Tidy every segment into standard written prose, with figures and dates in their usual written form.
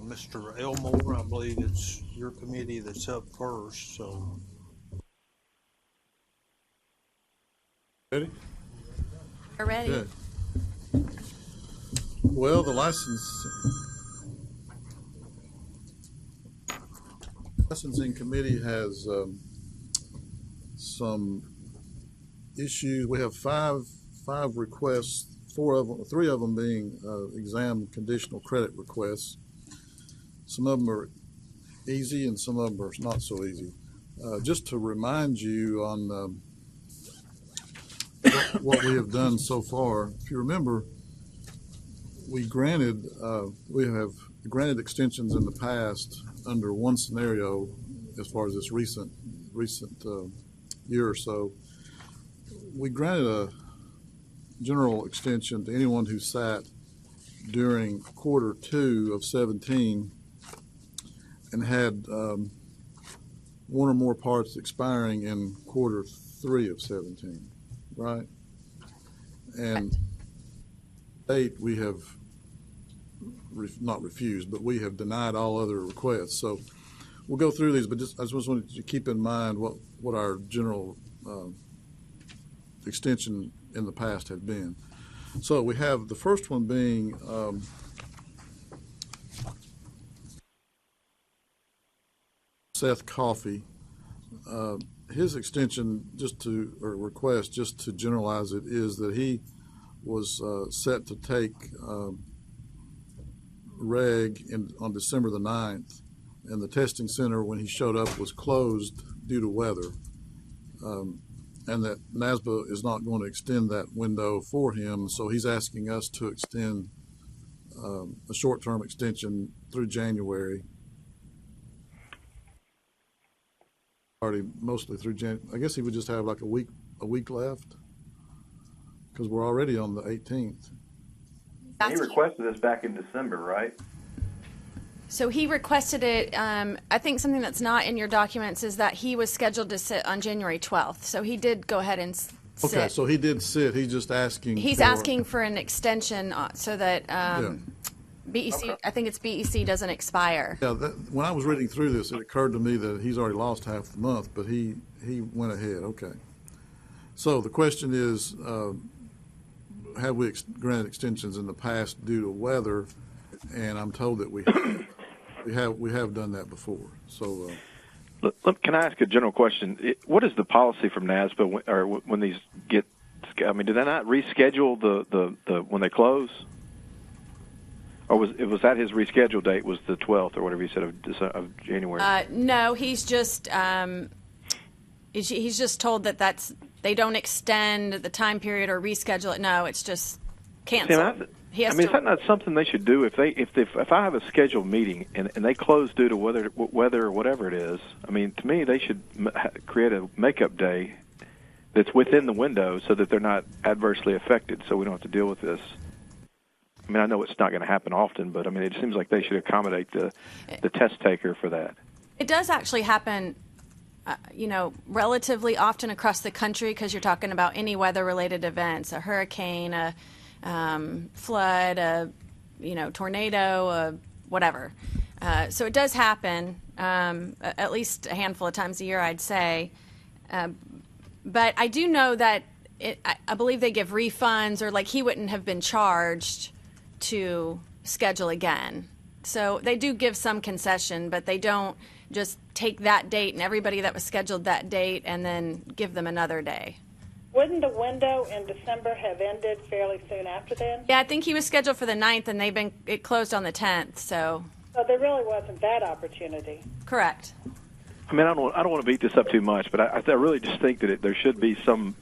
Mr. Elmore, I believe it's your committee that's up first, so. Ready? We're ready. Good. Well, the licensing committee has some issues. We have five requests, three of them being exam conditional credit requests. Some of them are easy and some of them are not so easy. Just to remind you on what we have done so far, if you remember, we have granted extensions in the past under one scenario as far as this recent year or so. We granted a general extension to anyone who sat during quarter 2 of 17 and had one or more parts expiring in quarter 3 of 17, right? And date we have not refused, but we have denied all other requests. So we'll go through these, but I just wanted you to keep in mind what our general extension in the past had been. So we have the first one being Seth Coffey. His extension, request, just to generalize it, is that he was set to take reg on December the 9th, and the testing center, when he showed up, was closed due to weather, and that NASBA is not going to extend that window for him, so he's asking us to extend a short-term extension through January. Already mostly through January. I guess he would just have like a week left, because we're already on the 18th. He requested this back in December, right? So he requested it. I think something that's not in your documents is that he was scheduled to sit on January 12th. So he did go ahead and sit. Okay, so he did sit. He's just asking. He's asking for an extension so that BEC, okay. I think it's BEC doesn't expire. Yeah, when I was reading through this, it occurred to me that he's already lost half the month, but he went ahead. Okay. So the question is, have we granted extensions in the past due to weather? And I'm told that we have done that before. So, can I ask a general question? What is the policy from NASBA when these get? I mean, do they not reschedule the when they close? Or was that his rescheduled date was the 12th or whatever he said of January? No, he's just told that they don't extend the time period or reschedule it. No, it's just canceled. Is that not something they should do if I have a scheduled meeting and they close due to weather or whatever it is? I mean, to me, they should create a makeup day that's within the window so that they're not adversely affected, so we don't have to deal with this. I mean, I know it's not going to happen often, but I mean, it seems like they should accommodate the test taker for that. It does actually happen, relatively often across the country, because you're talking about any weather-related events, a hurricane, a flood, a tornado, whatever. So it does happen at least a handful of times a year, I'd say. But I do know that I believe they give refunds, or like he wouldn't have been charged to schedule again. So they do give some concession, but they don't just take that date and everybody that was scheduled that date and then give them another day. Wouldn't the window in December have ended fairly soon after then? Yeah, I think he was scheduled for the 9th, and it closed on the 10th. So there really wasn't that opportunity. Correct. I mean, I don't want to beat this up too much, but I really just think that there should be some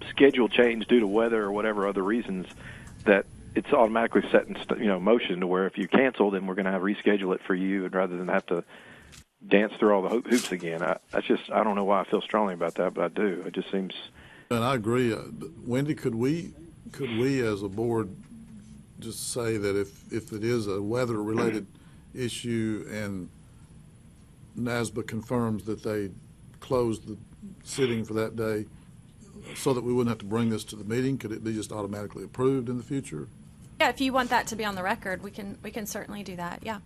schedule change due to weather or whatever other reasons that it's automatically set in motion to where if you cancel, then we're going to reschedule it for you, and rather than have to dance through all the hoops again. I don't know why I feel strongly about that, but I do. It just seems. And I agree. Wendy, could we as a board just say that if it is a weather-related issue and NASBA confirms that they closed the sitting for that day, so that we wouldn't have to bring this to the meeting, could it be just automatically approved in the future? Yeah, if you want that to be on the record, we can certainly do that. Yeah.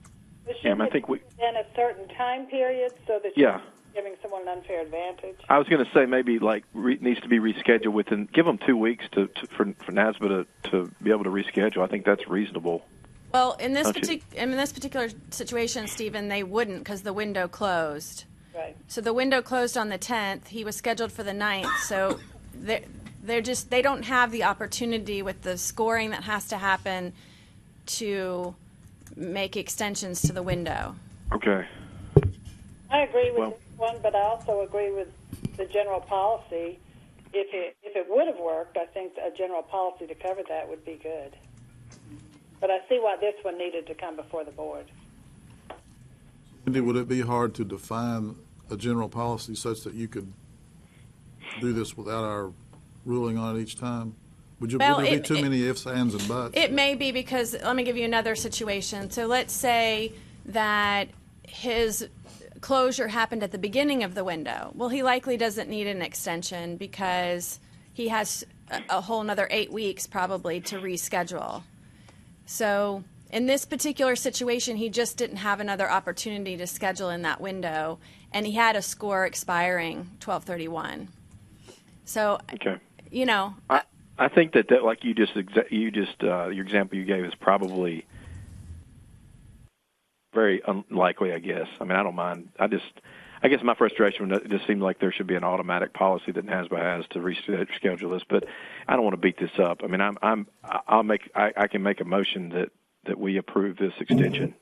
But Yeah, shouldn't I it think we. be in a certain time period so that Yeah. you're giving someone an unfair advantage? I was going to say maybe like needs to be rescheduled within. Give them 2 weeks for NASBA to be able to reschedule. I think that's reasonable. Well, in this Don't you? particular situation, Stephen, they wouldn't because the window closed. Right. So the window closed on the 10th. He was scheduled for the 9th. So they don't have the opportunity with the scoring that has to happen to make extensions to the window. Okay. I agree with Well- this one, but I also agree with the general policy. If it would have worked, I think a general policy to cover that would be good. But I see why this one needed to come before the board. Wendy, would it be hard to define a general policy such that you could do this without our ruling on it each time? Would there be too many ifs, ands, and buts? It may be because, let me give you another situation. So let's say that his closure happened at the beginning of the window. Well, he likely doesn't need an extension because he has a whole another 8 weeks probably to reschedule. So in this particular situation, he just didn't have another opportunity to schedule in that window, and he had a score expiring 12/31. So, Okay. you know, I think that like your example you gave is probably very unlikely. I guess. I mean, I don't mind. I guess my frustration it just seemed like there should be an automatic policy that NASBA has to reschedule this, but I don't want to beat this up. I mean, I can make a motion that we approve this extension.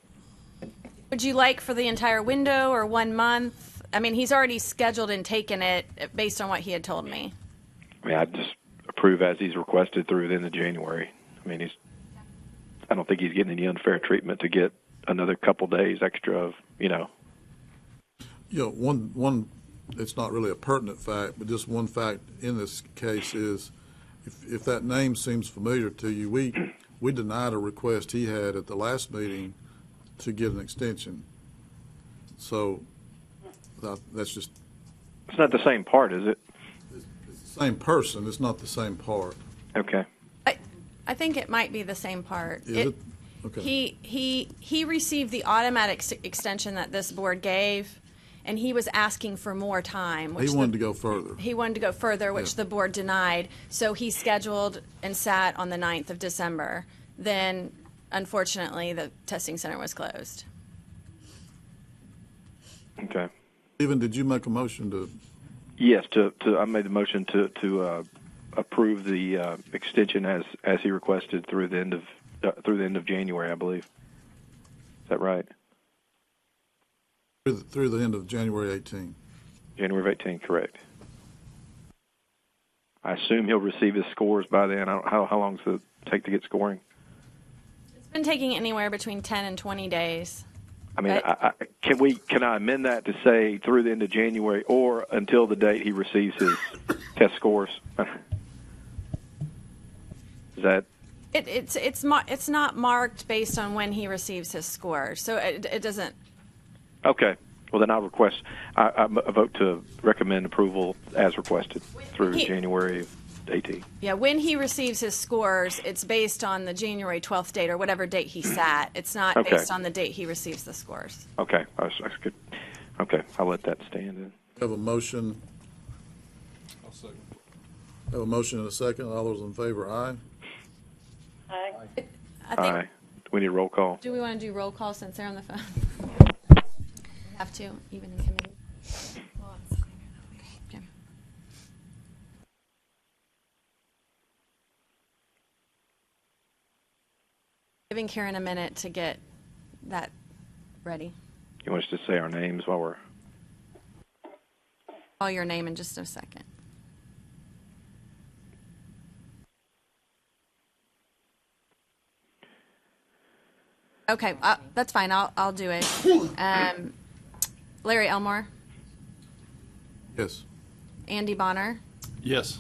would you like for the entire window or 1 month? I mean, he's already scheduled and taken it based on what he had told me. I mean, I just approve as he's requested through the end of January. I mean, I don't think he's getting any unfair treatment to get another couple days extra of, One, it's not really a pertinent fact, but just one fact in this case is, if that name seems familiar to you, we denied a request he had at the last meeting to get an extension. So that's just. It's not the same part, is it? It's the same person, it's not the same part. Okay. I think it might be the same part. Is it? Okay. He received the automatic extension that this board gave, and he was asking for more time. He wanted to go further. He wanted to go further, which the board denied. So he scheduled and sat on the 9th of December. Then, unfortunately, the testing center was closed. Okay. Stephen, did you make a motion to? Yes, I made the motion to approve the extension as he requested through the end of January, I believe. Is that right? Through the end of January 18. January of 18, correct. I assume he'll receive his scores by then. How long does it take to get scoring? It's been taking anywhere between 10 and 20 days. I mean, Right. can I amend that to say through the end of January or until the date he receives his test scores? Is that? It's not marked based on when he receives his score, so it doesn't. Okay. Well, then I'll request. I vote to recommend approval as requested through January of 18. Yeah, when he receives his scores, it's based on the January 12th date or whatever date he sat. It's not Okay. based on the date he receives the scores. Okay. That's good. Okay. I'll let that stand then. Have a motion. I'll second. Have a motion and a second. All those in favor, aye. Aye. I think. Aye. We need a roll call. Do we want to do roll call since they're on the phone? We have to, even in committee. Okay. Giving Karen a minute to get that ready. You want us to say our names while we're? Call your name in just a second. Okay, that's fine. I'll do it. Larry Elmore, Yes. Andy Bonner, Yes.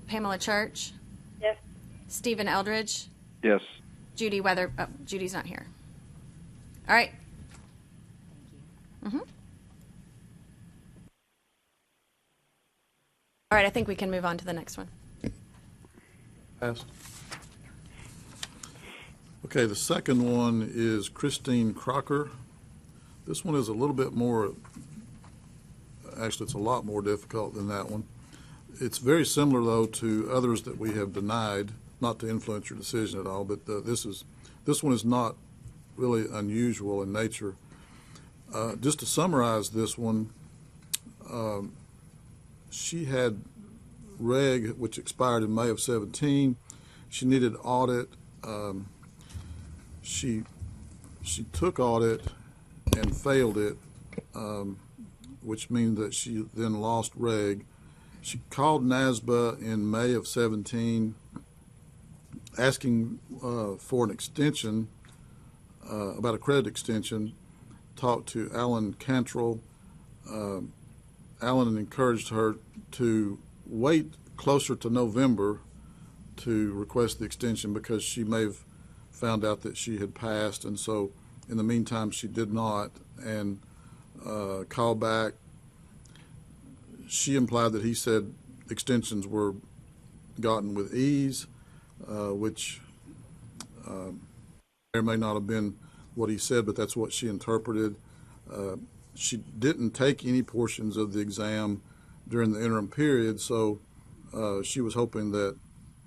Pamela Church, Yes. Stephen Eldridge, Yes. Judy Weather. Oh, Judy's not here. All right. All right, I think we can move on to the next one. Passed. Okay, the second one is Christine Crocker. This one is a little bit more, actually it's a lot more difficult than that one. It's very similar, though, to others that we have denied, not to influence your decision at all, but this one is not really unusual in nature. Just to summarize this one, she had reg, which expired in May of 17. She needed audit. She took audit and failed it, which means that she then lost reg. She called NASBA in May of 17 asking for an extension, about a credit extension, talked to Alan Cantrell. Alan encouraged her to wait closer to November to request the extension because she may have found out that she had passed, and so in the meantime she did not, and called back. She implied that he said extensions were gotten with ease, which may or may not have been what he said, but that's what she interpreted. She didn't take any portions of the exam during the interim period, so she was hoping that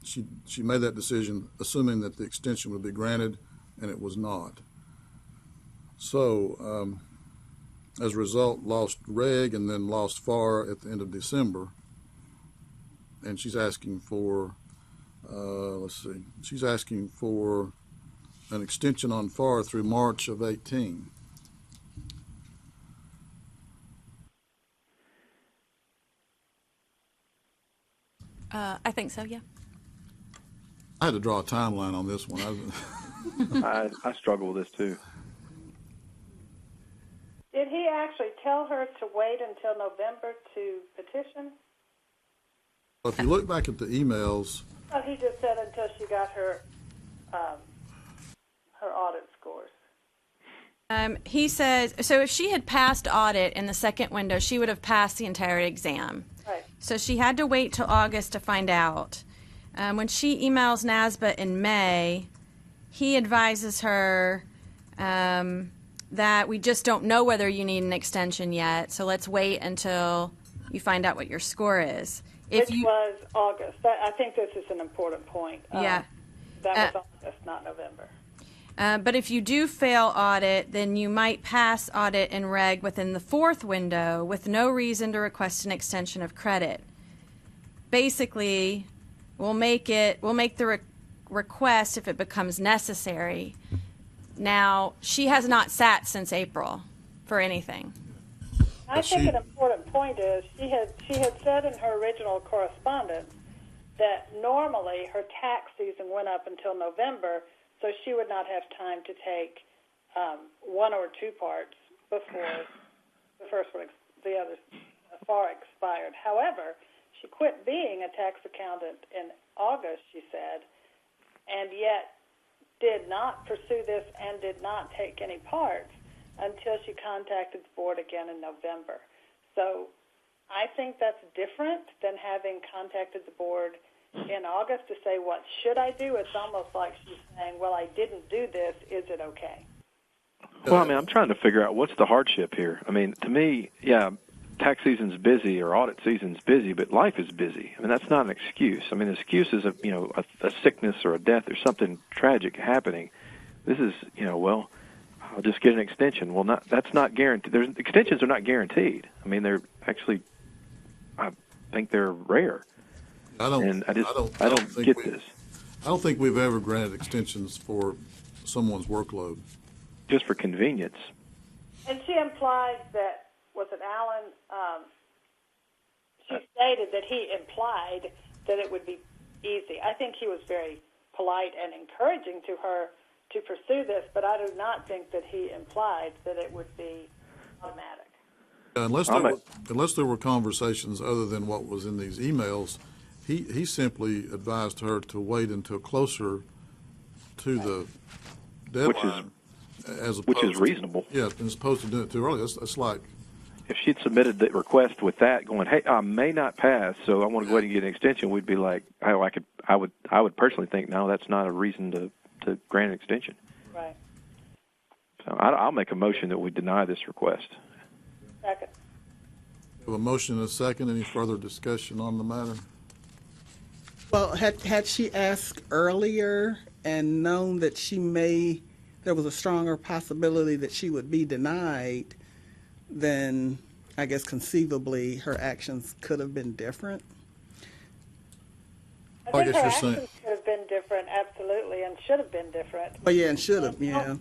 she made that decision assuming that the extension would be granted, and it was not. So as a result, lost reg and then lost FAR at the end of December. And she's asking for, she's asking for an extension on FAR through March of 18. I think so, yeah. I had to draw a timeline on this one. I struggle with this too. Did he actually tell her to wait until November to petition? If you look back at the emails, Oh, he just said until she got her her audit scores. He says, so if she had passed audit in the second window, she would have passed the entire exam. Right. So she had to wait till August to find out. When she emails NASBA in May, he advises her that we just don't know whether you need an extension yet, so let's wait until you find out what your score is. Which was August. I think this is an important point. Yeah. That was August, not November. But if you do fail audit, then you might pass audit and reg within the fourth window with no reason to request an extension of credit. Basically, we'll make the request if it becomes necessary. Now, she has not sat since April for anything. I think an important point is she had said in her original correspondence that normally her tax season went up until November, so she would not have time to take one or two parts before the first one, the other FAR expired. However, she quit being a tax accountant in August, she said, and yet did not pursue this and did not take any parts until she contacted the board again in November. So I think that's different than having contacted the board in August to say, what should I do? It's almost like she's saying, well, I didn't do this. Is it okay? Well, I mean, I'm trying to figure out what's the hardship here. I mean, to me, yeah, tax season's busy or audit season's busy, but life is busy. I mean, that's not an excuse. I mean, the excuse is a sickness or a death or something tragic happening. This is, well, I'll just get an extension. Well, that's not guaranteed. Extensions are not guaranteed. I mean, they're actually, I think they're rare. I don't get this. I don't think we've ever granted extensions for someone's workload. Just for convenience. And she implied that, was it Alan? She stated that he implied that it would be easy. I think he was very polite and encouraging to her to pursue this, but I do not think that he implied that it would be automatic. Unless there were conversations other than what was in these emails, he simply advised her to wait until closer to the deadline. Which is reasonable. Yeah, as opposed to doing it too early. That's like, if she'd submitted the request with that, going, "Hey, I may not pass, so I want to go ahead and get an extension," we'd be like, I would personally think, no, that's not a reason to to grant an extension. Right. So I'll make a motion that we deny this request. Second. We have a motion and a second. Any further discussion on the matter? Well, had she asked earlier and known that there was a stronger possibility that she would be denied, then I guess conceivably her actions could have been different. I I think guess her you're saying- actions could have been different, absolutely, and should have been different. Oh yeah, and should have, yeah.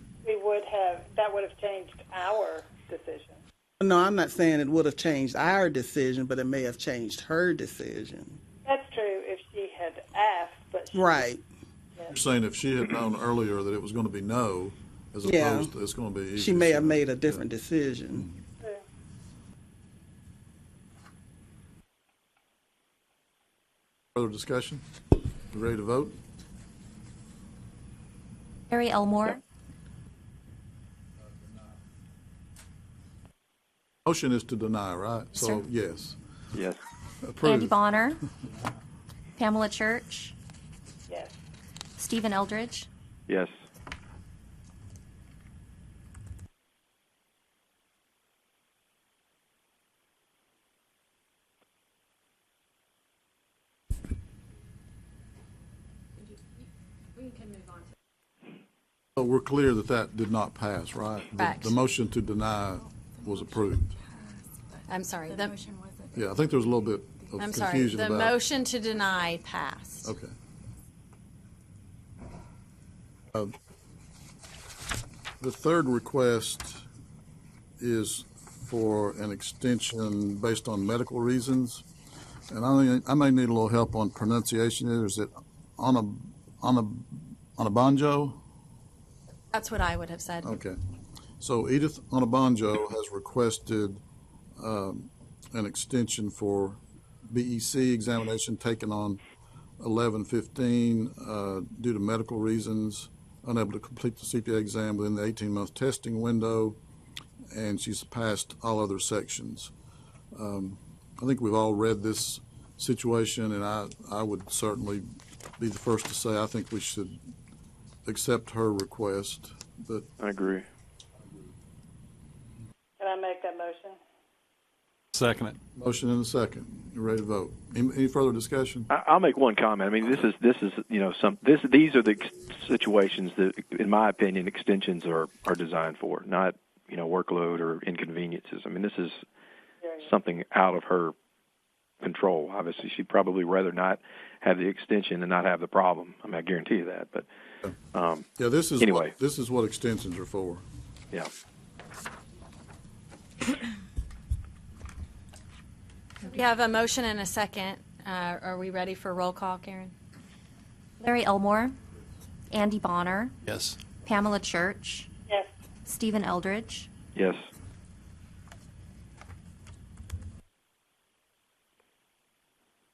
That would have changed our decision. No, I'm not saying it would have changed our decision, but it may have changed her decision. That's true if she had asked, but she, Right. You're saying if she had known earlier that it was going to be no, as Yeah. opposed to it's going to be easy. She may have made a different decision. True. Further discussion? You ready to vote? Harry Elmore, Motion is to deny, right? Sir. So, yes. Yes. Andy Approved. Bonner, Pamela Church, Yes. Stephen Eldridge, Yes. So we're clear that that did not pass, right? Correct. The motion to deny was approved. I'm sorry. Yeah, I think there was a little bit of I'm sorry. confusion The about. motion to deny passed. Okay. The third request is for an extension based on medical reasons. And I may need a little help on pronunciation. Is it Onabanjo? That's what I would have said. Okay. So Edith Onabanjo has requested an extension for BEC examination taken on 11/15 due to medical reasons, unable to complete the CPA exam within the 18-month testing window, and she's passed all other sections. I think we've all read this situation, and I would certainly be the first to say I think we should accept her request, but I agree. Can I make that motion? Second it. motion and a second. You're ready to vote. Any further discussion? I'll make one comment. I mean, these are the situations that, in my opinion, extensions are designed for, not workload or inconveniences. I mean, this is something out of her control. Obviously, she'd probably rather not have the extension and not have the problem. I mean, I guarantee you that. But Yeah, this is anyway. this is what extensions are for. yeah, We have a motion and a second. Are we ready for roll call, Karen? Larry Elmore, Andy Bonner, Yes. Pamela Church, Yes. Stephen Eldridge, yes,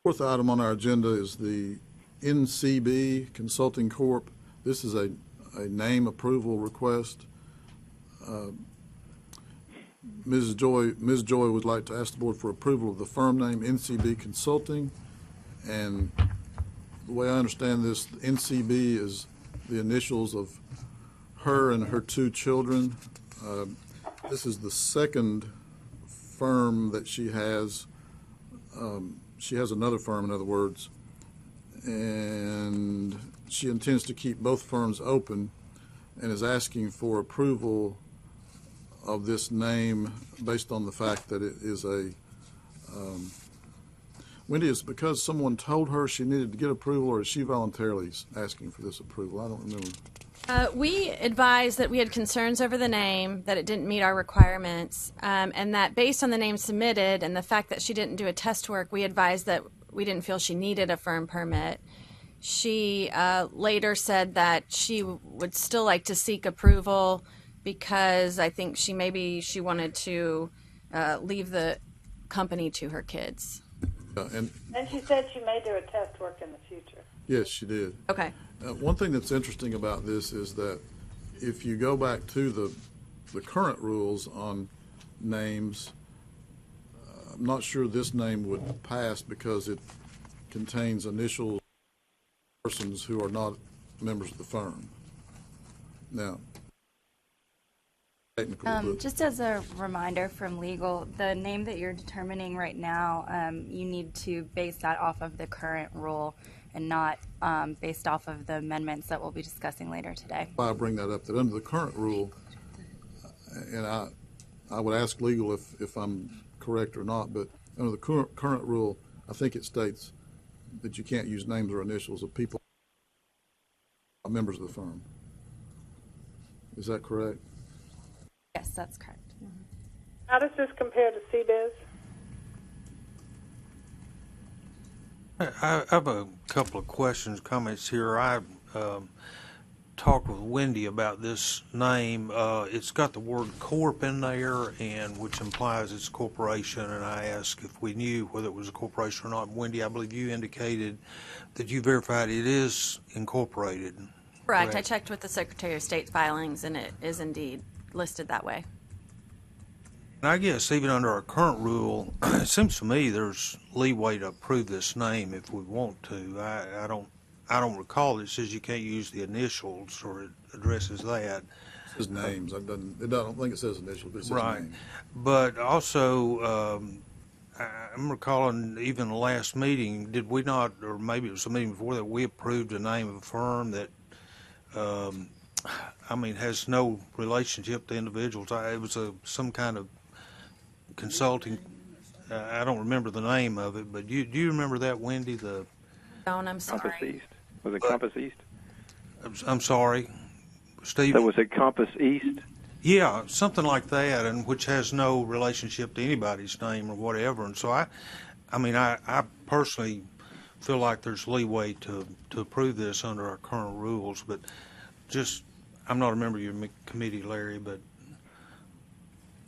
Fourth item on our agenda is the NCB Consulting Corp. This is a name approval request. Ms. Joy would like to ask the board for approval of the firm name NCB Consulting. And the way I understand this, NCB is the initials of her and her two children. This is the second firm that she has. She has another firm, in other words, and she intends to keep both firms open and is asking for approval of this name based on the fact that it is Wendy, is it because someone told her she needed to get approval, or is she voluntarily asking for this approval? I don't remember. We advised that we had concerns over the name, that it didn't meet our requirements, and that based on the name submitted and the fact that she didn't do a test work, we advised that we didn't feel she needed a firm permit. She later said that she would still like to seek approval because I think she wanted to leave the company to her kids. And And she said she may do a test work in the future. yes, she did. Okay. One thing that's interesting about this is that if you go back to the current rules on names, I'm not sure this name would pass because it contains initials of persons who are not members of the firm. Now, technical, but Just as a reminder from legal, the name that you're determining right now, you need to base that off of the current rule and not based off of the amendments that we'll be discussing later today. why I bring that up, that under the current rule, and I would ask legal if I'm correct or not, but under the current rule, I think it states that you can't use names or initials of people, members of the firm. Is that correct? Yes, that's correct. How does this compare to CBiz? I have a couple of questions, comments here. I talked with Wendy about this name. It's got the word corp in there, and which implies it's a corporation, and I asked if we knew whether it was a corporation or not. Wendy, I believe you indicated that you verified it is incorporated. Correct. I checked with the Secretary of State's filings, and it is indeed listed that way. And I guess even under our current rule, it seems to me there's leeway to approve this name if we want to. I don't recall it says you can't use the initials or it addresses that. It says names. I don't think it says initials, but it says Right. names. But also, I'm recalling even the last meeting, did we not, or maybe it was a meeting before that, we approved the name of a firm that, has no relationship to individuals. It was some kind of consulting. I don't remember the name of it, but do you remember that, Wendy? I'm sorry. Compass East. Was it Compass East? I'm sorry, Steve. So was it Compass East? Yeah, something like that, and which has no relationship to anybody's name or whatever. And so I personally feel like there's leeway to approve this under our current rules, but just, I'm not a member of your committee, Larry, but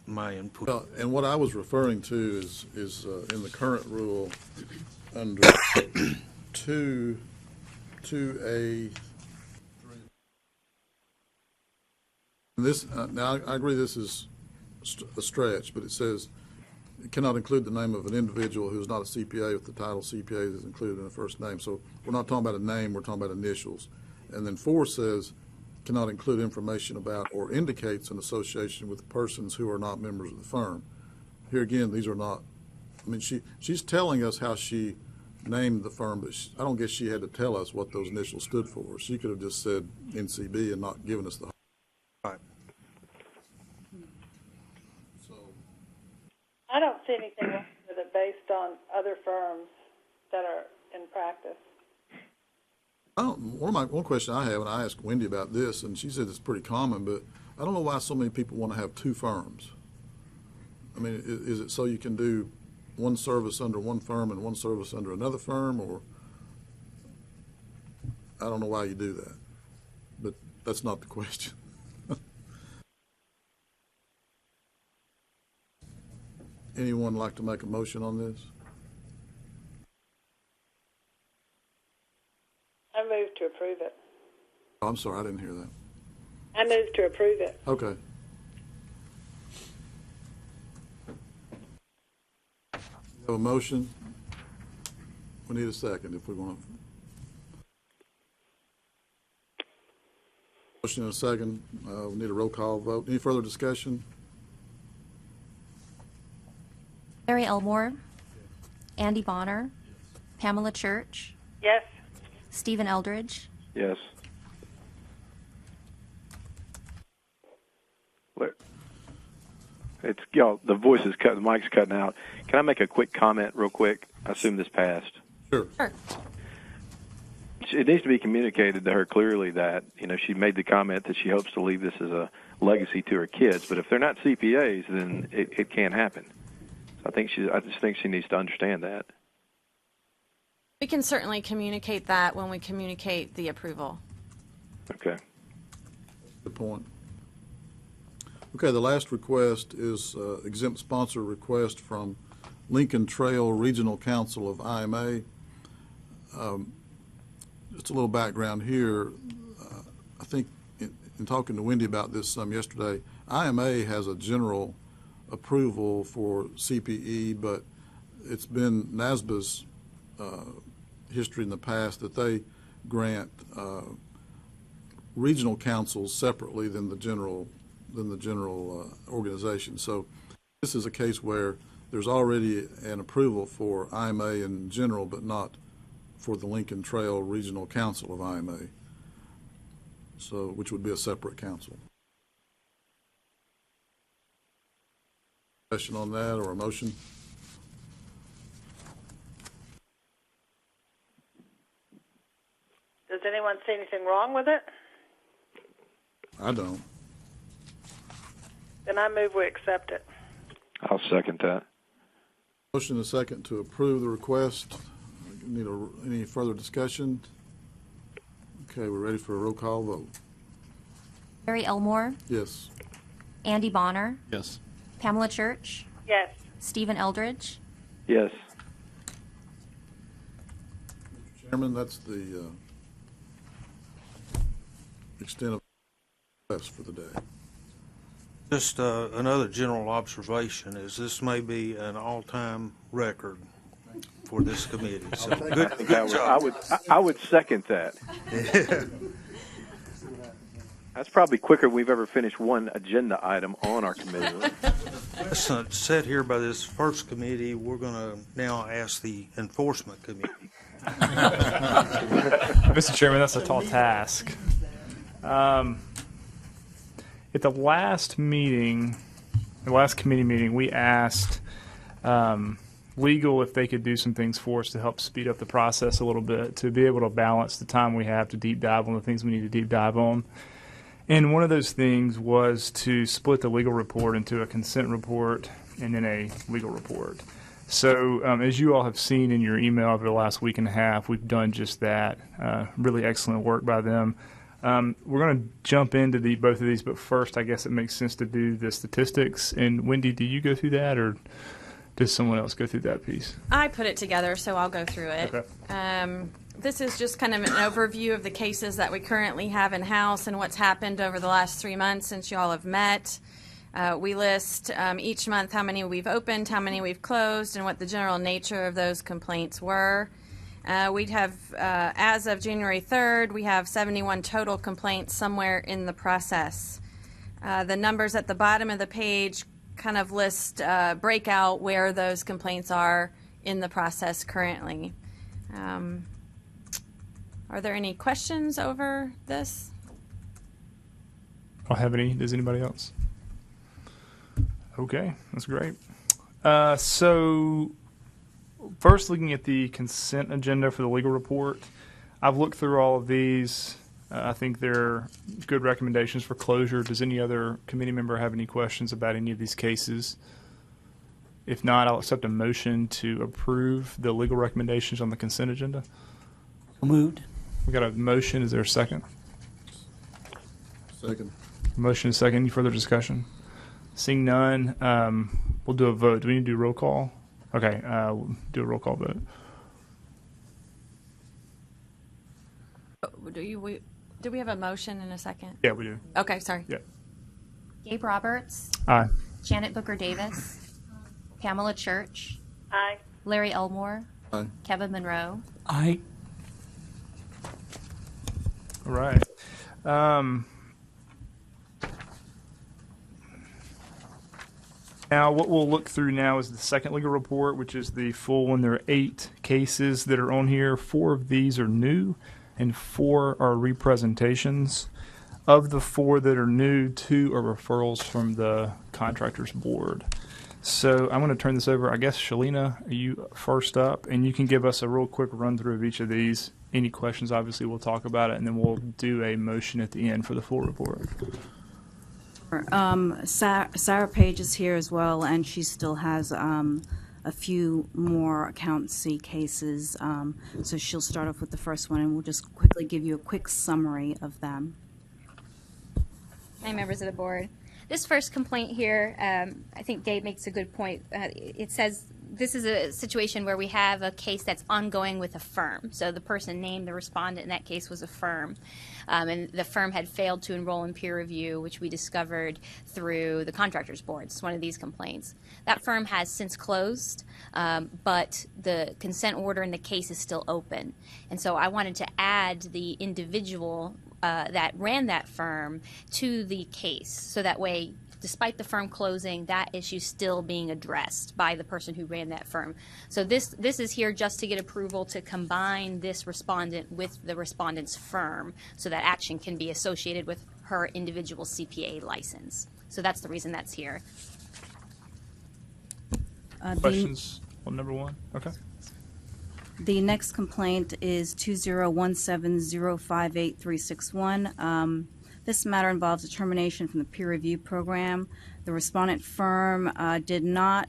my input. Well, and what I was referring to is in the current rule under 2A. This now I agree this is a stretch, but it says it cannot include the name of an individual who is not a CPA if the title CPA is included in the first name. So we're not talking about a name, we're talking about initials. And then 4 says cannot include information about or indicates an association with persons who are not members of the firm. Here again, these are not, she's telling us how she named the firm, but I don't guess she had to tell us what those initials stood for. She could have just said NCB and not given us the. Right. So, I don't see anything wrong with it based on other firms that are in practice. one question I have, and I asked Wendy about this, and she said it's pretty common, but I don't know why so many people want to have 2 firms. Is it so you can do one service under one firm and one service under another firm, or I don't know why you do that, but that's not the question. Anyone like to make a motion on this? I move to approve it. Oh, I'm sorry, I didn't hear that. I move to approve it. Okay. We have a motion. We need a second if we want to. Motion and a second. We need a roll call vote. Any further discussion? Larry Elmore, Andy Bonner, Pamela Church, Yes. Stephen Eldridge, Yes. It's y'all. The voice is cut. The mic's cutting out. Can I make a quick comment, real quick? I assume this passed. Sure. Sure. It needs to be communicated to her clearly that she made the comment that she hopes to leave this as a legacy to her kids. But if they're not CPAs, then it can't happen. So I just think she needs to understand that. We can certainly communicate that when we communicate the approval. Okay. Good point. Okay, the last request is exempt sponsor request from Lincoln Trail Regional Council of IMA. Just a little background here. I think in talking to Wendy about this some yesterday, IMA has a general approval for CPE, but it's been NASBA's history in the past that they grant regional councils separately than the general organization. So this is a case where there's already an approval for IMA in general, but not for the Lincoln Trail Regional Council of IMA, so which would be a separate council. Question on that or a motion? Does anyone see anything wrong with it? I don't. Then I move we accept it. I'll second that. Motion and a second to approve the request. Need any further discussion? Okay, we're ready for a roll call vote. Barry Elmore, Yes. Andy Bonner, Yes. Pamela Church, Yes. Stephen Eldridge, Yes. Chairman, that's the extent of the request for the day. Just another general observation is this may be an all-time record for this committee. So good job. I would second that. That's probably quicker than we've ever finished one agenda item on our committee list. Let's not sit here by this first committee. We're going to now ask the enforcement committee. Mr. Chairman, that's a tall task. At the last meeting, the last committee meeting, we asked legal if they could do some things for us to help speed up the process a little bit, to be able to balance the time we have to deep dive on the things we need to deep dive on. And one of those things was to split the legal report into a consent report and then a legal report. So as you all have seen in your email over the last week and a half, we've done just that. Really excellent work by them. We're going to jump into both of these, but first I guess it makes sense to do the statistics. And Wendy, do you go through that, or does someone else go through that piece? I put it together, so I'll go through it. Okay. This is just kind of an overview of the cases that we currently have in-house and what's happened over the last 3 months since you all have met. We list each month how many we've opened, how many we've closed, and what the general nature of those complaints were. We'd have, as of January 3rd, we have 71 total complaints somewhere in the process. The numbers at the bottom of the page kind of list, break out where those complaints are in the process currently. Are there any questions over this? I don't have any. Does anybody else? Okay, that's great. So first, looking at the consent agenda for the legal report, I've looked through all of these. I think they're good recommendations for closure. Does any other committee member have any questions about any of these cases? If not, I'll accept a motion to approve the legal recommendations on the consent agenda. Moved. We got a motion. Is there a second? Second. Motion is second. Any further discussion? Seeing none, we'll do a vote. Do we need to do roll call? Okay, we'll do a roll call vote. Do we have a motion in a second? Yeah, we do. Okay, sorry. Yeah. Gabe Roberts, Aye. Janet Booker Davis, Pamela Church, Aye. Larry Elmore, Aye. Kevin Monroe. Aye. All right. Now, what we'll look through now is the second legal report, which is the full one. There are 8 cases that are on here. 4 of these are new, and 4 are representations. Of the 4 that are new, 2 are referrals from the contractors board. So I'm going to turn this over. I guess, Shalina, are you first up? And you can give us a real quick run through of each of these. Any questions, obviously, we'll talk about it, and then we'll do a motion at the end for the full report. Sarah Page is here as well, and she still has a few more accountancy cases. So she'll start off with the first one, and we'll just quickly give you a quick summary of them. Hi, members of the board. This first complaint here, I think Gabe makes a good point. It says this is a situation where we have a case that's ongoing with a firm. So the person named the respondent in that case was a firm. And the firm had failed to enroll in peer review, which we discovered through the contractors board. It's one of these complaints. That firm has since closed, but the consent order in the case is still open. And so I wanted to add the individual that ran that firm to the case. So that way, despite the firm closing, that issue's still being addressed by the person who ran that firm. So this is here just to get approval to combine this respondent with the respondent's firm so that action can be associated with her individual CPA license. So that's the reason that's here. Questions on number one? Okay. The next complaint is 2017058361. This matter involves a termination from the peer review program. The respondent firm did not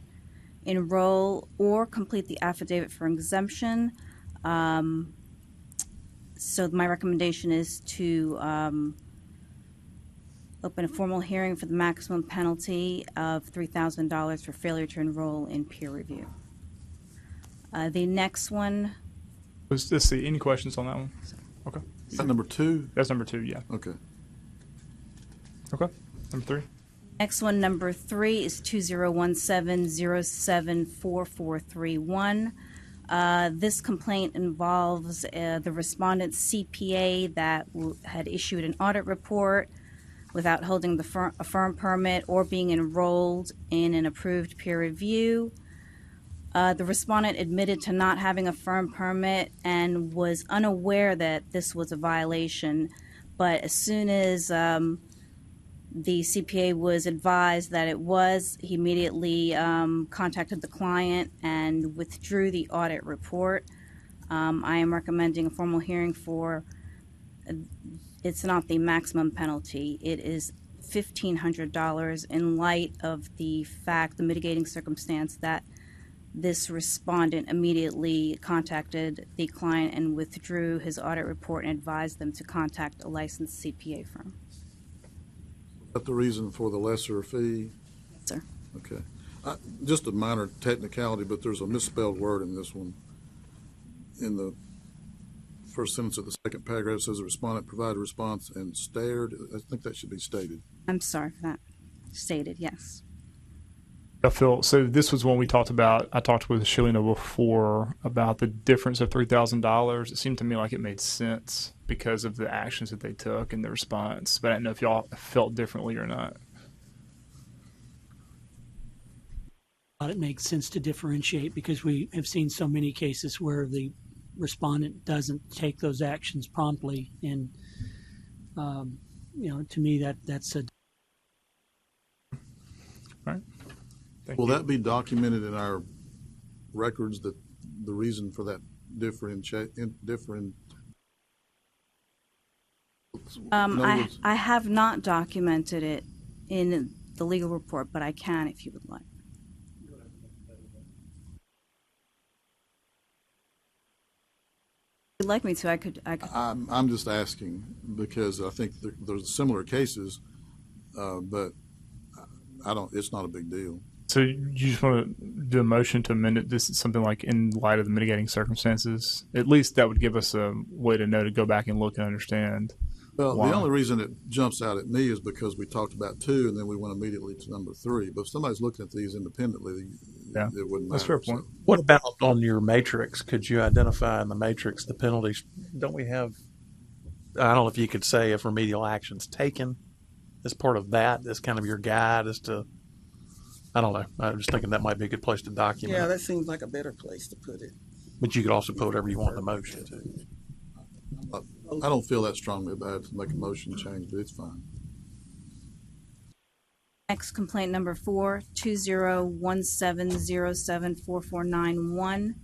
enroll or complete the affidavit for exemption. So my recommendation is to open a formal hearing for the maximum penalty of $3,000 for failure to enroll in peer review. The next one. Let's see. Any questions on that one? Okay. Is that number 2? That's number 2, yeah. Okay. Okay. Number 3. Next one, number 3, is 2017074431. This complaint involves the respondent's CPA that had issued an audit report without holding a firm permit or being enrolled in an approved peer review. The respondent admitted to not having a firm permit and was unaware that this was a violation, but as soon as the CPA was advised that it was, he immediately contacted the client and withdrew the audit report. I am recommending a formal hearing for, it's not the maximum penalty, it is $1,500 in light of the fact, the mitigating circumstance that this respondent immediately contacted the client and withdrew his audit report and advised them to contact a licensed CPA firm. Is that the reason for the lesser fee? Yes, sir. Okay. Just a minor technicality, but there's a misspelled word in this one. In the first sentence of the second paragraph, it says the respondent provided a response and stared. I think that should be stated. I'm sorry for that. Stated, yes. Phil, so this was one we talked about. I talked with Shalina before about the difference of $3,000. It seemed to me like it made sense because of the actions that they took and the response. But I don't know if y'all felt differently or not. It makes sense to differentiate because we have seen so many cases where the respondent doesn't take those actions promptly. And, to me, that's a... All right. Will that be documented in our records, that the reason for that different? I have not documented it in the legal report, but I can if you would like. If you'd like me to, I could. I'm just asking because I think there's similar cases, but I don't. It's not a big deal. So you just want to do a motion to amend it? This is something like in light of the mitigating circumstances. At least that would give us a way to know to go back and look and understand. Well, why. The only reason it jumps out at me is because we talked about 2 and then we went immediately to number 3. But if somebody's looking at these independently, yeah, it wouldn't matter. That's a fair point. So. What about on your matrix? Could you identify in the matrix the penalties? Don't we have, I don't know if you could say if remedial actions taken as part of that, as kind of your guide as to, I don't know. I'm just thinking that might be a good place to document. Yeah, that seems like a better place to put it. But you could also put whatever you want in the motion too. I don't feel that strongly about it to make a motion change, but it's fine. Next complaint number 4, 2017074491.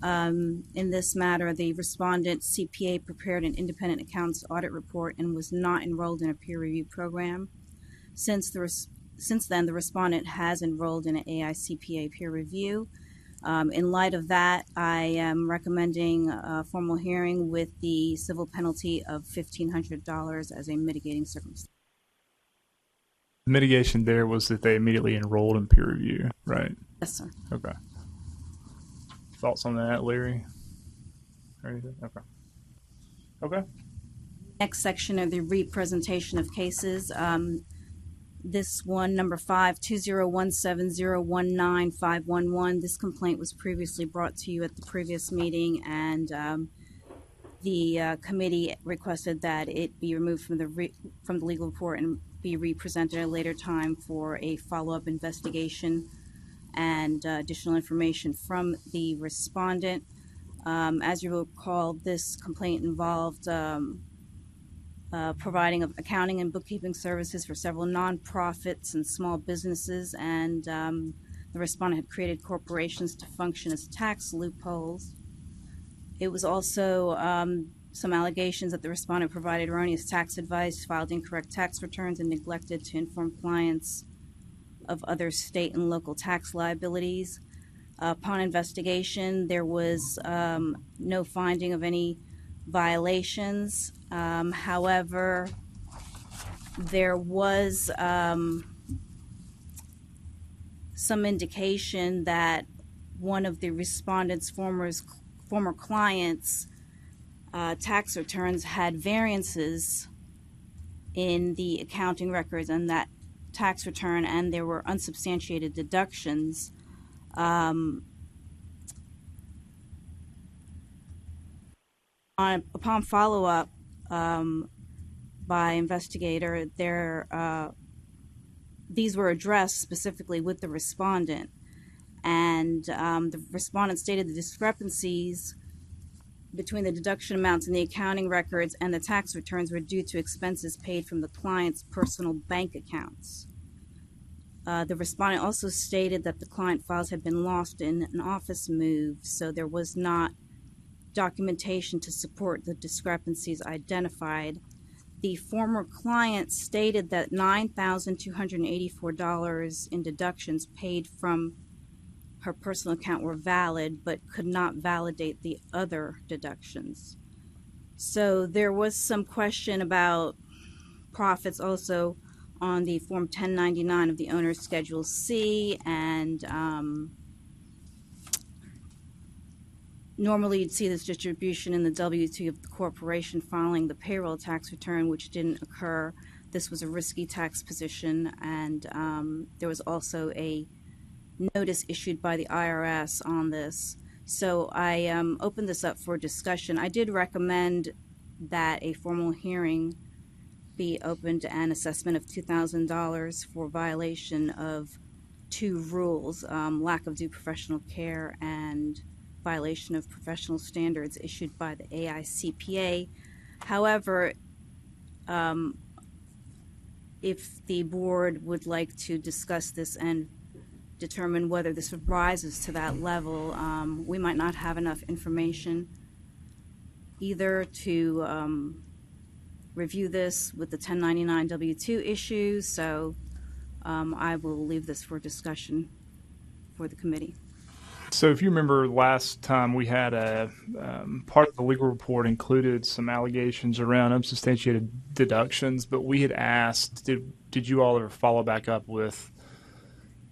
In this matter, the respondent CPA prepared an independent accounts audit report and was not enrolled in a peer review program. Since then, the respondent has enrolled in an AICPA peer review. In light of that, I am recommending a formal hearing with the civil penalty of $1,500 as a mitigating circumstance. The mitigation there was that they immediately enrolled in peer review, right? Yes, sir. Okay. Thoughts on that, Larry? Or anything? Okay. Okay. Next section of the representation of cases. This one, number 5, 2017019511. This complaint was previously brought to you at the previous meeting, and the committee requested that it be removed from from the legal report and be represented at a later time for a follow-up investigation and additional information from the respondent. As you recall, this complaint involved providing of accounting and bookkeeping services for several nonprofits and small businesses, and the respondent had created corporations to function as tax loopholes. It was also some allegations that the respondent provided erroneous tax advice, filed incorrect tax returns, and neglected to inform clients of other state and local tax liabilities. Upon investigation, there was no finding of any violations. However, there was some indication that one of the respondent's former clients' tax returns had variances in the accounting records and that tax return, and there were unsubstantiated deductions. Upon follow-up by investigator, these were addressed specifically with the respondent, and the respondent stated the discrepancies between the deduction amounts in the accounting records and the tax returns were due to expenses paid from the client's personal bank accounts. The respondent also stated that the client files had been lost in an office move, so there was not documentation to support the discrepancies identified. The former client stated that $9,284 in deductions paid from her personal account were valid, but could not validate the other deductions. So there was some question about profits also on the Form 1099 of the owner's Schedule C, and normally you'd see this distribution in the W-2 of the corporation filing the payroll tax return, which didn't occur. This was a risky tax position, and there was also a notice issued by the IRS on this. So I opened this up for discussion. I did recommend that a formal hearing be opened and assessment of $2,000 for violation of two rules, lack of due professional care and violation of professional standards issued by the AICPA. However, if the board would like to discuss this and determine whether this rises to that level, we might not have enough information either to review this with the 1099 W-2 issues, so I will leave this for discussion for the committee. So if you remember last time we had a part of the legal report included some allegations around unsubstantiated deductions, but we had asked, did you all ever follow back up with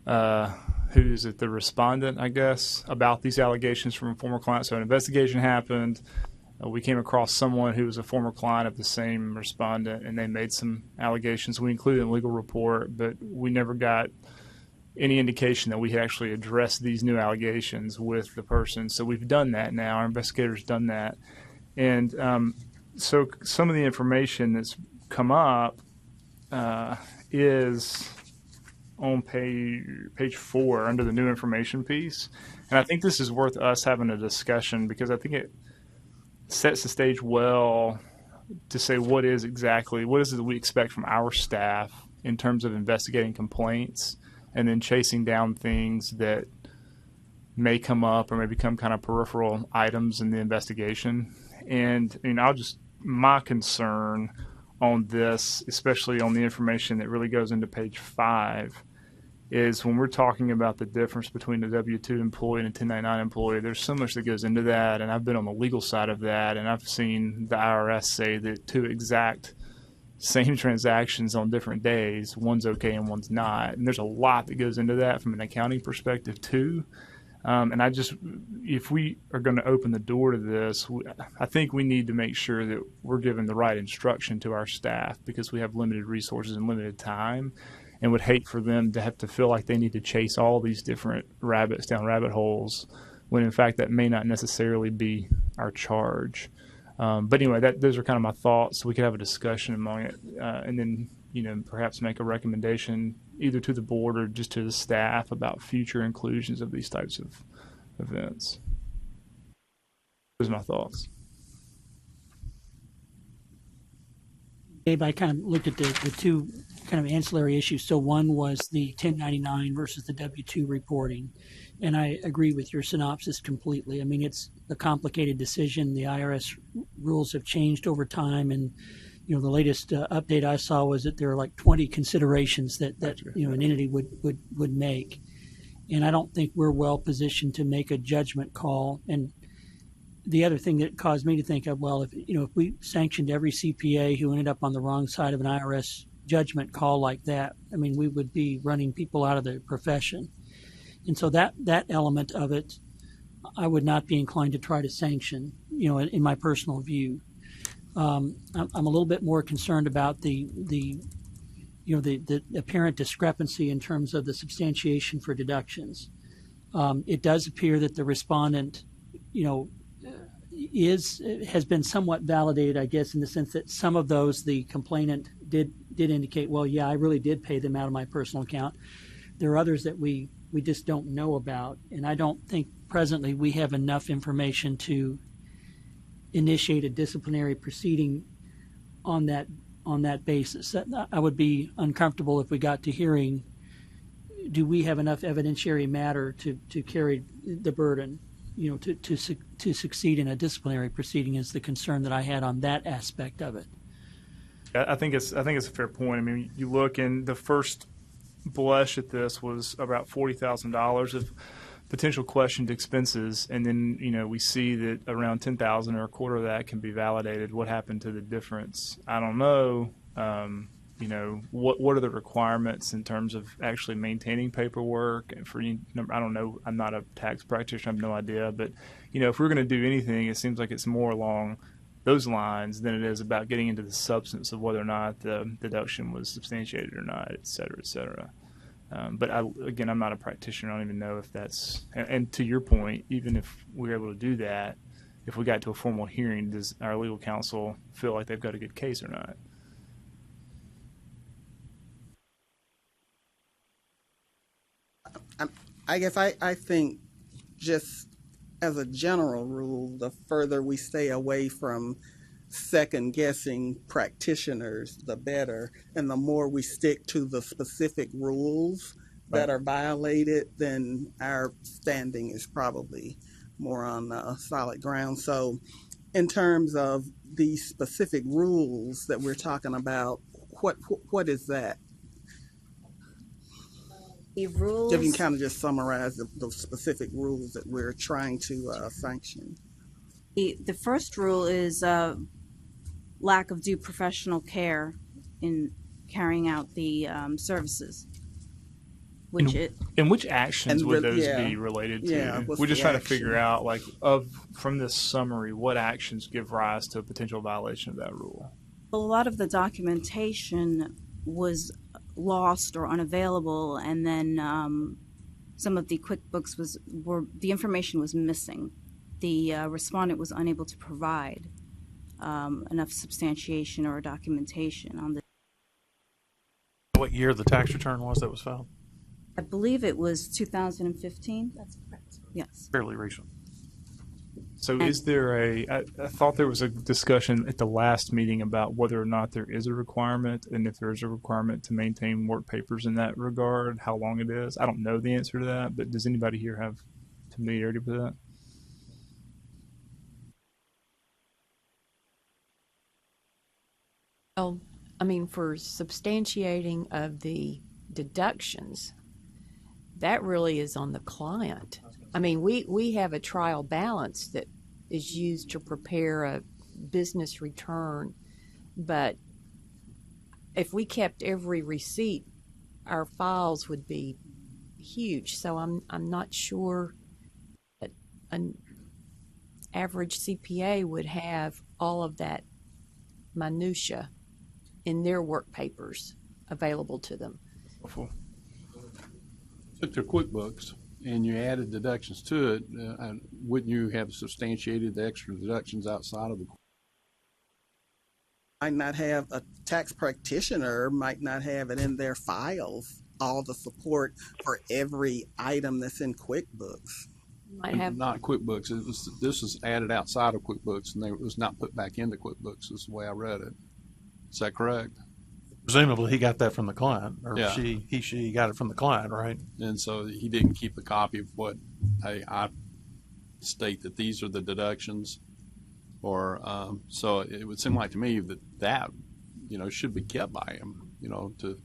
who is it, the respondent, I guess, about these allegations from a former client? So an investigation happened. We came across someone who was a former client of the same respondent, and they made some allegations. We included in the legal report, but we never got any indication that we had actually addressed these new allegations with the person. So we've done that now. Our investigators done that. And so some of the information that's come up is on page 4 under the new information piece. And I think this is worth us having a discussion because I think it sets the stage well to say what is it that we expect from our staff in terms of investigating complaints and then chasing down things that may come up or may become kind of peripheral items in the investigation. And my concern on this, especially on the information that really goes into page 5, is when we're talking about the difference between a W-2 employee and a 1099 employee, there's so much that goes into that, and I've been on the legal side of that, and I've seen the IRS say that two exact same transactions on different days, one's okay and one's not, and there's a lot that goes into that from an accounting perspective too. And if we are going to open the door to this, I think we need to make sure that we're giving the right instruction to our staff because we have limited resources and limited time, and would hate for them to have to feel like they need to chase all these different rabbits down rabbit holes when in fact that may not necessarily be our charge. But anyway, those are kind of my thoughts. So we could have a discussion among it, and then perhaps make a recommendation either to the board or just to the staff about future inclusions of these types of events. Those are my thoughts. Dave, I kind of looked at the two kind of ancillary issues. So one was the 1099 versus the W-2 reporting. And I agree with your synopsis completely. I mean, it's a complicated decision. The IRS rules have changed over time. And, the latest update I saw was that there are like 20 considerations that an entity would make. And I don't think we're well positioned to make a judgment call. And the other thing that caused me to think of, well, if we sanctioned every CPA who ended up on the wrong side of an IRS judgment call like that, I mean, we would be running people out of the profession. And so that element of it, I would not be inclined to try to sanction, in my personal view. I'm a little bit more concerned about the apparent discrepancy in terms of the substantiation for deductions. It does appear that the respondent, has been somewhat validated, I guess, in the sense that some of those the complainant did indicate, well, yeah, I really did pay them out of my personal account. There are others that we just don't know about, and I don't think presently we have enough information to initiate a disciplinary proceeding on that basis. I would be uncomfortable if we got to hearing, do we have enough evidentiary matter to carry the burden? To succeed in a disciplinary proceeding is the concern that I had on that aspect of it. I think it's a fair point. I mean, you look, and the first blush at this was about $40,000 of potential questioned expenses, and then we see that around $10,000 or a quarter of that can be validated. What happened to the difference? I don't know. What are the requirements in terms of actually maintaining paperwork? And I don't know. I'm not a tax practitioner. I have no idea. But, if we're going to do anything, it seems like it's more along those lines than it is about getting into the substance of whether or not the deduction was substantiated or not, et cetera, et cetera. But I'm not a practitioner. I don't even know if that's, and to your point, even if we're able to do that, if we got to a formal hearing, does our legal counsel feel like they've got a good case or not? I guess I think just as a general rule, the further we stay away from second guessing practitioners, the better. And the more we stick to the specific rules that are violated, then our standing is probably more on solid ground. So in terms of the specific rules that we're talking about, what is that? The rules. If you can kind of just summarize the specific rules that we're trying to sanction. The first rule is lack of due professional care in carrying out the services. And which actions would those be related to? Yeah, we're just trying to figure out, from this summary, what actions give rise to a potential violation of that rule. Well, a lot of the documentation was lost or unavailable, and then some of the QuickBooks the information was missing. The respondent was unable to provide enough substantiation or documentation on the. What year the tax return was that was filed? I believe it was 2015. That's correct. Yes. Fairly recent. So is there I thought there was a discussion at the last meeting about whether or not there is a requirement, and if there is a requirement to maintain work papers in that regard, how long it is. I don't know the answer to that, but does anybody here have familiarity with that? Well, I mean, for substantiating of the deductions, that really is on the client. I mean, we have a trial balance that is used to prepare a business return, but if we kept every receipt, our files would be huge. So I'm not sure that an average CPA would have all of that minutia in their work papers available to them. Took their QuickBooks and you added deductions to it, wouldn't you have substantiated the extra deductions outside of the Might not have a tax practitioner, might not have it in their files, all the support for every item that's in QuickBooks. Might have Not QuickBooks. This was added outside of QuickBooks, and it was not put back into QuickBooks. Is the way I read it. Is that correct? Presumably, he got that from the client, or Yeah. she got it from the client, right? And so he didn't keep a copy of what I state that these are the deductions, or so it would seem like to me that should be kept by him, to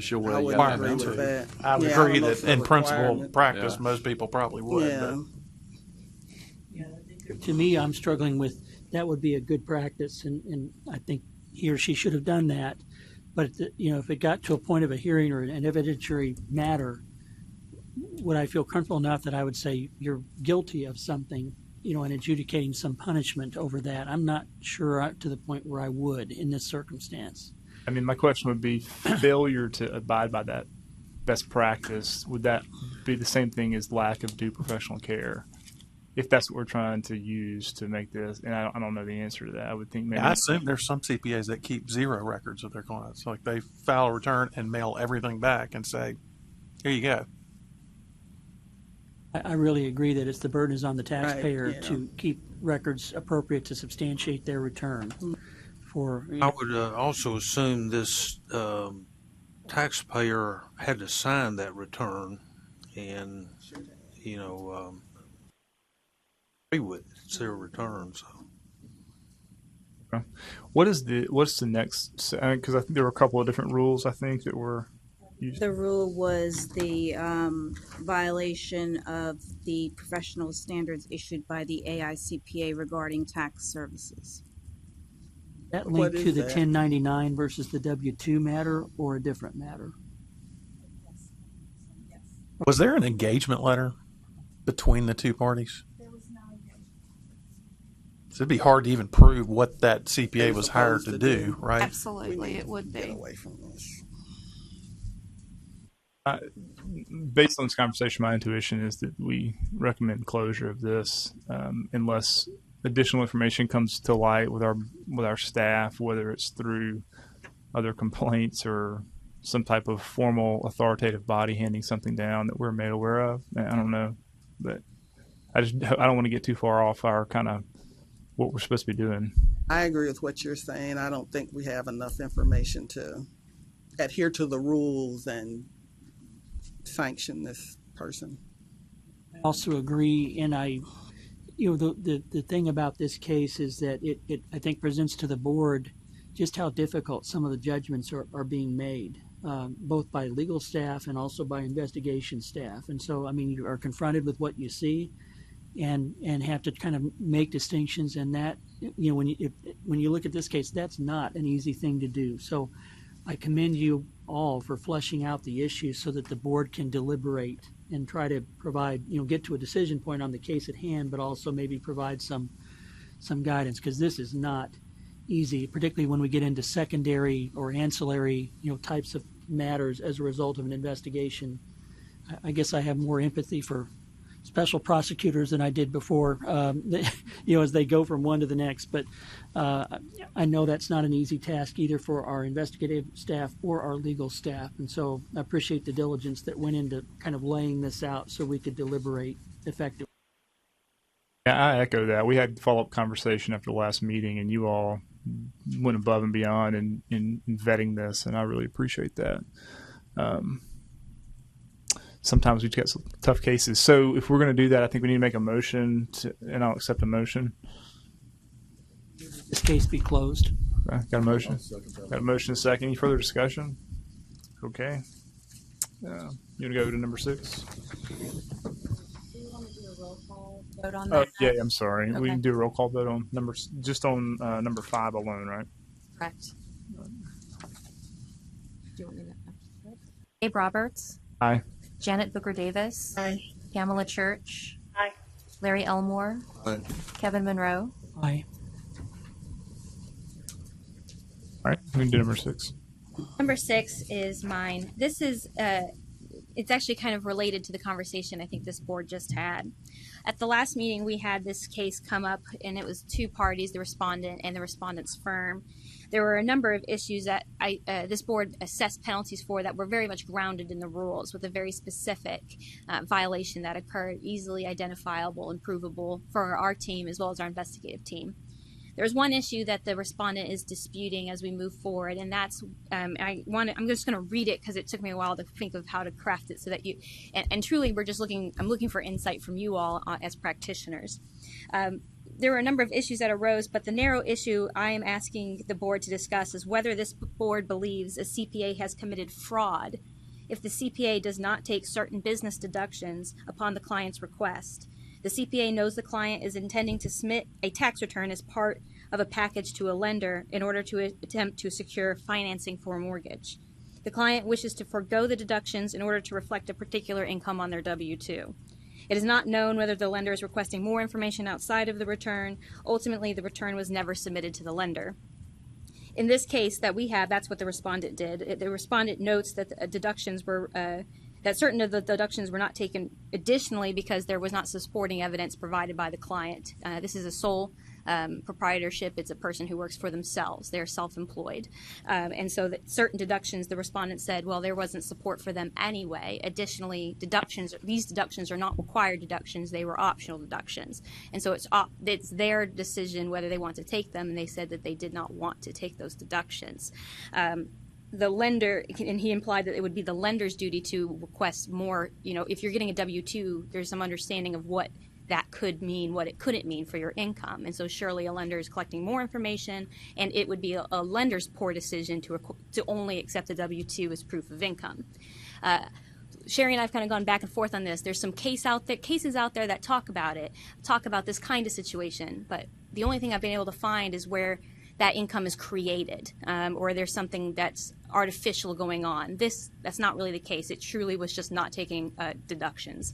show where I he wouldn't got agree that with into. that. I would Yeah, I agree don't know if that it's a in principle, requirement. practice, Yeah. most people probably would. Yeah. To me, I'm struggling with that would be a good practice, and I think he or she should have done that. But if it got to a point of a hearing or an evidentiary matter, would I feel comfortable enough that I would say you're guilty of something, and adjudicating some punishment over that? I'm not sure to the point where I would in this circumstance. I mean, my question would be failure to abide by that best practice. Would that be the same thing as lack of due professional care? If that's what we're trying to use to make this, and I don't know the answer to that. I would think maybe. I assume there's some CPAs that keep zero records of their clients. Like they file a return and mail everything back and say, here you go. I really agree that it's the burden is on the taxpayer Right, yeah. to keep records appropriate to substantiate their return. I would also assume this taxpayer had to sign that return and, agree with it. It's their return, so. What's the next? Because I think there were a couple of different rules. I think that were used. The rule was the violation of the professional standards issued by the AICPA regarding tax services. That What linked is to the that? 1099 versus the W-2 matter or a different matter? Was there an engagement letter between the two parties? So it'd be hard to even prove what that CPA was hired to do, right? Absolutely, it would Get be. away from this. Based on this conversation, my intuition is that we recommend closure of this unless additional information comes to light with our staff, whether it's through other complaints or some type of formal authoritative body handing something down that we're made aware of. I don't know, but I don't want to get too far off our kind of what we're supposed to be doing. I agree with what you're saying. I don't think we have enough information to adhere to the rules and sanction this person. I also agree, and the thing about this case is that it I think presents to the board just how difficult some of the judgments are being made, both by legal staff and also by investigation staff. And so, I mean, you are confronted with what you see, and have to kind of make distinctions. And that, when you look at this case, that's not an easy thing to do. So, I commend you all for fleshing out the issues so that the board can deliberate and try to provide, get to a decision point on the case at hand, but also maybe provide some guidance, because this is not easy, particularly when we get into secondary or ancillary, types of matters as a result of an investigation. I guess I have more empathy for special prosecutors than I did before, as they go from one to the next. But I know that's not an easy task either for our investigative staff or our legal staff. And so I appreciate the diligence that went into kind of laying this out so we could deliberate effectively. Yeah, I echo that. We had follow-up conversation after the last meeting, and you all went above and beyond in vetting this, and I really appreciate that. Sometimes we get some tough cases. So if we're going to do that, I think we need to make a motion, and I'll accept a motion. This case be closed. Okay, got a motion? Got a motion and a second. Any further discussion? Okay. You want to go to number 6? Vote on Oh, that? yeah, I'm sorry. We Okay. can do a roll call vote on number 5 alone, right? Correct. Do you want me to? Gabe Roberts, Aye. Janet Booker Davis, Aye. Pamela Church, Aye. Larry Elmore, Aye. Kevin Monroe. Aye. All right, we can do number 6. Number 6 is mine. This is it's actually kind of related to the conversation I think this board just had. At the last meeting, we had this case come up, and it was two parties, the respondent and the respondent's firm. There were a number of issues that this board assessed penalties for that were very much grounded in the rules, with a very specific violation that occurred, easily identifiable and provable for our team as well as our investigative team. There's one issue that the respondent is disputing as we move forward, and that's I'm just going to read it because it took me a while to think of how to craft it so that you and truly I'm looking for insight from you all as practitioners. There were a number of issues that arose, but the narrow issue I am asking the board to discuss is whether this board believes a CPA has committed fraud if the CPA does not take certain business deductions upon the client's request. The CPA knows the client is intending to submit a tax return as part of a package to a lender in order to attempt to secure financing for a mortgage. The client wishes to forego the deductions in order to reflect a particular income on their W-2. It is not known whether the lender is requesting more information outside of the return. Ultimately, the return was never submitted to the lender. In this case that we have, that's what the respondent did. The respondent notes that the deductions were that certain of the deductions were not taken additionally because there was not supporting evidence provided by the client. This is a sole proprietorship. It's a person who works for themselves. They're self-employed. And so that certain deductions, the respondent said, well, there wasn't support for them anyway. Additionally, these deductions are not required deductions. They were optional deductions. And so it's their decision whether they want to take them, and they said that they did not want to take those deductions. The lender, and he implied that it would be the lender's duty to request more. If you're getting a W-2, there's some understanding of what that could mean, what it couldn't mean for your income. And so surely a lender is collecting more information, and it would be a lender's poor decision to only accept a W-2 as proof of income. Sherry and I have kind of gone back and forth on this. There's some cases out there that talk about this kind of situation, but the only thing I've been able to find is where that income is created, or there's something that's artificial going on. That's not really the case. It truly was just not taking deductions.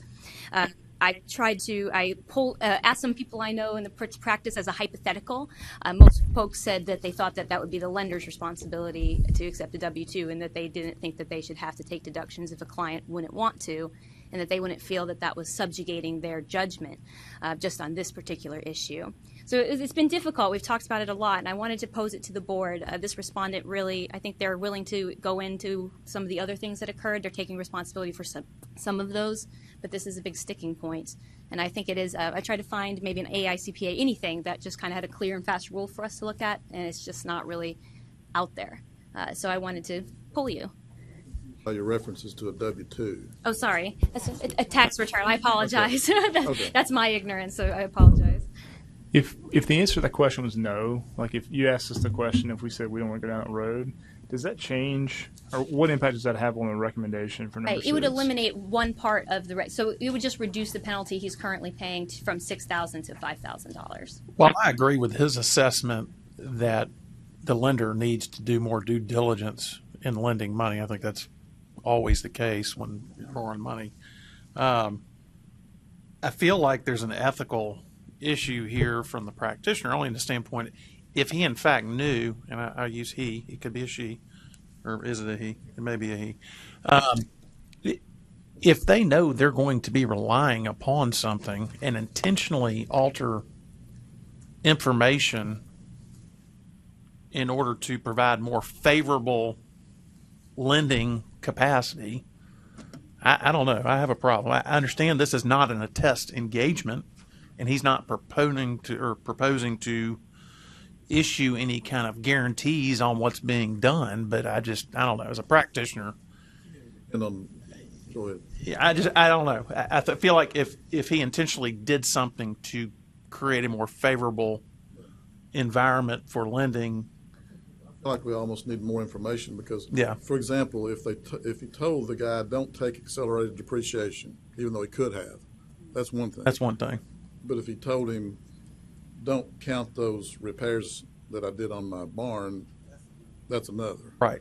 I tried to ask some people I know in the practice as a hypothetical. Most folks said that they thought that would be the lender's responsibility to accept a W-2, and that they didn't think that they should have to take deductions if a client wouldn't want to, and that they wouldn't feel that was subjugating their judgment just on this particular issue. So it's been difficult. We've talked about it a lot, and I wanted to pose it to the board. This respondent really, I think they're willing to go into some of the other things that occurred. They're taking responsibility for some of those, but this is a big sticking point. And I think it is, I tried to find maybe an AICPA, anything that just kind of had a clear and fast rule for us to look at, and it's just not really out there. So I wanted to pull you. Your references to a W-2. Oh, sorry. That's a tax return. I apologize. Okay. That's my ignorance, so I apologize. If the answer to that question was no, like if you asked us the question, if we said we don't want to go down that road, does that change, or what impact does that have on the recommendation for number 6? It would eliminate one part of the so it would just reduce the penalty he's currently paying from $6,000 to $5,000. Well, I agree with his assessment that the lender needs to do more due diligence in lending money. I think that's always the case when you're borrowing money. I feel like there's an ethical issue here from the practitioner, only in the standpoint if he in fact knew, and I use he, it could be a she, or is it a he? It may be a he. If they know they're going to be relying upon something and intentionally alter information in order to provide more favorable lending capacity, I don't know. I have a problem. I understand this is not an attest engagement, and he's not proposing to issue any kind of guarantees on what's being done. But I don't know. As a practitioner, Go ahead. Yeah, I don't know. I feel like if he intentionally did something to create a more favorable environment for lending, I feel like we almost need more information because, yeah. For example, if he told the guy don't take accelerated depreciation, even though he could have, that's one thing. That's one thing. But if he told him don't count those repairs that I did on my barn, that's another. Right.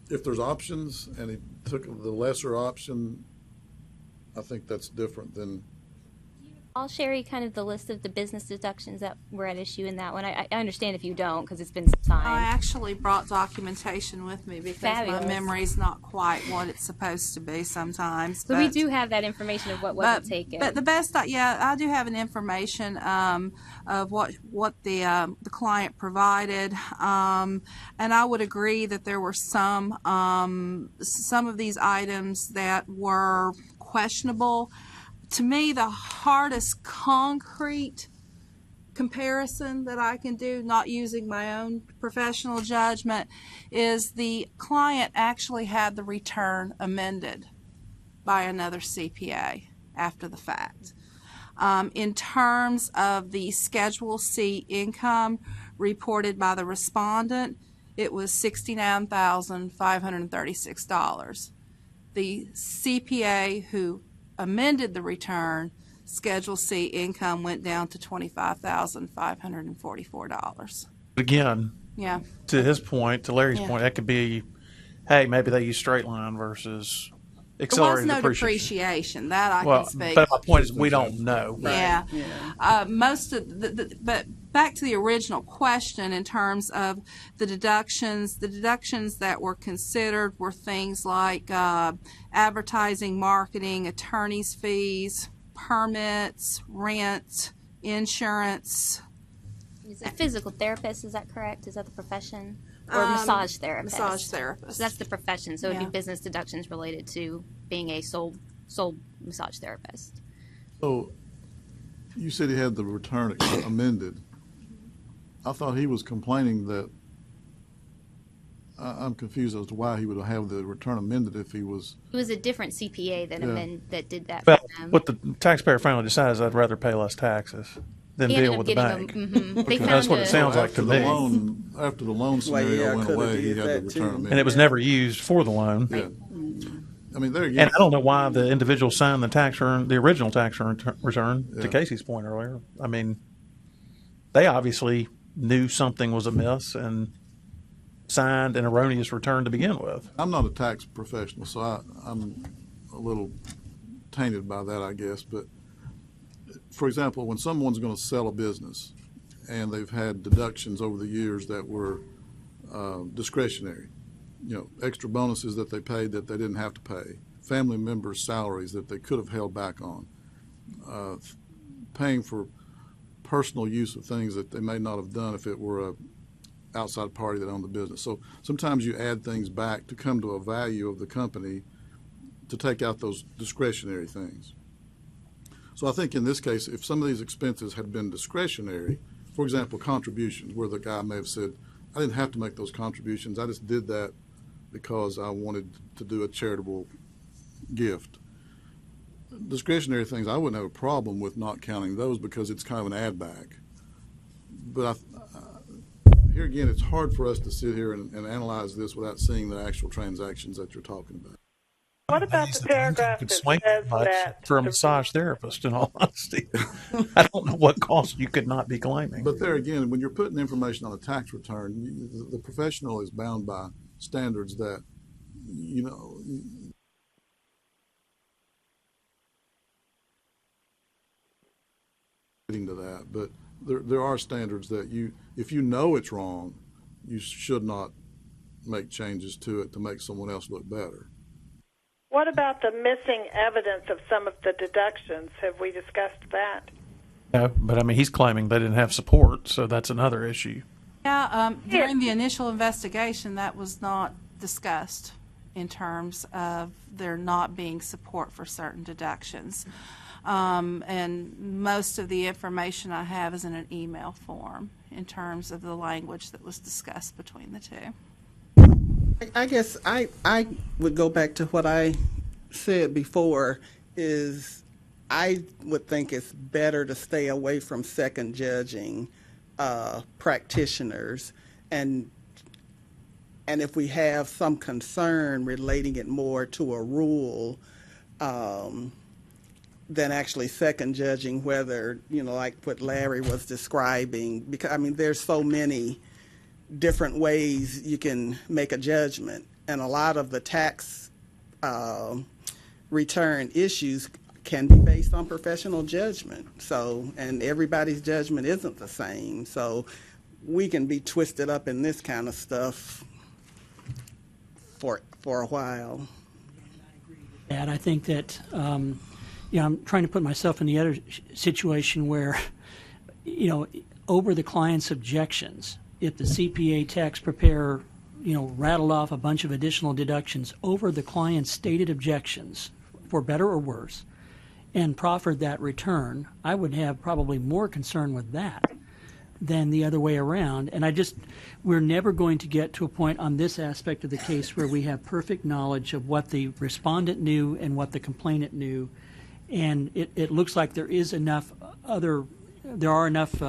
If there's options and he took the lesser option, I think that's different than I'll share you kind of the list of the business deductions that were at issue in that one. I understand if you don't, because it's been some I time. actually brought documentation with me because Fabulous. my memory's not quite what it's supposed to be sometimes. So we do have that information of what wasn't taken. But the best, I do have an information of what the client provided, and I would agree that there were some of these items that were questionable. To me, the hardest concrete comparison that I can do, not using my own professional judgment, is the client actually had the return amended by another CPA after the fact. In terms of the Schedule C income reported by the respondent, it was $69,536. The CPA who amended the return, Schedule C income went down to $25,544. Again, Yeah. to his point, to Larry's Yeah. point, that could be, hey, maybe they use straight line versus There was accelerated no depreciation. depreciation. That I Well, can speak. but my point is we don't know. Yeah. Most of but back to the original question in terms of the deductions that were considered were things like advertising, marketing, attorney's fees, permits, rent, insurance. Is a physical therapist, is that correct? Is that the profession? Or massage therapist? Massage therapist. So that's the profession. So it'd Yeah. be business deductions related to being a sole massage therapist. So you said he had the return amended. I thought he was complaining that I'm confused as to why he would have the return amended if he was. It was a different CPA that Yeah. that did that Well, for them. what the taxpayer finally decides, I'd rather pay less taxes than He ended deal up with the getting bank. They That's found what it sounds like to After me. after the loan scenario went away, he had the return amended. And it was never used for the loan. Yeah. I mean, there again. And I don't know why the individual signed the original tax return, Yeah. to Casey's point earlier. I mean, they obviously knew something was amiss and signed an erroneous return to begin with. I'm not a tax professional, so I'm a little tainted by that, I guess. But for example, when someone's going to sell a business and they've had deductions over the years that were discretionary, extra bonuses that they paid that they didn't have to pay, family members' salaries that they could have held back on, paying for personal use of things that they may not have done if it were a outside party that owned the business. So sometimes you add things back to come to a value of the company to take out those discretionary things. So I think in this case, if some of these expenses had been discretionary, for example, contributions, where the guy may have said, I didn't have to make those contributions, I just did that because I wanted to do a charitable gift. Discretionary things, I wouldn't have a problem with not counting those because it's kind of an add back. But here again, it's hard for us to sit here and analyze this without seeing the actual transactions that you're talking about. What about the paragraph Could that swing says much that for a massage therapist, in all honesty. I don't know what cost you could not be claiming. But there again, when you're putting information on a tax return, the professional is bound by standards that, getting to that. But there are standards that if you know it's wrong, you should not make changes to it to make someone else look better. What about the missing evidence of some of the deductions? Have we discussed that? No, but I mean, he's claiming they didn't have support, so that's another issue. Yeah, during the initial investigation, that was not discussed in terms of there not being support for certain deductions. And most of the information I have is in an email form in terms of the language that was discussed between the two. I guess I would go back to what I said before is I would think it's better to stay away from second judging practitioners and if we have some concern relating it more to a rule than actually second judging whether, like what Larry was describing, because I mean there's so many different ways you can make a judgment, and a lot of the tax return issues can be based on professional judgment. So, and everybody's judgment isn't the same. So we can be twisted up in this kind of stuff for a while. And I think that, I'm trying to put myself in the other situation where, over the client's objections, if the CPA tax preparer, rattled off a bunch of additional deductions over the client's stated objections, for better or worse, and proffered that return, I would have probably more concern with that than the other way around. And we're never going to get to a point on this aspect of the case where we have perfect knowledge of what the respondent knew and what the complainant knew. And it looks like there is enough evidence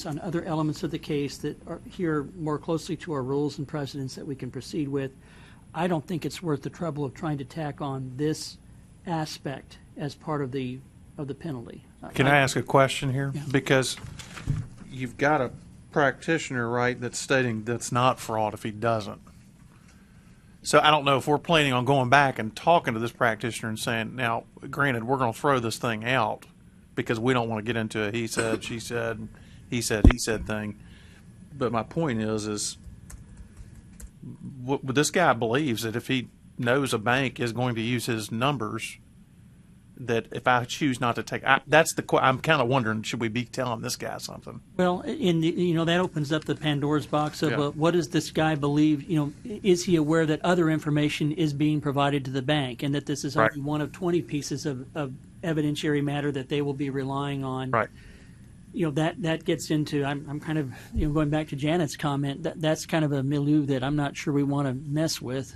on other elements of the case that are here more closely to our rules and precedents that we can proceed with. I don't think it's worth the trouble of trying to tack on this aspect as part of the penalty. Can I ask a question here? Yeah. Because you've got a practitioner, right, that's stating that's not fraud if he doesn't. So I don't know if we're planning on going back and talking to this practitioner and saying, now, granted, we're going to throw this thing out because we don't want to get into a he said, she said, he said thing. But my point is this guy believes that if he knows a bank is going to use his numbers, that if I choose not to take, I'm kind of wondering, should we be telling this guy something? Well, that opens up the Pandora's box of Yeah. what does this guy believe? Is he aware that other information is being provided to the bank and that this is Right. only one of 20 pieces of evidentiary matter that they will be relying on? Right. That gets into, I'm kind of, going back to Janet's comment, that's kind of a milieu that I'm not sure we want to mess with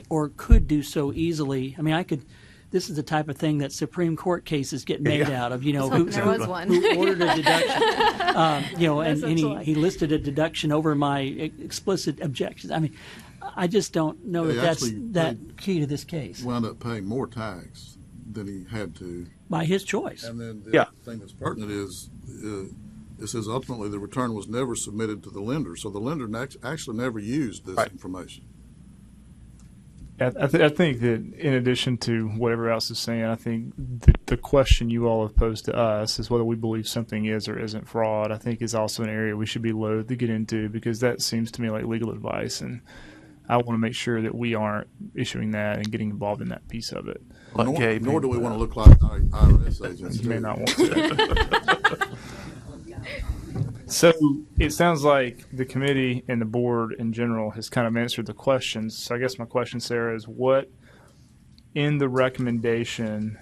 or could do so easily. I mean, this is the type of thing that Supreme Court cases get made out of, there was one. who ordered a deduction, and he listed a deduction over my explicit objections. I mean, I just don't know He that that's actually that key to this case. Wound up paying more tax than he had to. By his choice. And then the other thing that's pertinent is it says ultimately the return was never submitted to the lender. So the lender actually never used this information. I think that in addition to whatever else is saying, I think the question you all have posed to us is whether we believe something is or isn't fraud. I think is also an area we should be loath to get into because that seems to me like legal advice, and I want to make sure that we aren't issuing that and getting involved in that piece of it. Nor do we want to look like IRS agents. You may not want to. So it sounds like the committee and the board in general has kind of answered the questions. So I guess my question, Sarah, is what in the recommendation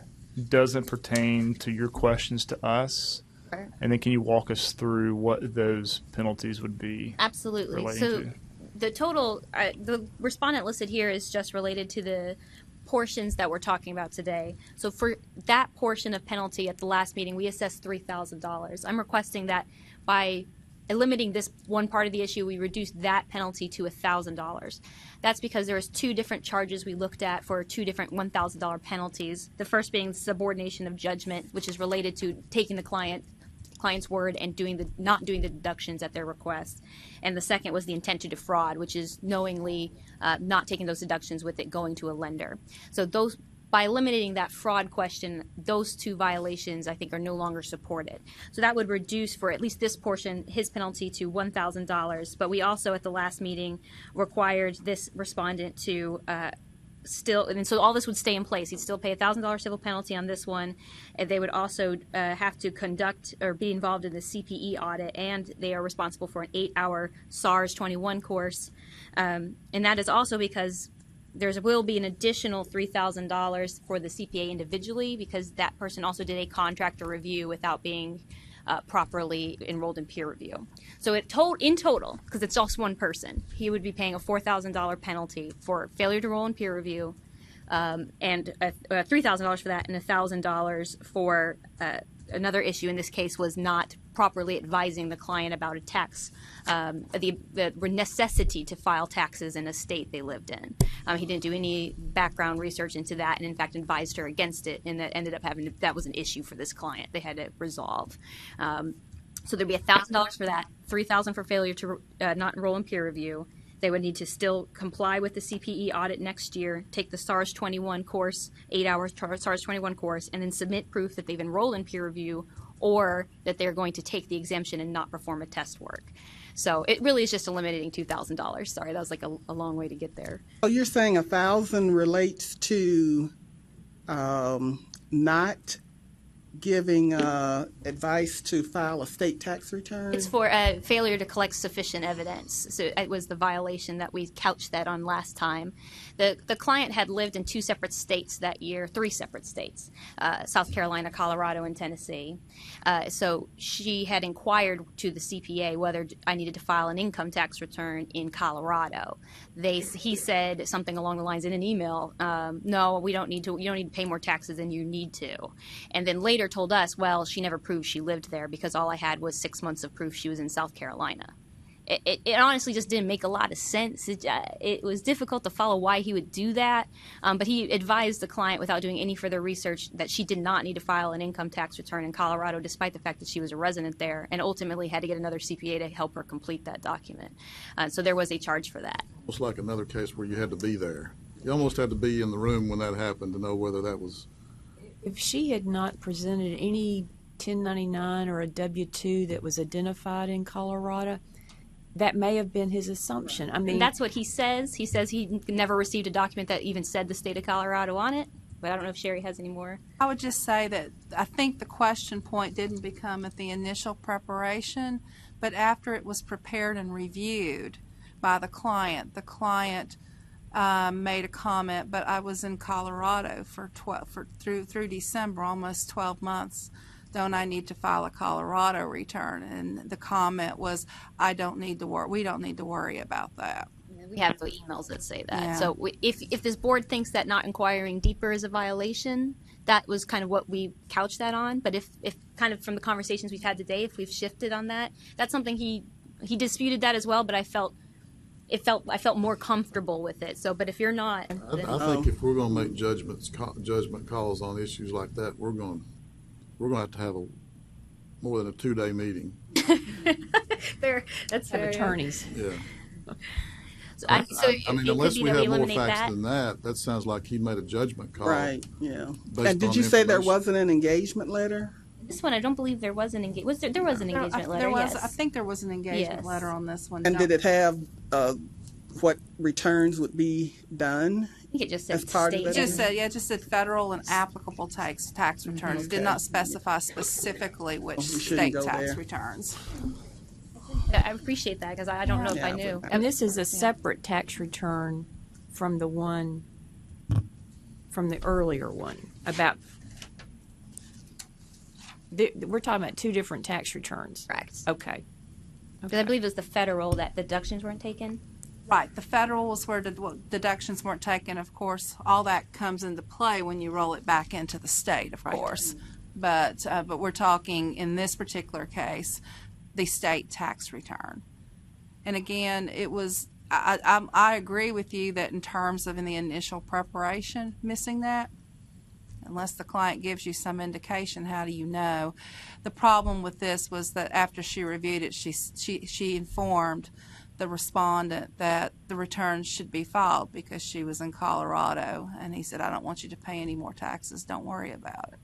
doesn't pertain to your questions to us? Sure. And then can you walk us through what those penalties would be? Absolutely. relating So to? the total, the respondent listed here is just related to the portions that we're talking about today. So for that portion of penalty at the last meeting, we assessed $3,000. I'm requesting that by limiting this one part of the issue, we reduce that penalty to $1,000. That's because there's two different charges we looked at for two different $1,000 penalties. The first being subordination of judgment, which is related to taking the client's word and not doing the deductions at their request. And the second was the intent to defraud, which is knowingly not taking those deductions with it going to a lender. So by eliminating that fraud question, those two violations I think are no longer supported. So that would reduce for at least this portion his penalty to $1,000. But we also at the last meeting required this respondent to and so all this would stay in place. He'd still pay a $1,000 civil penalty on this one. And they would also have to conduct or be involved in the CPE audit, and they are responsible for an 8-hour SARS 21 course. And that is also because there will be an additional $3,000 for the CPA individually because that person also did a contractor review without being properly enrolled in peer review. So in total, because it's just one person, he would be paying a $4,000 penalty for failure to enroll in peer review, and $3,000 for that, and $1,000 for another issue. In this case, was not properly advising the client about a tax, the necessity to file taxes in a state they lived in. He didn't do any background research into that, and in fact advised her against it, and that ended up that was an issue for this client. They had to resolve. So there'd be $1,000 for that, $3,000 for failure to not enroll in peer review, They would need to still comply with the CPE audit next year, take the SARS 21 course, 8-hour SARS 21 course, and then submit proof that they've enrolled in peer review or that they're going to take the exemption and not perform a test work. So it really is just eliminating $2,000. Sorry, that was like a long way to get there. Oh, you're saying 1,000 relates to not giving advice to file a state tax return? It's for failure to collect sufficient evidence. So it was the violation that we couched that on last time. The client had lived in 2 separate states that year, 3 separate states, South Carolina, Colorado, and Tennessee. So she had inquired to the CPA whether I needed to file an income tax return in Colorado. He said something along the lines in an email, no, we don't need to. You don't need to pay more taxes than you need to. And then later told us, well, she never proved she lived there because all I had was 6 months of proof she was in South Carolina. It honestly just didn't make a lot of sense. It was difficult to follow why he would do that, but he advised the client without doing any further research that she did not need to file an income tax return in Colorado despite the fact that she was a resident there, and ultimately had to get another CPA to help her complete that document. So there was a charge for that. Almost like another case where you had to be there. You almost had to be in the room when that happened to know whether that was... If she had not presented any 1099 or a W-2 that was identified in Colorado, that may have been his assumption. I mean, and that's what he says. He says he never received a document that even said the state of Colorado on it. But I don't know if Sherry has any more. I would just say that I think the question point didn't become at the initial preparation, but after it was prepared and reviewed by the client made a comment, but I was in Colorado through December, almost 12 months. Don't I need to file a Colorado return? And the comment was, we don't need to worry about that. We have the emails that say that. Yeah. So if this board thinks that not inquiring deeper is a violation, that was kind of what we couched that on. But if kind of from the conversations we've had today, if we've shifted on that, that's something he disputed that as well. But I felt more comfortable with it. So, but if you're not, I think if we're going to make judgment calls on issues like that, we're going to have more than a 2-day meeting. That's have attorneys. Yeah. I mean, unless we have more facts than that, that sounds like he made a judgment call. Right. Yeah. And did you say there wasn't an engagement letter? This one, I don't believe there was an engagement. There was an engagement letter. Yes. I think there was an engagement letter on this one. And did it have what returns would be done? I think it just said as part state. Of it? It just said federal and applicable tax returns. It did not specify specifically which state tax returns. I appreciate that because I don't know if I knew. And this is a separate tax return from the earlier one about. We're talking about 2 different tax returns. Correct. Okay. Because I believe it was the federal that deductions weren't taken. Right. The federal was where deductions weren't taken. Of course, all that comes into play when you roll it back into the state, of course. But we're talking, in this particular case, the state tax return. And again, it was, I agree with you that in terms of in the initial preparation, missing that, unless the client gives you some indication, how do you know? The problem with this was that after she reviewed it, she informed the respondent that the returns should be filed because she was in Colorado, and he said, I don't want you to pay any more taxes, don't worry about it.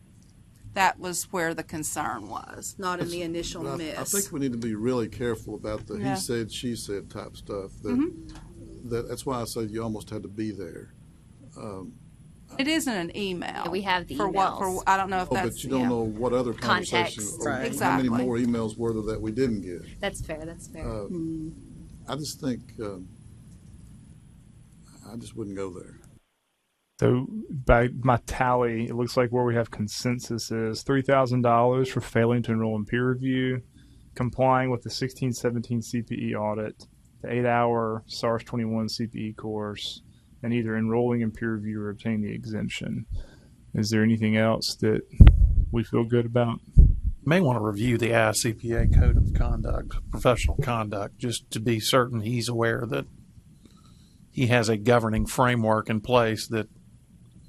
That was where the concern was, not in the initial miss. I think we need to be really careful about the he said, she said type stuff. That's why I said you almost had to be there. It isn't an email. We have the emails. I don't know if that's... But you don't know what other conversations, or how many more emails were there that we didn't get. That's fair. I just think I just wouldn't go there. So by my tally, it looks like where we have consensus is $3,000 for failing to enroll in peer review, complying with the 1617 CPE audit, the 8-hour SARS 21 CPE course, and either enrolling in peer review or obtaining the exemption. Is there anything else that we feel good about? You may want to review the ICPA Code of Conduct, Professional Conduct, just to be certain he's aware that he has a governing framework in place that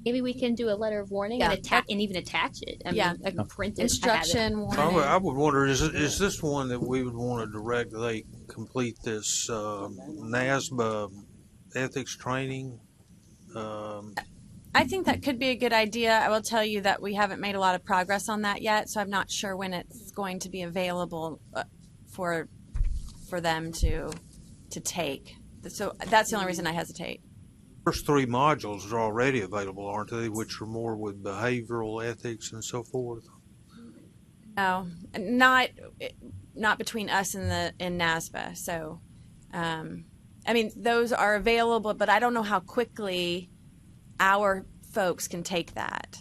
maybe we can do a letter of warning and even attach it. I mean, print it. Instruction warning. I would wonder, is this one that we would want to direct they complete this NASBA ethics training? I think that could be a good idea. I will tell you that we haven't made a lot of progress on that yet, so I'm not sure when it's going to be available for them to take. So that's the only reason I hesitate. First three modules are already available, aren't they? Which are more with behavioral ethics and so forth. No, not between us and NASBA. So, I mean, those are available, but I don't know how quickly our folks can take that.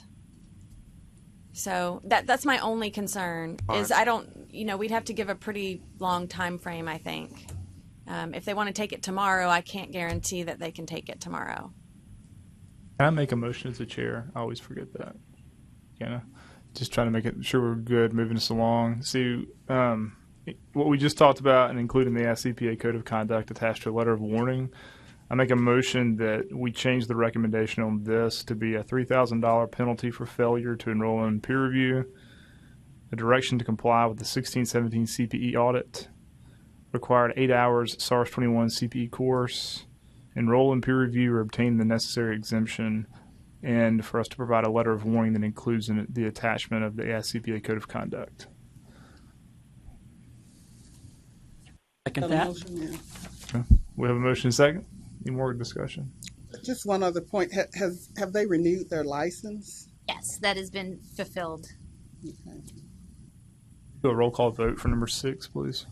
So that's my only concern is I don't, we'd have to give a pretty long time frame, I think. If they want to take it tomorrow, I can't guarantee that they can take it tomorrow. Can I make a motion as a chair? I always forget that. Just trying to make it sure we're good, moving us along. See, what we just talked about and including the SCPA Code of Conduct attached to a letter of warning, I make a motion that we change the recommendation on this to be a $3,000 penalty for failure to enroll in peer review, a direction to comply with the 1617 CPE audit, required 8 hours SARS-21 CPE course, enroll in peer review or obtain the necessary exemption, and for us to provide a letter of warning that includes in it the attachment of the SCPA Code of Conduct. Second that. Okay. We have a motion and second. Any more discussion? Just one other point. Have they renewed their license? Yes, that has been fulfilled. Okay. Do a roll call vote for number 6, please.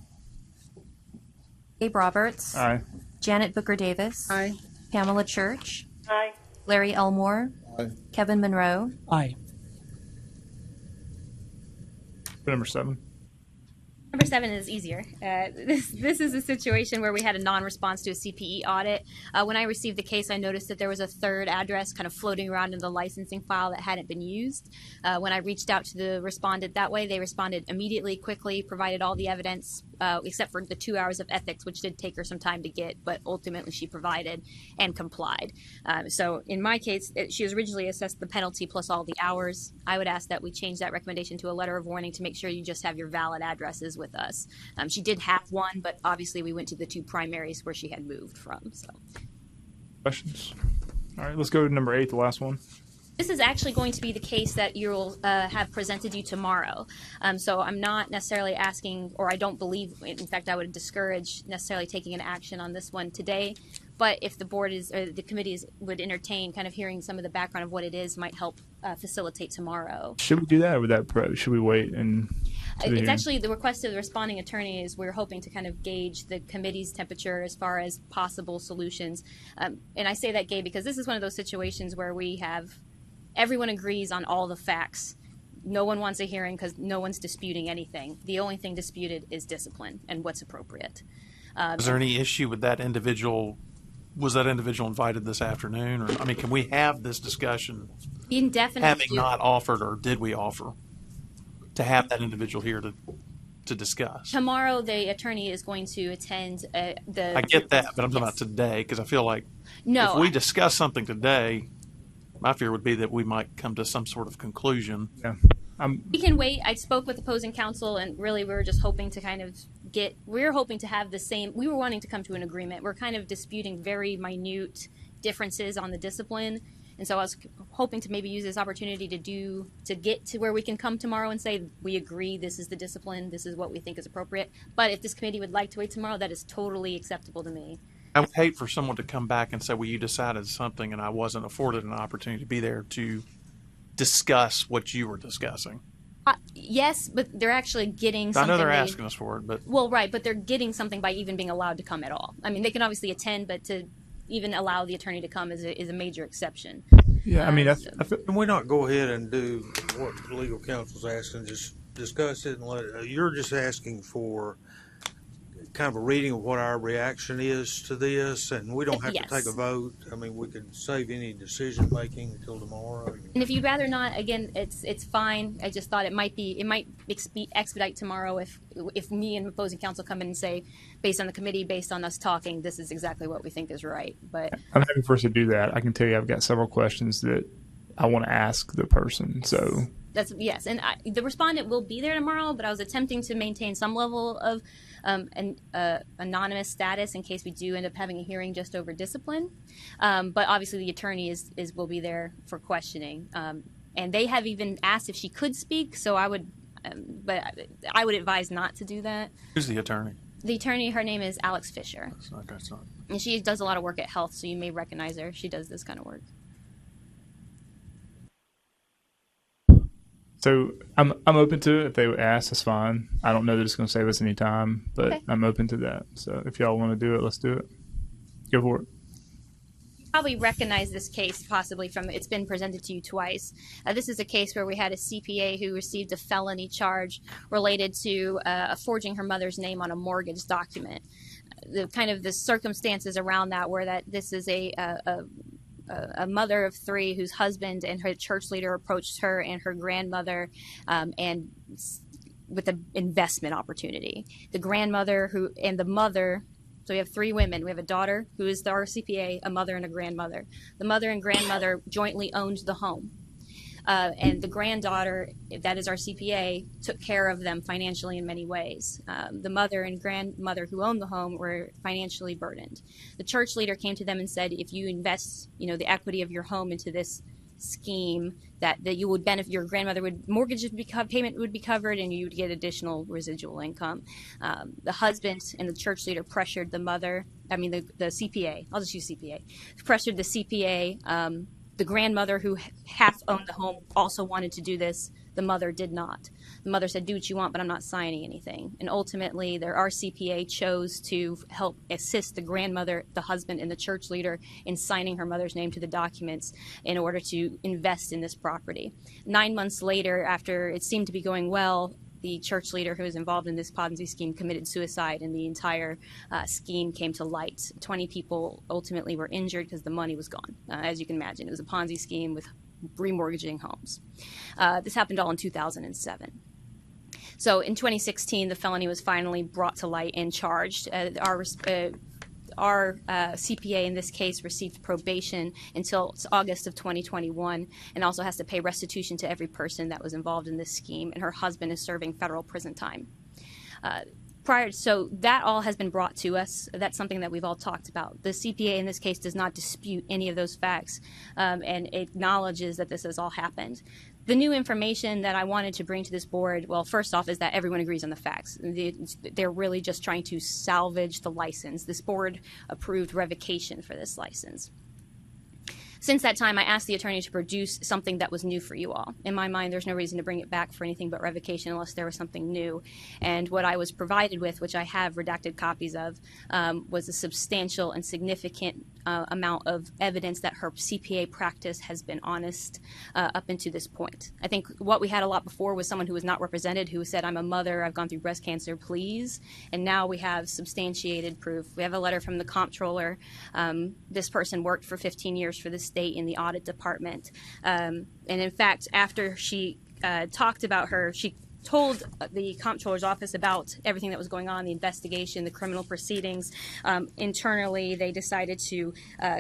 Gabe Roberts. Aye. Janet Booker Davis. Aye. Pamela Church. Aye. Larry Elmore. Aye. Kevin Monroe. Aye. For number 7. Number 7 is easier. This is a situation where we had a non-response to a CPE audit. When I received the case, I noticed that there was a third address kind of floating around in the licensing file that hadn't been used. When I reached out to the respondent that way, they responded immediately, quickly, provided all the evidence, except for the 2 hours of ethics, which did take her some time to get, but ultimately she provided and complied. So in my case, she was originally assessed the penalty plus all the hours. I would ask that we change that recommendation to a letter of warning to make sure you just have your valid addresses with us. She did have one, but obviously we went to the 2 primaries where she had moved from. So, Questions? All right, let's go to number 8, the last one. this is actually going to be the case that you'll have presented you tomorrow. So I'm not necessarily asking, or I don't believe, in fact, I would discourage necessarily taking an action on this one today. But if the board is, or the committee would entertain kind of hearing some of the background of what it is, might help facilitate tomorrow. Should we do that, or would that should we wait and? It's actually the request of the responding attorney is we're hoping to kind of gauge the committee's temperature as far as possible solutions. And I say that, Gabe, because this is one of those situations where we have everyone agrees on all the facts. No one wants a hearing because no one's disputing anything. The only thing disputed is discipline and what's appropriate. Is there any issue with that individual? Was that individual invited this afternoon? Or I mean, can we have this discussion Indefinitely having not offered, or did we offer to have that individual here to discuss? Tomorrow, the attorney is going to attend the... I get that, but I'm talking about today, because I feel like if we discuss something today, my fear would be that we might come to some sort of conclusion. Yeah. We can wait. I spoke with opposing counsel, and really we were just hoping to kind of we were hoping to have the same, we were wanting to come to an agreement. We're kind of disputing very minute differences on the discipline. And so I was hoping to maybe use this opportunity to get to where we can come tomorrow and say, we agree, this is the discipline, this is what we think is appropriate. But if this committee would like to wait tomorrow, that is totally acceptable to me. I would hate for someone to come back and say, well, you decided something and I wasn't afforded an opportunity to be there to discuss what you were discussing. Yes, but they're actually getting something. I know they're asking us for it, but... Well, right, but they're getting something by even being allowed to come at all. I mean, they can obviously attend, but to even allow the attorney to come is a major exception. Yeah, I mean, can we not go ahead and do what legal counsel's asking, just discuss it and let it, you're just asking for kind of a reading of what our reaction is to this, and we don't have to take a vote. I mean, we could save any decision making until tomorrow. And if you'd rather not, again, it's fine. I just thought it might expedite tomorrow if me and opposing counsel come in and say, based on the committee, based on us talking, this is exactly what we think is right. But I'm happy for us to do that. I can tell you I've got several questions that I want to ask the person. So That's yes, and the respondent will be there tomorrow. But I was attempting to maintain some level of anonymous status in case we do end up having a hearing just over discipline. But obviously, the attorney will be there for questioning, and they have even asked if she could speak. So I would, but I would advise not to do that. Who's the attorney? The attorney, her name is Alex Fisher, Okay, it's not. and she does a lot of work at Health, so you may recognize her. She does this kind of work. So I'm open to it. If they would ask, that's fine. I don't know that it's going to save us any time, but Okay. I'm open to that. So if y'all want to do it, let's do it. Go for it. Probably recognize this case possibly from it's been presented to you twice. This is a case where we had a CPA who received a felony charge related to forging her mother's name on a mortgage document. The circumstances around that were that this is a mother of three whose husband and her church leader approached her and her grandmother and with an investment opportunity. The grandmother and the mother. So we have three women. We have a daughter who is our CPA, a mother, and a grandmother. The mother and grandmother jointly owned the home. And the granddaughter, that is our CPA, took care of them financially in many ways. The mother and grandmother who owned the home were financially burdened. The church leader came to them and said, if you invest, the equity of your home into this scheme, that you would benefit, your grandmother mortgage payment would be covered, and you would get additional residual income. The husband and the church leader pressured the CPA, I'll just use CPA, pressured the CPA. The grandmother who half owned the home also wanted to do this. The mother did not. The mother said, do what you want, but I'm not signing anything. And ultimately, our CPA chose to help assist the grandmother, the husband, and the church leader in signing her mother's name to the documents in order to invest in this property. 9 months later, after it seemed to be going well, the church leader who was involved in this Ponzi scheme committed suicide, and the entire scheme came to light. 20 people ultimately were injured because the money was gone. As you can imagine, it was a Ponzi scheme with remortgaging homes. This happened all in 2007. So in 2016, the felony was finally brought to light and charged. Our CPA in this case received probation until August of 2021 and also has to pay restitution to every person that was involved in this scheme, and her husband is serving federal prison time. So that all has been brought to us. That's something that we've all talked about. The CPA in this case does not dispute any of those facts and acknowledges that this has all happened. The new information that I wanted to bring to this board, well, first off, is that everyone agrees on the facts. They're really just trying to salvage the license. This board approved revocation for this license. Since that time, I asked the attorney to produce something that was new for you all. In my mind, there's no reason to bring it back for anything but revocation unless there was something new. And what I was provided with, which I have redacted copies of, was a substantial and significant amount of evidence that her CPA practice has been honest up until this point. I think what we had a lot before was someone who was not represented, who said, I'm a mother, I've gone through breast cancer, please. And now we have substantiated proof. We have a letter from the comptroller. This person worked for 15 years for the state in the audit department. And in fact, after she talked about she told the comptroller's office about everything that was going on, the investigation, the criminal proceedings. Internally, they decided to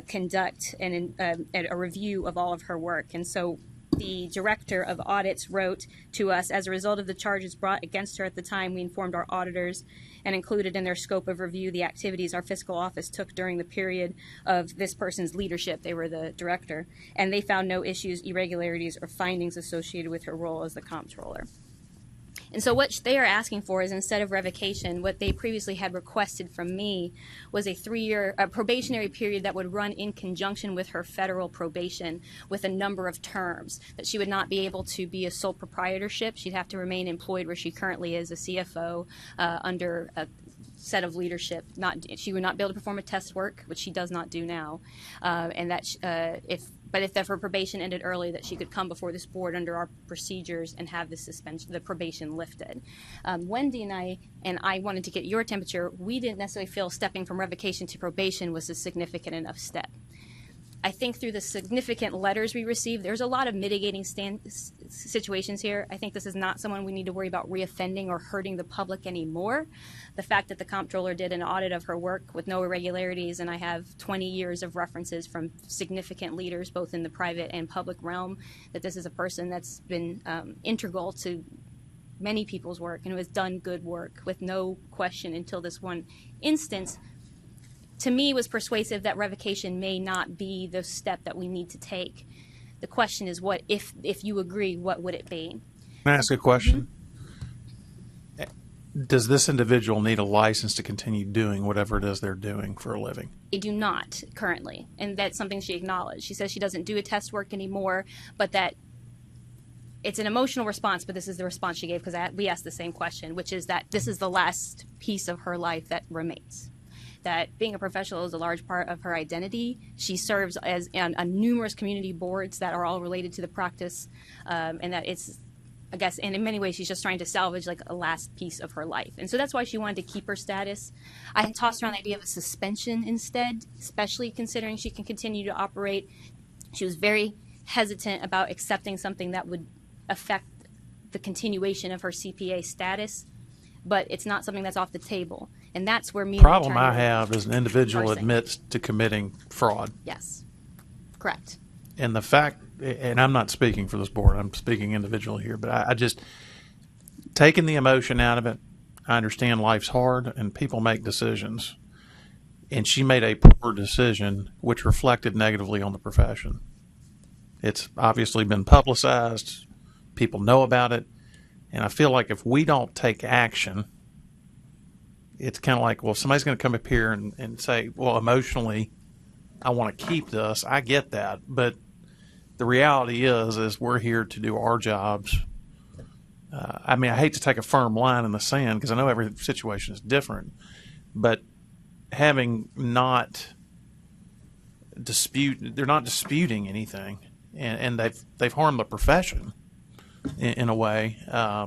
conduct a review of all of her work. And so the director of audits wrote to us, as a result of the charges brought against her at the time, we informed our auditors and included in their scope of review the activities our fiscal office took during the period of this person's leadership. They were the director, and they found no issues, irregularities, or findings associated with her role as the comptroller. And so what they are asking for is, instead of revocation, what they previously had requested from me was a 3-year probationary period that would run in conjunction with her federal probation with a number of terms, that she would not be able to be a sole proprietorship. She'd have to remain employed where she currently is, a CFO, under a set of leadership. She would not be able to perform a test work, which she does not do now, and that if her probation ended early, that she could come before this board under our procedures and have the probation lifted. Wendy and I wanted to get your temperature. We didn't necessarily feel stepping from revocation to probation was a significant enough step. I think through the significant letters we received, there's a lot of mitigating situations here. I think this is not someone we need to worry about reoffending or hurting the public anymore. The fact that the comptroller did an audit of her work with no irregularities, and I have 20 years of references from significant leaders, both in the private and public realm, that this is a person that's been integral to many people's work and who has done good work with no question until this one instance, to me was persuasive that revocation may not be the step that we need to take. The question is, what if you agree, what would it be? Can I ask a question? Does this individual need a license to continue doing whatever it is they're doing for a living? They do not currently, and that's something she acknowledged. She says she doesn't do a test work anymore, but that it's an emotional response, but this is the response she gave because we asked the same question, which is that this is the last piece of her life that remains. That being a professional is a large part of her identity. She serves as on numerous community boards that are all related to the practice, and that it's, I guess, and in many ways she's just trying to salvage like a last piece of her life. And so that's why she wanted to keep her status. I had tossed around the idea of a suspension instead, especially considering she can continue to operate. She was very hesitant about accepting something that would affect the continuation of her CPA status, but it's not something that's off the table. And that's where me and Problem the I attorney have is an individual are saying. admits to committing fraud. Yes, correct. And the fact, and I'm not speaking for this board, I'm speaking individually here, but I just, taking the emotion out of it, I understand life's hard and people make decisions. And she made a poor decision which reflected negatively on the profession. It's obviously been publicized. People know about it. And I feel like if we don't take action, it's kind of like, well, if somebody's going to come up here and say, well, emotionally, I want to keep this. I get that. But the reality is we're here to do our jobs. I mean, I hate to take a firm line in the sand because I know every situation is different. But having not they're not disputing anything. And they've harmed the profession in a way. I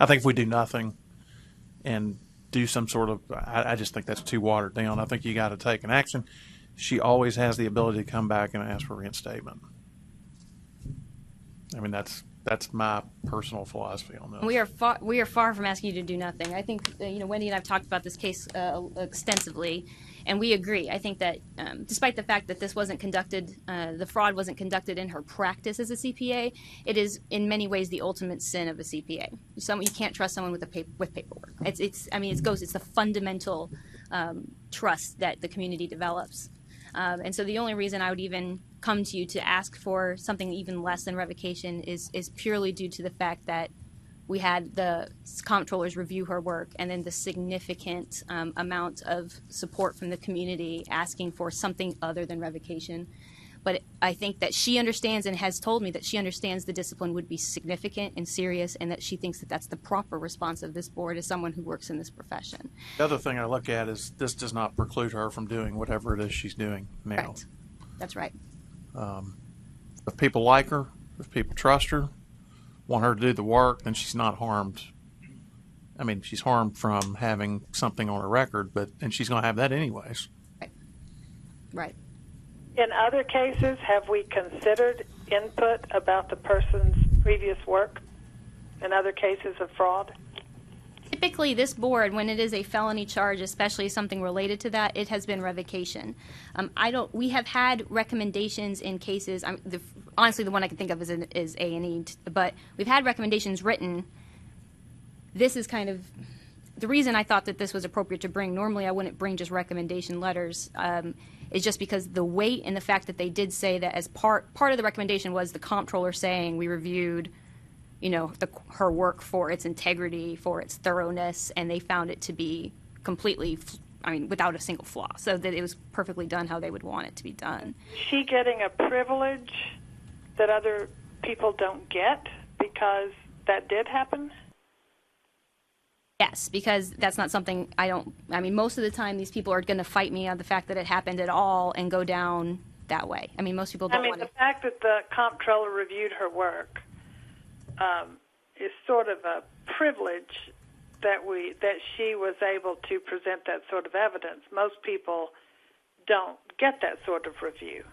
think if we do nothing and do some sort of, I just think that's too watered down. I think you got to take an action. She always has the ability to come back and ask for reinstatement. I mean, that's my personal philosophy on this. We are far from asking you to do nothing. I think Wendy and I've talked about this case extensively, and we agree. I think that despite the fact that this wasn't conducted, the fraud wasn't conducted in her practice as a CPA, it is in many ways the ultimate sin of a CPA. You can't trust someone with paperwork. It's the fundamental trust that the community develops. And so the only reason I would even come to you to ask for something even less than revocation is purely due to the fact that we had the comptrollers review her work and then the significant amount of support from the community asking for something other than revocation. But I think that she understands and has told me that she understands the discipline would be significant and serious, and that she thinks that that's the proper response of this board as someone who works in this profession. The other thing I look at is this does not preclude her from doing whatever it is she's doing now. Right. That's right. If people like her, if people trust her, want her to do the work, then she's not harmed. I mean, she's harmed from having something on her record, and she's going to have that anyways. Right. In other cases, have we considered input about the person's previous work in other cases of fraud? Typically, this board, when it is a felony charge, especially something related to that, it has been revocation. We have had recommendations in cases. Honestly, the one I can think of is A&E, but we've had recommendations written. This is kind of the reason I thought that this was appropriate to bring. Normally, I wouldn't bring just recommendation letters. Is just because the weight and the fact that they did say that as part of the recommendation was the comptroller saying we reviewed, her work for its integrity, for its thoroughness, and they found it to be completely, without a single flaw, so that it was perfectly done how they would want it to be done. Is she getting a privilege that other people don't get because that did happen? Yes, because that's not something most of the time these people are going to fight me on the fact that it happened at all and go down that way. Most people don't want to. The fact that the comptroller reviewed her work is sort of a privilege that she was able to present that sort of evidence. Most people don't get that sort of review.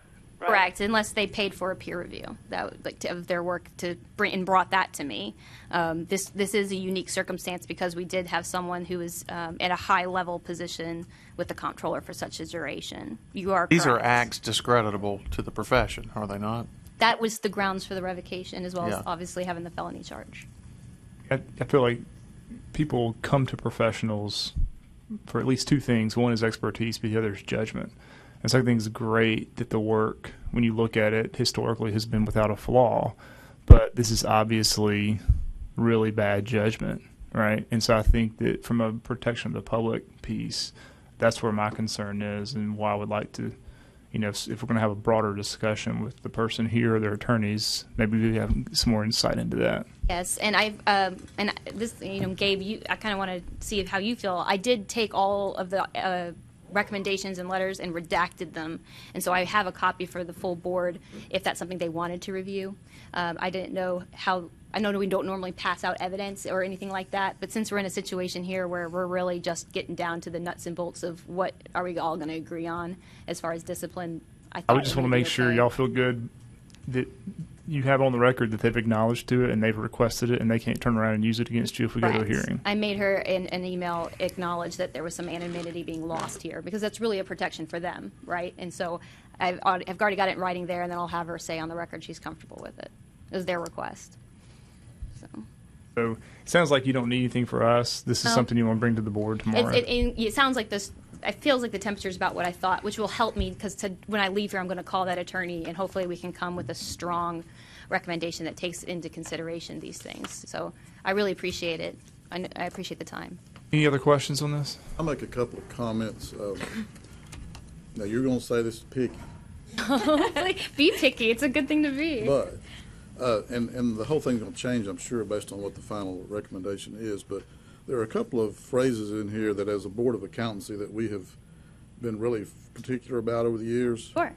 Correct, unless they paid for a peer review of their work to bring and brought that to me. This is a unique circumstance because we did have someone who was at a high level position with the comptroller for such a duration. You are These correct. are acts discreditable to the profession, are they not? That was the grounds for the revocation, as well as Yeah. obviously having the felony charge. I feel like people come to professionals for at least two things. One is expertise, but the other is judgment. And so I think it's great that the work, when you look at it, historically has been without a flaw, but this is obviously really bad judgment, right? And so I think that from a protection of the public piece, that's where my concern is and why I would like to, if we're going to have a broader discussion with the person here or their attorneys, maybe we have some more insight into that. Yes, and Gabe, I kind of want to see how you feel. I did take all of the recommendations and letters and redacted them, and so I have a copy for the full board if that's something they wanted to review. I didn't know how. I know we don't normally pass out evidence or anything like that, but since we're in a situation here where we're really just getting down to the nuts and bolts of what are we all going to agree on as far as discipline, I would just want to make sure y'all feel good that you have on the record that they've acknowledged to it and they've requested it and they can't turn around and use it against you if we go to a hearing. I made her in an email acknowledge that there was some anonymity being lost here because that's really a protection for them, right? And so I've already got it in writing there, and then I'll have her say on the record she's comfortable with it. It was their request. So it sounds like you don't need anything for us. This is something you want to bring to the board tomorrow. It sounds like this. It feels like the temperature is about what I thought, which will help me because when I leave here, I'm going to call that attorney, and hopefully we can come with a strong recommendation that takes into consideration these things. So I really appreciate it. I appreciate the time. Any other questions on this? I'll make a couple of comments. Now, you're going to say this is picky. Be picky. It's a good thing to be. But, and the whole thing's going to change, I'm sure, based on what the final recommendation is. But there are a couple of phrases in here that, as a Board of Accountancy, that we have been really particular about over the years. Sure.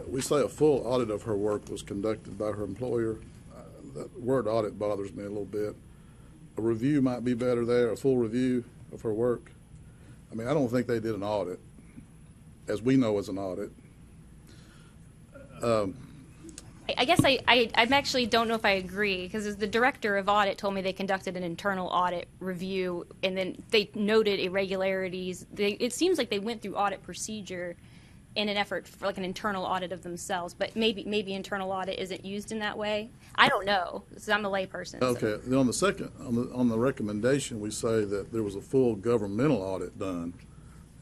We say a full audit of her work was conducted by her employer. That word audit bothers me a little bit. A review might be better there, a full review of her work. I mean, I don't think they did an audit, as we know as an audit. I guess I actually don't know if I agree because the director of audit told me they conducted an internal audit review and then they noted irregularities. It seems like they went through audit procedure in an effort for like an internal audit of themselves, but maybe internal audit isn't used in that way. I don't know because I'm a layperson. Okay. Then on the second, on the recommendation, we say that there was a full governmental audit done.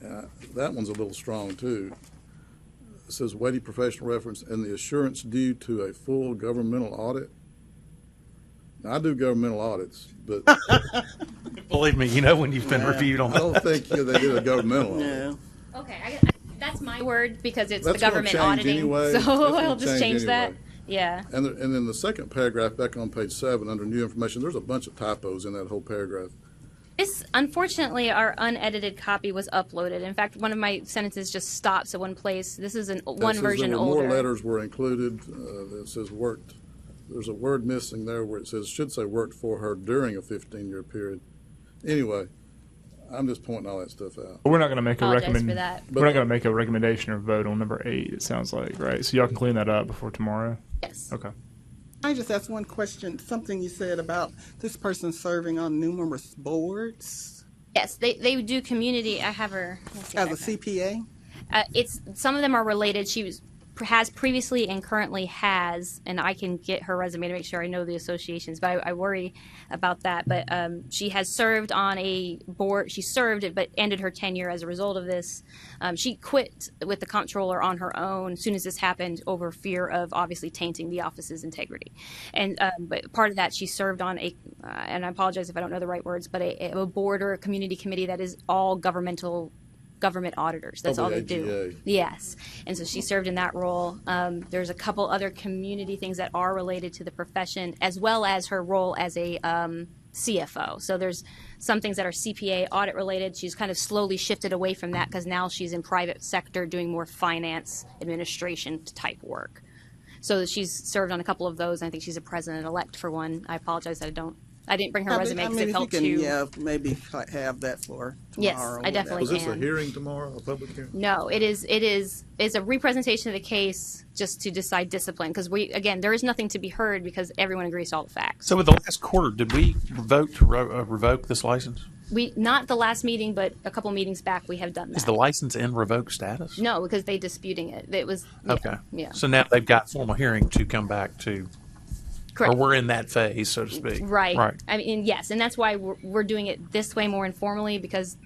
That one's a little strong too. It says weighty professional reference and the assurance due to a full governmental audit. Now, I do governmental audits, but believe me, when you've been reviewed on I don't think they did a governmental audit. Yeah. Okay, that's my word because it's That's the government gonna change auditing. anyway. So I'll just change that. Anyway. Yeah. And then the second paragraph back on page 7 under new information, there's a bunch of typos in that whole paragraph. This, unfortunately, our unedited copy was uploaded. In fact, one of my sentences just stops at one place. This is one version older. More letters were included. It says worked. There's a word missing there where it should say worked for her during a 15-year period. Anyway, I'm just pointing all that stuff out. We're not going to make Apologize for that. We're not going to make a recommendation or vote on number 8. It sounds like, right? So y'all can clean that up before tomorrow. Yes. Okay. I just asked one question. Something you said about this person serving on numerous boards. Yes, they do community. I have her as a CPA. It's some of them are related. She has previously and currently has, and I can get her resume to make sure I know the associations, but I worry about that. But she has served on a board. She served it, but ended her tenure as a result of this. She quit with the comptroller on her own as soon as this happened over fear of obviously tainting the office's integrity. And but part of that, she served on a, and I apologize if I don't know the right words, but a board or a community committee that is all government auditors. That's all they do. Yes. And so she served in that role. There's a couple other community things that are related to the profession, as well as her role as a CFO. So there's some things that are CPA audit related. She's kind of slowly shifted away from that because now she's in private sector doing more finance administration type work. So she's served on a couple of those. I think she's a president-elect for one. I apologize that I I didn't bring her resume because it felt if you too. can, yeah, maybe have that for Yes, tomorrow. I definitely Was this a can. hearing tomorrow, a public hearing? No, it's a representation of the case just to decide discipline because there is nothing to be heard because everyone agrees to all the facts. So with the last quarter, did we vote to revoke this license? We not the last meeting, but a couple meetings back we have done that. Is the license in revoked status? No, because they disputing it. It was Okay. Yeah. So now they've got formal hearing to come back to. Correct. Or we're in that phase, so to speak. Right. Right. I mean, yes, and that's why we're doing it this way more informally because,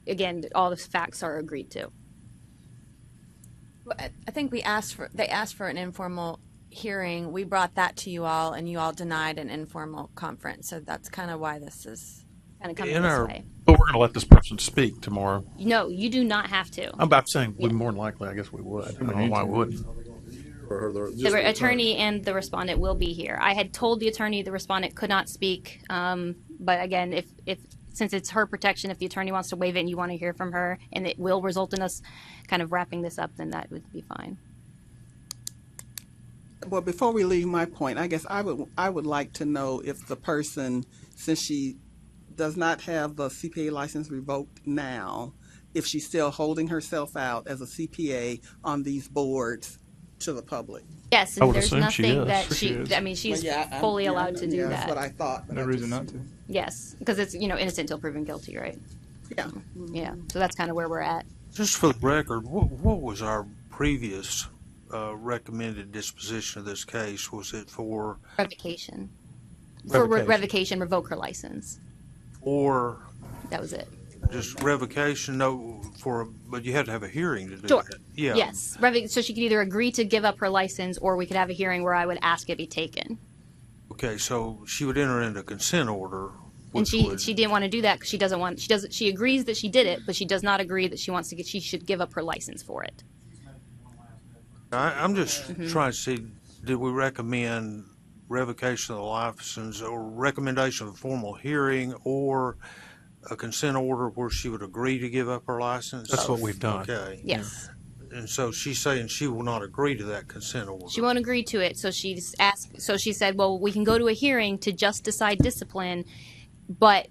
again, all the facts are agreed to. I think they asked for an informal hearing. We brought that to you all, and you all denied an informal conference. So that's kind of why this is kind of coming this way. But we're going to let this person speak tomorrow. No, you do not have to. I'm about saying we more than likely, I guess we would. I don't know why we wouldn't. The attorney and the respondent will be here. I had told the attorney the respondent could not speak, but again, if since it's her protection, if the attorney wants to waive it and you want to hear from her, and it will result in us kind of wrapping this up, then that would be fine. Well, before we leave my point, I guess I would like to know if the person, since she does not have the CPA license revoked now, if she's still holding herself out as a CPA on these boards to the public. Yes, and there's nothing that I mean, she's fully allowed to do that. That's what I thought. No reason not to. Yes, because it's innocent until proven guilty, right? Yeah. Yeah. So that's kind of where we're at. Just for the record, what was our previous recommended disposition of this case? Was it for revocation? For revocation, revoke her license. Or that was it. Just revocation, but you had to have a hearing to do Sure. that. Yeah. Yes. So she could either agree to give up her license, or we could have a hearing where I would ask it be taken. Okay, so she would enter into a consent order. And she didn't want to do that because she agrees that she did it, but she does not agree that she should give up her license for it. I'm just trying to see, did we recommend revocation of the license or recommendation of a formal hearing or a consent order where she would agree to give up her license? That's what we've done. Okay. Yes. And so she's saying she will not agree to that consent order. She won't agree to it, so she said, well, we can go to a hearing to just decide discipline, but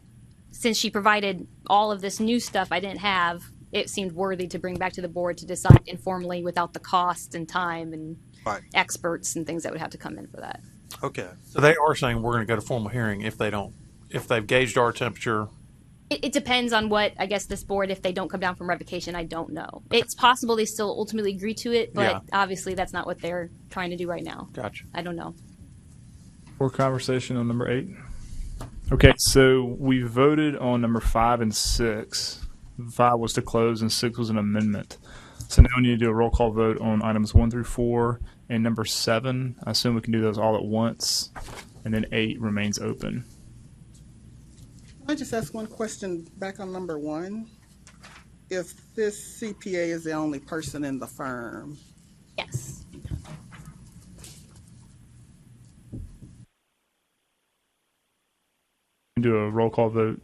since she provided all of this new stuff I didn't have, it seemed worthy to bring back to the board to decide informally without the cost and time and experts and things that would have to come in for that. Okay. So they are saying we're going to go to formal hearing if they've gauged our temperature. It depends on what, I guess, this board, if they don't come down from revocation, I don't know. Okay. It's possible they still ultimately agree to it, but obviously that's not what they're trying to do right now. Gotcha. I don't know. More conversation on number 8. Okay, so we voted on number 5 and 6. 5 was to close and 6 was an amendment. So now we need to do a roll call vote on items 1 through 4 and number 7. I assume we can do those all at once, and then 8 remains open. I just ask one question back on number 1. If this CPA is the only person in the firm. Yes. Do a roll call vote.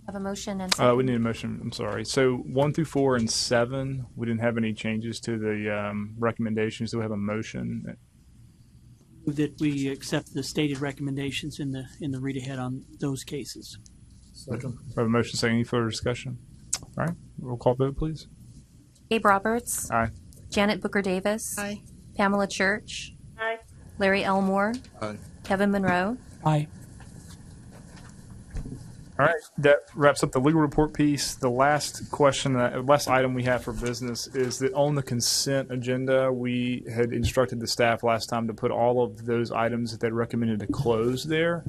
Have a motion and we need a motion. I'm sorry. So 1 through 4 and 7, we didn't have any changes to the recommendations. Do we have a motion? That we accept the stated recommendations in the read ahead on those cases. Second. We have a motion. Second. Any further discussion? All right. Roll call vote, please. Gabe Roberts. Aye. Janet Booker Davis. Aye. Pamela Church. Aye. Larry Elmore. Aye. Kevin Monroe. Aye. All right, that wraps up the legal report piece. The last item we have for business is that on the consent agenda, we had instructed the staff last time to put all of those items that they recommended to close there.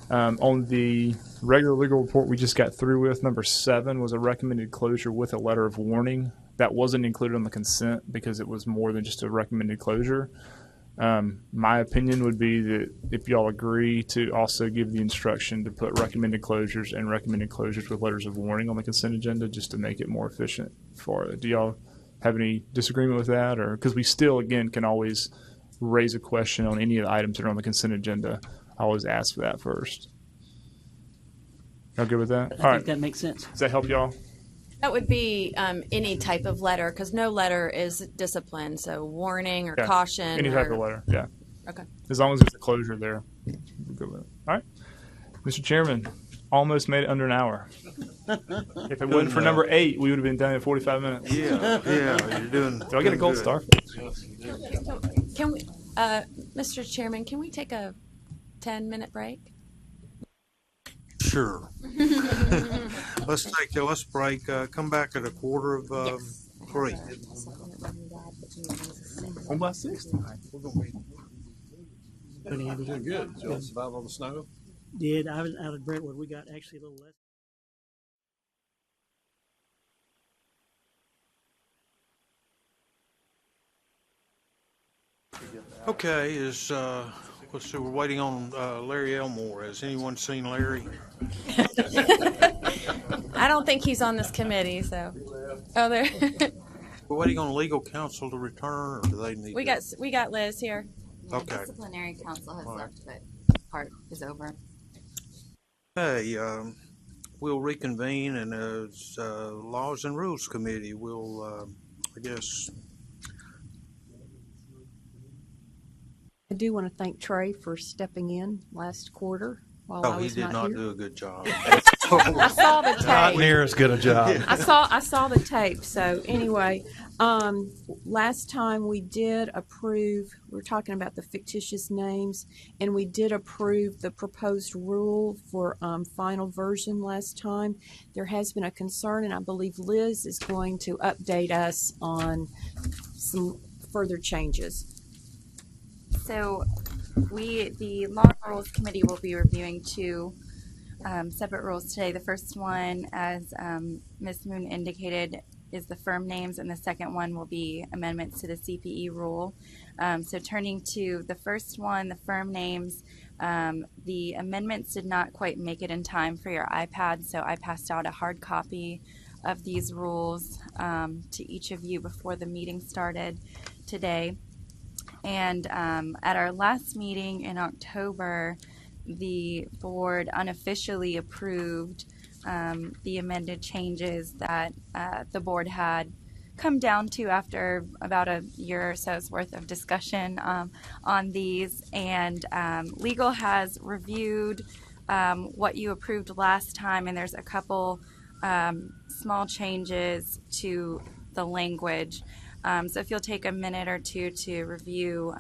On the regular legal report we just got through with, number 7 was a recommended closure with a letter of warning. That wasn't included on the consent because it was more than just a recommended closure. My opinion would be that if y'all agree to also give the instruction to put recommended closures and recommended closures with letters of warning on the consent agenda just to make it more efficient for it. Do y'all have any disagreement with that? Or because we still, again, can always raise a question on any of the items that are on the consent agenda. I always ask for that first. Y'all good with that? I think that makes sense. Does that help y'all? That would be any type of letter, because no letter is discipline. So warning or caution. Any type of letter, yeah. Okay. As long as there's a closure there. All right. Mr. Chairman, almost made it under an hour. If it wasn't for number 8, we would have been done in 45 minutes. Yeah, you're doing. Do I get a gold good. star? Can we, Mr. Chairman, can we take a 10-minute break? Sure. Let's break. Come back at a quarter of 3. On by 6 tonight. We're going to be doing good. Did y'all survive all the snow? Did I was out of Brentwood. We got actually a little less. Okay, let's see, we're waiting on Larry Elmore. Has anyone seen Larry? I don't think he's on this committee, so. Oh, there. We're waiting on legal counsel to return, or do they need We got Liz here. Okay. Disciplinary counsel has left, but part is over. Okay, we'll reconvene, and as Laws and Rules Committee, we'll, I guess. I do want to thank Trey for stepping in last quarter while I He was did not here. do a good job. I saw the tape. Not near as good a job. I saw the tape. So anyway, last time we did approve. We were talking about the fictitious names, and we did approve the proposed rule for final version last time. There has been a concern, and I believe Liz is going to update us on some further changes. So the Law and Rules Committee will be reviewing 2 separate rules today. The first one, as Ms. Moon indicated, is the firm names, and the second one will be amendments to the CPE rule. So turning to the first one, the firm names, the amendments did not quite make it in time for your iPad, so I passed out a hard copy of these rules to each of you before the meeting started today. And at our last meeting in October, the board unofficially approved the amended changes that the board had come down to after about a year or so's worth of discussion on these. And legal has reviewed what you approved last time, and there's a couple small changes to the language. So if you'll take a minute or two to review,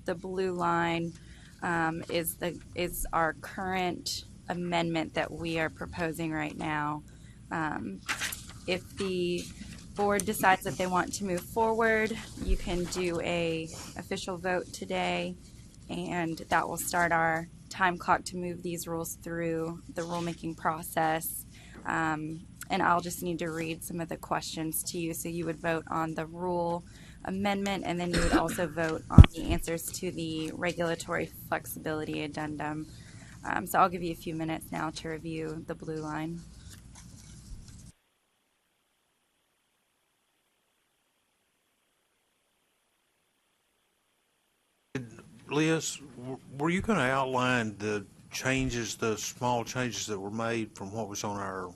the blue line is our current amendment that we are proposing right now. If the board decides that they want to move forward, you can do a official vote today, and that will start our time clock to move these rules through the rulemaking process. And I'll just need to read some of the questions to you. So you would vote on the rule amendment, and then you would also vote on the answers to the regulatory flexibility addendum. So I'll give you a few minutes now to review the blue line. Liz, were you going to outline the changes, the small changes that were made from what was on our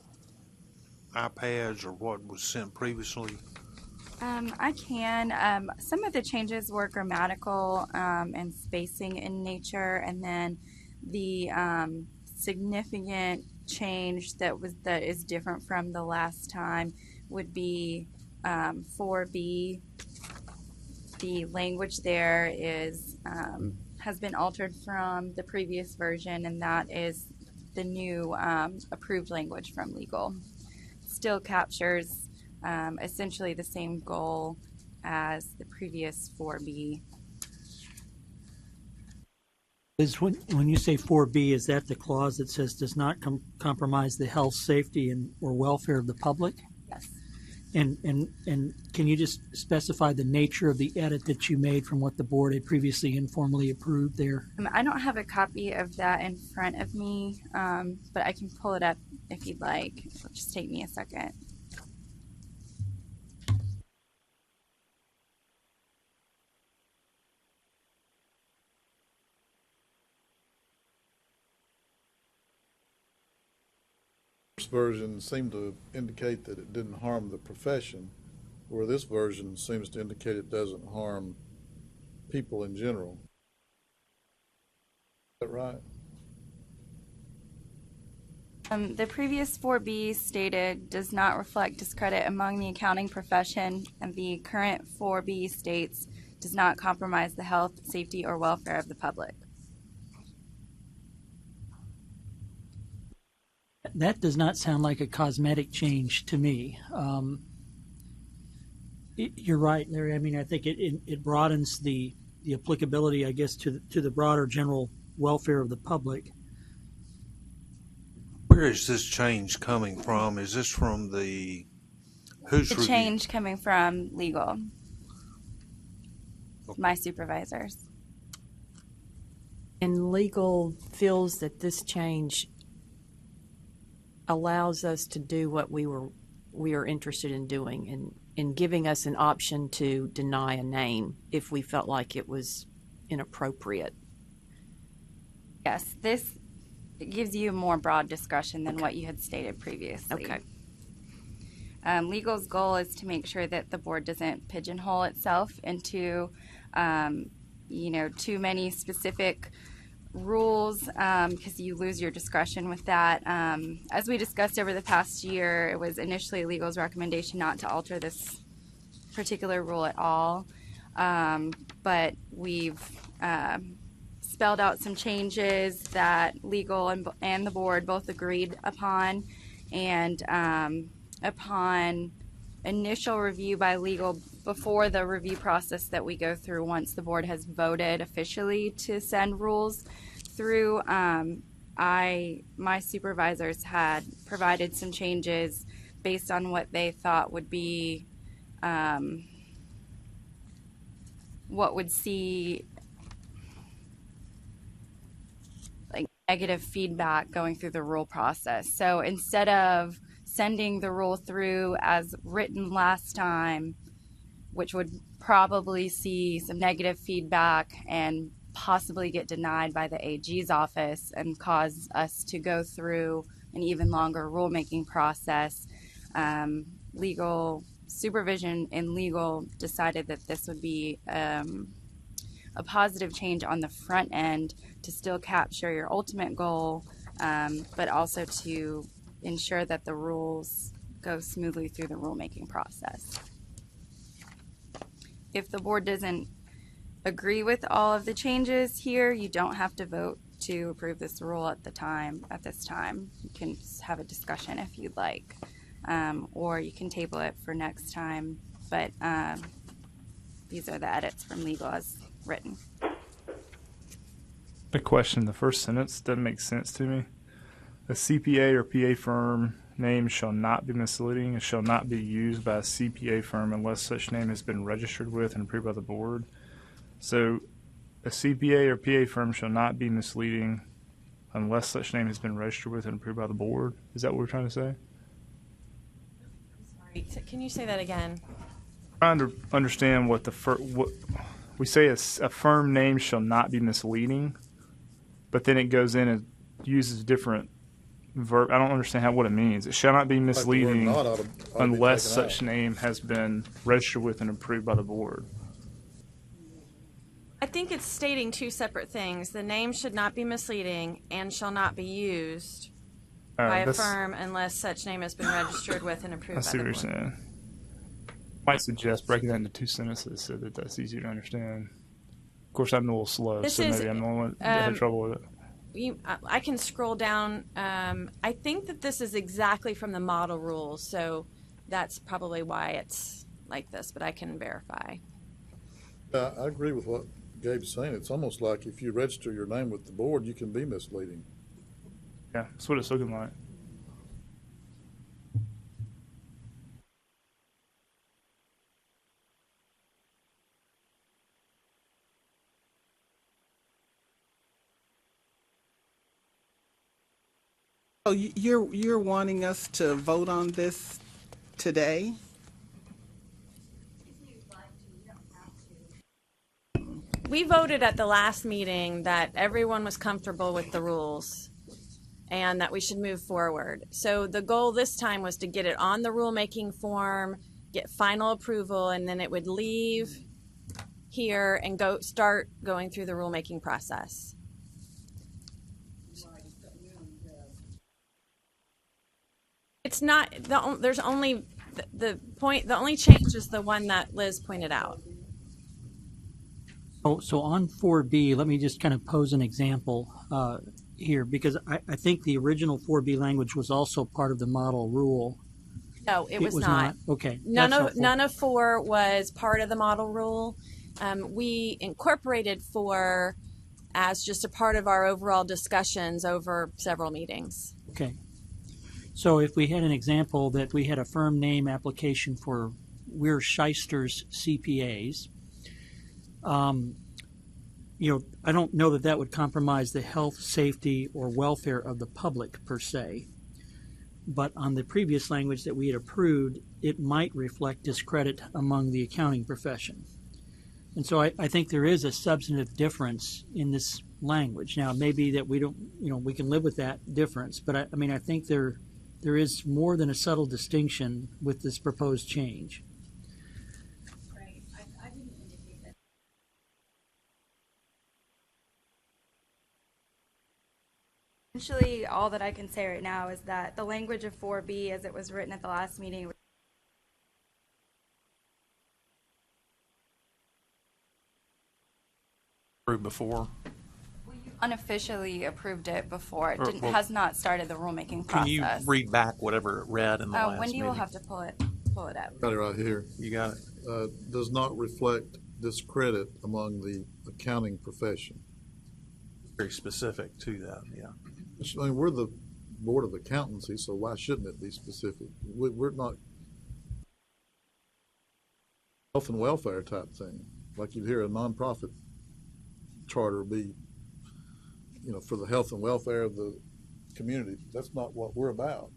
iPads or what was sent previously? I can. Some of the changes were grammatical and spacing in nature, and then the significant change that is different from the last time would be 4B. The language there is has been altered from the previous version, and that is the new approved language from legal. Still captures essentially the same goal as the previous 4B. When you say 4B, is that the clause that says does not compromise the health, safety, or welfare of the public? Yes. And can you just specify the nature of the edit that you made from what the board had previously informally approved there? I don't have a copy of that in front of me, but I can pull it up if you'd like. It'll just take me a second. First version seemed to indicate that it didn't harm the profession, where this version seems to indicate it doesn't harm people in general. Is that right? The previous 4B stated does not reflect discredit among the accounting profession, and the current 4B states does not compromise the health, safety, or welfare of the public. That does not sound like a cosmetic change to me. You're right, Larry. I mean, I think it broadens the applicability, I guess, to the broader general welfare of the public. Where is this change coming from? Is this from the who's The review? change coming from legal, my supervisors. And legal feels that this change allows us to do what we are interested in doing, and in giving us an option to deny a name if we felt like it was inappropriate. Yes, this gives you more broad discretion than what you had stated previously. Okay. Legal's goal is to make sure that the board doesn't pigeonhole itself into, too many specific rules, because you lose your discretion with that. As we discussed over the past year, it was initially legal's recommendation not to alter this particular rule at all, but we've spelled out some changes that legal and the board both agreed upon, and upon initial review by legal before the review process that we go through once the board has voted officially to send rules through, my supervisors had provided some changes based on what they thought would be what would see like negative feedback going through the rule process. So instead of sending the rule through as written last time, which would probably see some negative feedback and possibly get denied by the AG's office and cause us to go through an even longer rulemaking process, legal supervision and legal decided that this would be a positive change on the front end to still capture your ultimate goal, but also to ensure that the rules go smoothly through the rulemaking process. If the board doesn't agree with all of the changes here, you don't have to vote to approve this rule at this time. You can just have a discussion if you'd like, or you can table it for next time, but these are the edits from legal as written. A question, the first sentence doesn't make sense to me. A CPA or PA firm name shall not be misleading and shall not be used by a CPA firm unless such name has been registered with and approved by the board. So a CPA or PA firm shall not be misleading unless such name has been registered with and approved by the board. Is that what we're trying to say? Sorry, can you say that again? Trying to understand what what we say a firm name shall not be misleading, but then it goes in and uses different verb. I don't understand what it means. It shall not be misleading unless such name has been registered with and approved by the board. I think it's stating two separate things. The name should not be misleading and shall not be used by a firm unless such name has been registered with and approved by the board. I see what you're saying. I might suggest breaking that into two sentences so that that's easier to understand. Of course, I'm a little slow, so maybe I'm the only one that had trouble with it. I can scroll down. I think that this is exactly from the model rules, so that's probably why it's like this, but I can verify. I agree with what Gabe's saying. It's almost like if you register your name with the board, you can be misleading. Yeah, that's what it's looking like. So you're wanting us to vote on this today? We voted at the last meeting that everyone was comfortable with the rules and that we should move forward. So the goal this time was to get it on the rulemaking form, get final approval, and then it would leave here and start going through the rulemaking process. It's not, there's only, the only change is the one that Liz pointed out. Oh, so on 4B, let me just kind of pose an example here, because I think the original 4B language was also part of the model rule. No, it was not. Okay. None that's of helpful. none of 4 was part of the model rule. We incorporated 4 as just a part of our overall discussions over several meetings. Okay. So if we had an example that we had a firm name application for Weir Shyster's CPAs, I don't know that that would compromise the health, safety, or welfare of the public per se. But on the previous language that we had approved, it might reflect discredit among the accounting profession. And so I think there is a substantive difference in this language. Now, it may be that we don't, we can live with that difference, but I think there is more than a subtle distinction with this proposed change. Right. I didn't indicate that. Essentially, all that I can say right now is that the language of 4B, as it was written at the last meeting, Approved before. unofficially approved it before. It Well, has not started the rulemaking process. Can you read back whatever it read in the last Wendy meeting? will have to pull it up. Got it right here. You got it. Does not reflect discredit among the accounting profession. Very specific to that, yeah. I mean, we're the Board of Accountancy, so why shouldn't it be specific? We're not health and welfare type thing, like you'd hear a nonprofit charter be, for the health and welfare of the community. That's not what we're about.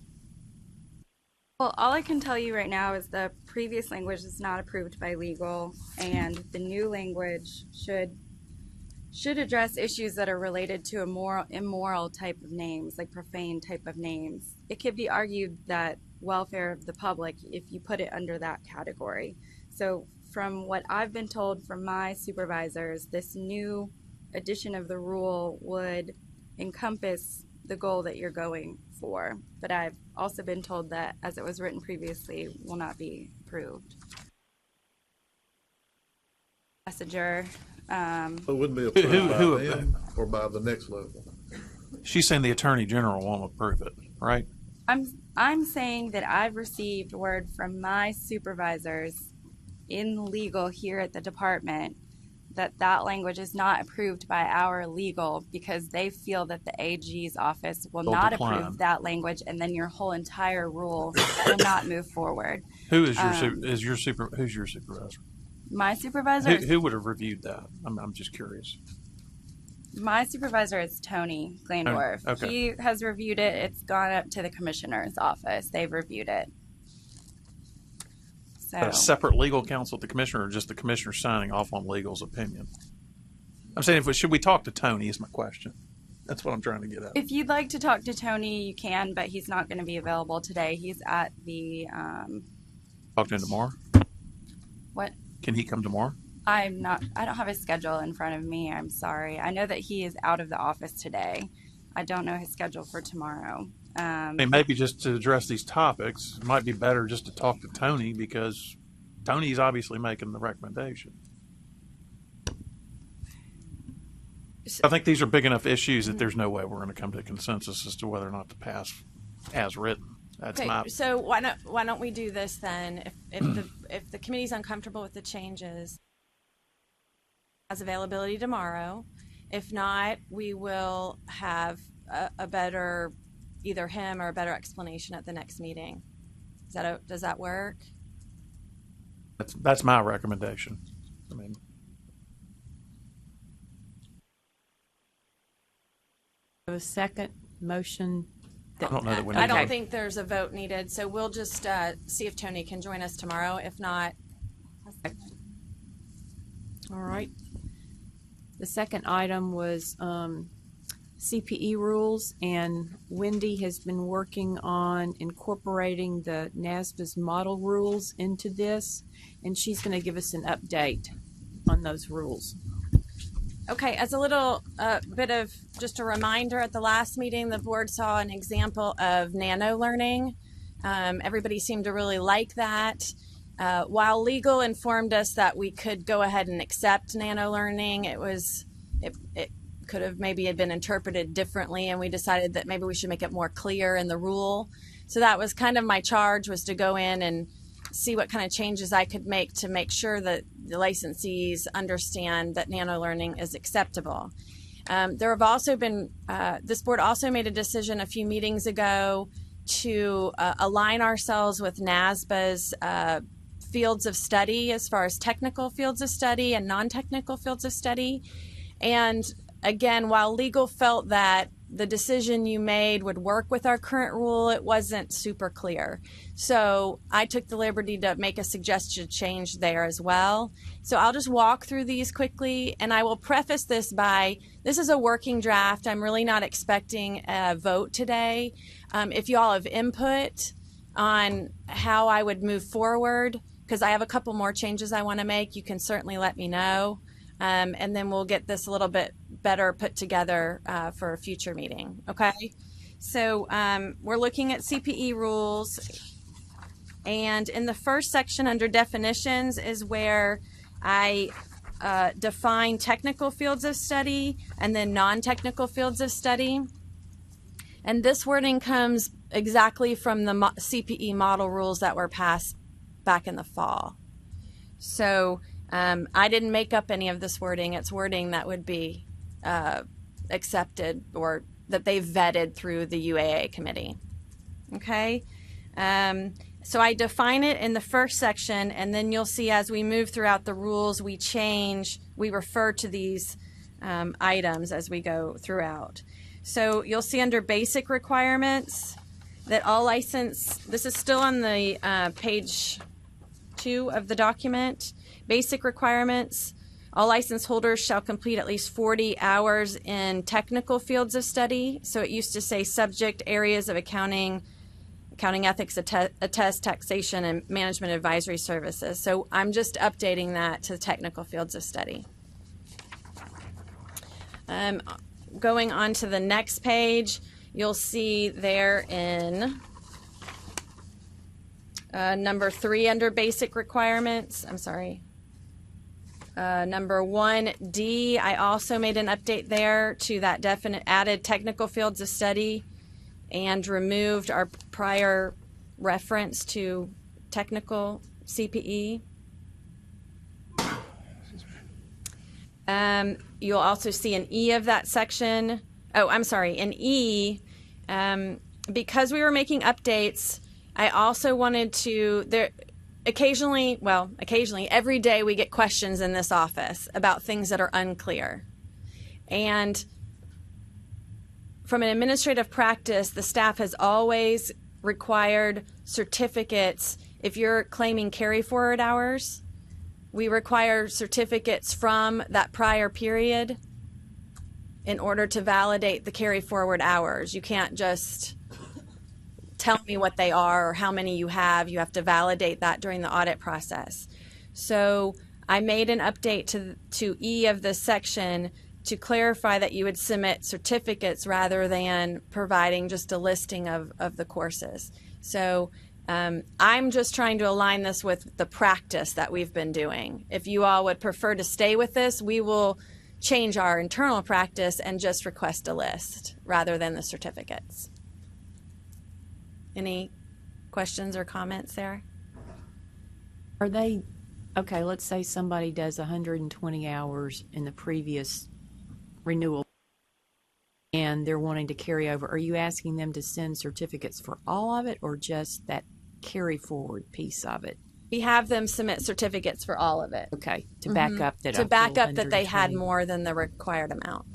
Well, all I can tell you right now is the previous language is not approved by legal, and the new language should address issues that are related to immoral type of names, like profane type of names. It could be argued that welfare of the public, if you put it under that category. So from what I've been told from my supervisors, this new addition of the rule would encompass the goal that you're going for. But I've also been told that, as it was written previously, will not be approved. Messenger. It wouldn't be approved by them or by the next level. She's saying the Attorney General won't approve it, right? I'm saying that I've received word from my supervisors in legal here at the department that language is not approved by our legal because they feel that the AG's office will not approve that language, and then your whole entire rule will not move forward. Who's your supervisor? My supervisor. Who would have reviewed that? I'm just curious. My supervisor is Tony Glandorf. Okay. He has reviewed it. It's gone up to the commissioner's office. They've reviewed it. So, A separate legal counsel at the commissioner, or just the commissioner signing off on legal's opinion? I'm saying, should we talk to Tony is my question. That's what I'm trying to get at. if you'd like to talk to Tony, you can, but he's not going to be available today. He's at the Talk to him tomorrow? what? Can he come tomorrow? I don't have his schedule in front of me. I'm sorry. I know that he is out of the office today. I don't know his schedule for tomorrow. I mean, maybe just to address these topics, it might be better just to talk to Tony because Tony's obviously making the recommendation. I think these are big enough issues that there's no way we're going to come to a consensus as to whether or not to pass as written. That's Okay, so why don't we do this then? If the committee's uncomfortable with the changes, has availability tomorrow. If not, we will have a better, either him or a better explanation at the next meeting. Does that work? That's my recommendation. I mean, a second motion. I don't know that we need I don't to. think there's a vote needed, so we'll just see if Tony can join us tomorrow. If not, All right. The second item was CPE rules, and Wendy has been working on incorporating the NASBA's model rules into this, and she's going to give us an update on those rules. okay, as a little bit of just a reminder, at the last meeting, the board saw an example of nano learning. Everybody seemed to really like that. While legal informed us that we could go ahead and accept nano learning, it could have maybe had been interpreted differently, and we decided that maybe we should make it more clear in the rule. So that was kind of my charge, was to go in and see what kind of changes I could make to make sure that the licensees understand that nano learning is acceptable. There have also been, this board also made a decision a few meetings ago to align ourselves with NASBA's fields of study as far as technical fields of study and non-technical fields of study. And again, while legal felt that the decision you made would work with our current rule, it wasn't super clear. So I took the liberty to make a suggested change there as well. So I'll just walk through these quickly, and I will preface this by, this is a working draft. I'm really not expecting a vote today. If you all have input on how I would move forward, because I have a couple more changes I want to make, you can certainly let me know. And then we'll get this a little bit better put together for a future meeting, okay? So we're looking at CPE rules, and in the first section under definitions is where I define technical fields of study and then non-technical fields of study. And this wording comes exactly from the CPE model rules that were passed back in the fall. So I didn't make up any of this wording. It's wording that would be accepted or that they vetted through the UAA committee. Okay? So I define it in the first section, and then you'll see as we move throughout the rules, we refer to these items as we go throughout. So you'll see under basic requirements that all license, this is still on the page 2 of the document. Basic requirements, all license holders shall complete at least 40 hours in technical fields of study. So it used to say subject areas of accounting ethics, attest, taxation, and management advisory services. So I'm just updating that to technical fields of study. Going on to the next page, you'll see there in number 3 under basic requirements, number 1D, I also made an update there to that added technical fields of study and removed our prior reference to technical CPE. You'll also see an E of that section. Oh, I'm sorry, an E, because we were making updates, I also wanted to, occasionally, every day we get questions in this office about things that are unclear. And from an administrative practice, the staff has always required certificates. If you're claiming carry forward hours, we require certificates from that prior period in order to validate the carry forward hours. You can't just tell me what they are or how many you have. You have to validate that during the audit process. So I made an update to E of this section to clarify that you would submit certificates rather than providing just a listing of the courses. So I'm just trying to align this with the practice that we've been doing. If you all would prefer to stay with this, we will change our internal practice and just request a list rather than the certificates. Any questions or comments there? Are they, okay, let's say somebody does 120 hours in the previous renewal and they're wanting to carry over. Are you asking them to send certificates for all of it or just that carry forward piece of it? We have them submit certificates for all of it. Okay, to back up that that they had more than the required amount.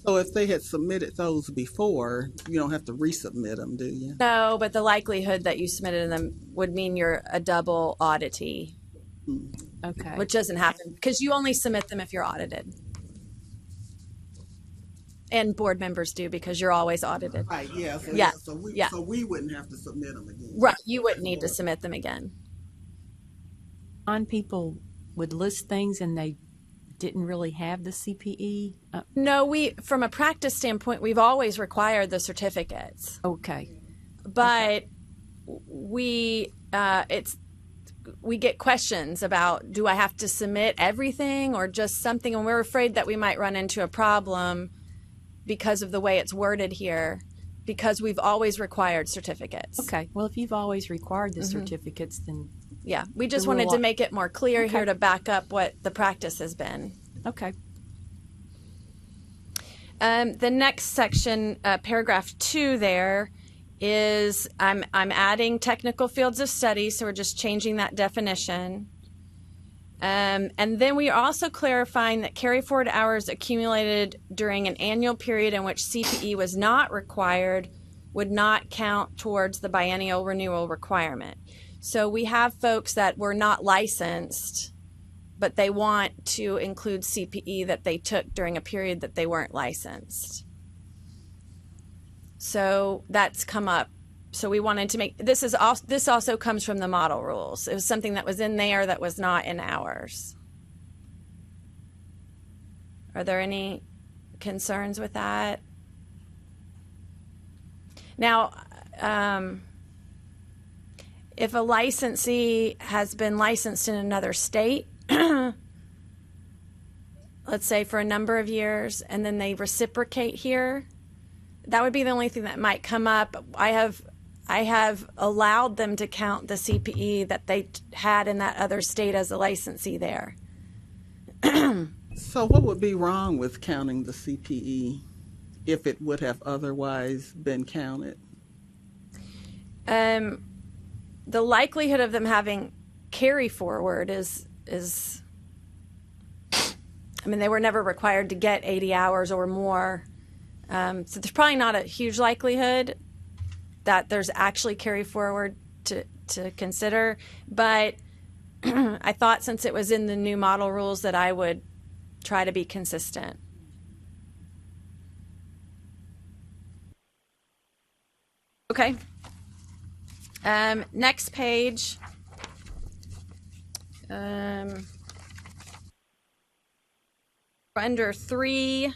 So if they had submitted those before, you don't have to resubmit them, do you? No, but the likelihood that you submitted them would mean you're a double auditee. Okay. Which doesn't happen because you only submit them if you're audited. And board members do because you're always audited. Right, yeah. So we wouldn't have to submit them again. Right, you wouldn't need to submit them again. On people would list things and they didn't really have the CPE? No, from a practice standpoint, we've always required the certificates. Okay. But we get questions about, do I have to submit everything or just something? And we're afraid that we might run into a problem because of the way it's worded here, because we've always required certificates. Okay. Well, if you've always required the certificates, then yeah, we just wanted to make it more clear here to back up what the practice has been. Okay. The next section, paragraph 2 there, is I'm adding technical fields of study, so we're just changing that definition. And then we are also clarifying that carry forward hours accumulated during an annual period in which CPE was not required would not count towards the biennial renewal requirement. So we have folks that were not licensed, but they want to include CPE that they took during a period that they weren't licensed. So that's come up. So we wanted to make, this also comes from the model rules. It was something that was in there that was not in ours. Are there any concerns with that? Now, if a licensee has been licensed in another state, let's say for a number of years, and then they reciprocate here, that would be the only thing that might come up. I have allowed them to count the CPE that they had in that other state as a licensee there. So what would be wrong with counting the CPE if it would have otherwise been counted? The likelihood of them having carry forward is, I mean, they were never required to get 80 hours or more. So there's probably not a huge likelihood that there's actually carry forward to consider. But I thought since it was in the new model rules that I would try to be consistent. Okay. Next page. Under 3F,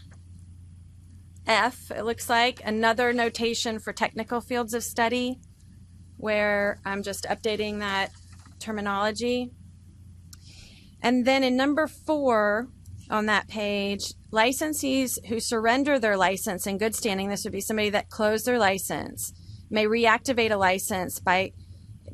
it looks like another notation for technical fields of study, where I'm just updating that terminology. And then in number 4 on that page, licensees who surrender their license in good standing, this would be somebody that closed their license, may reactivate a license by,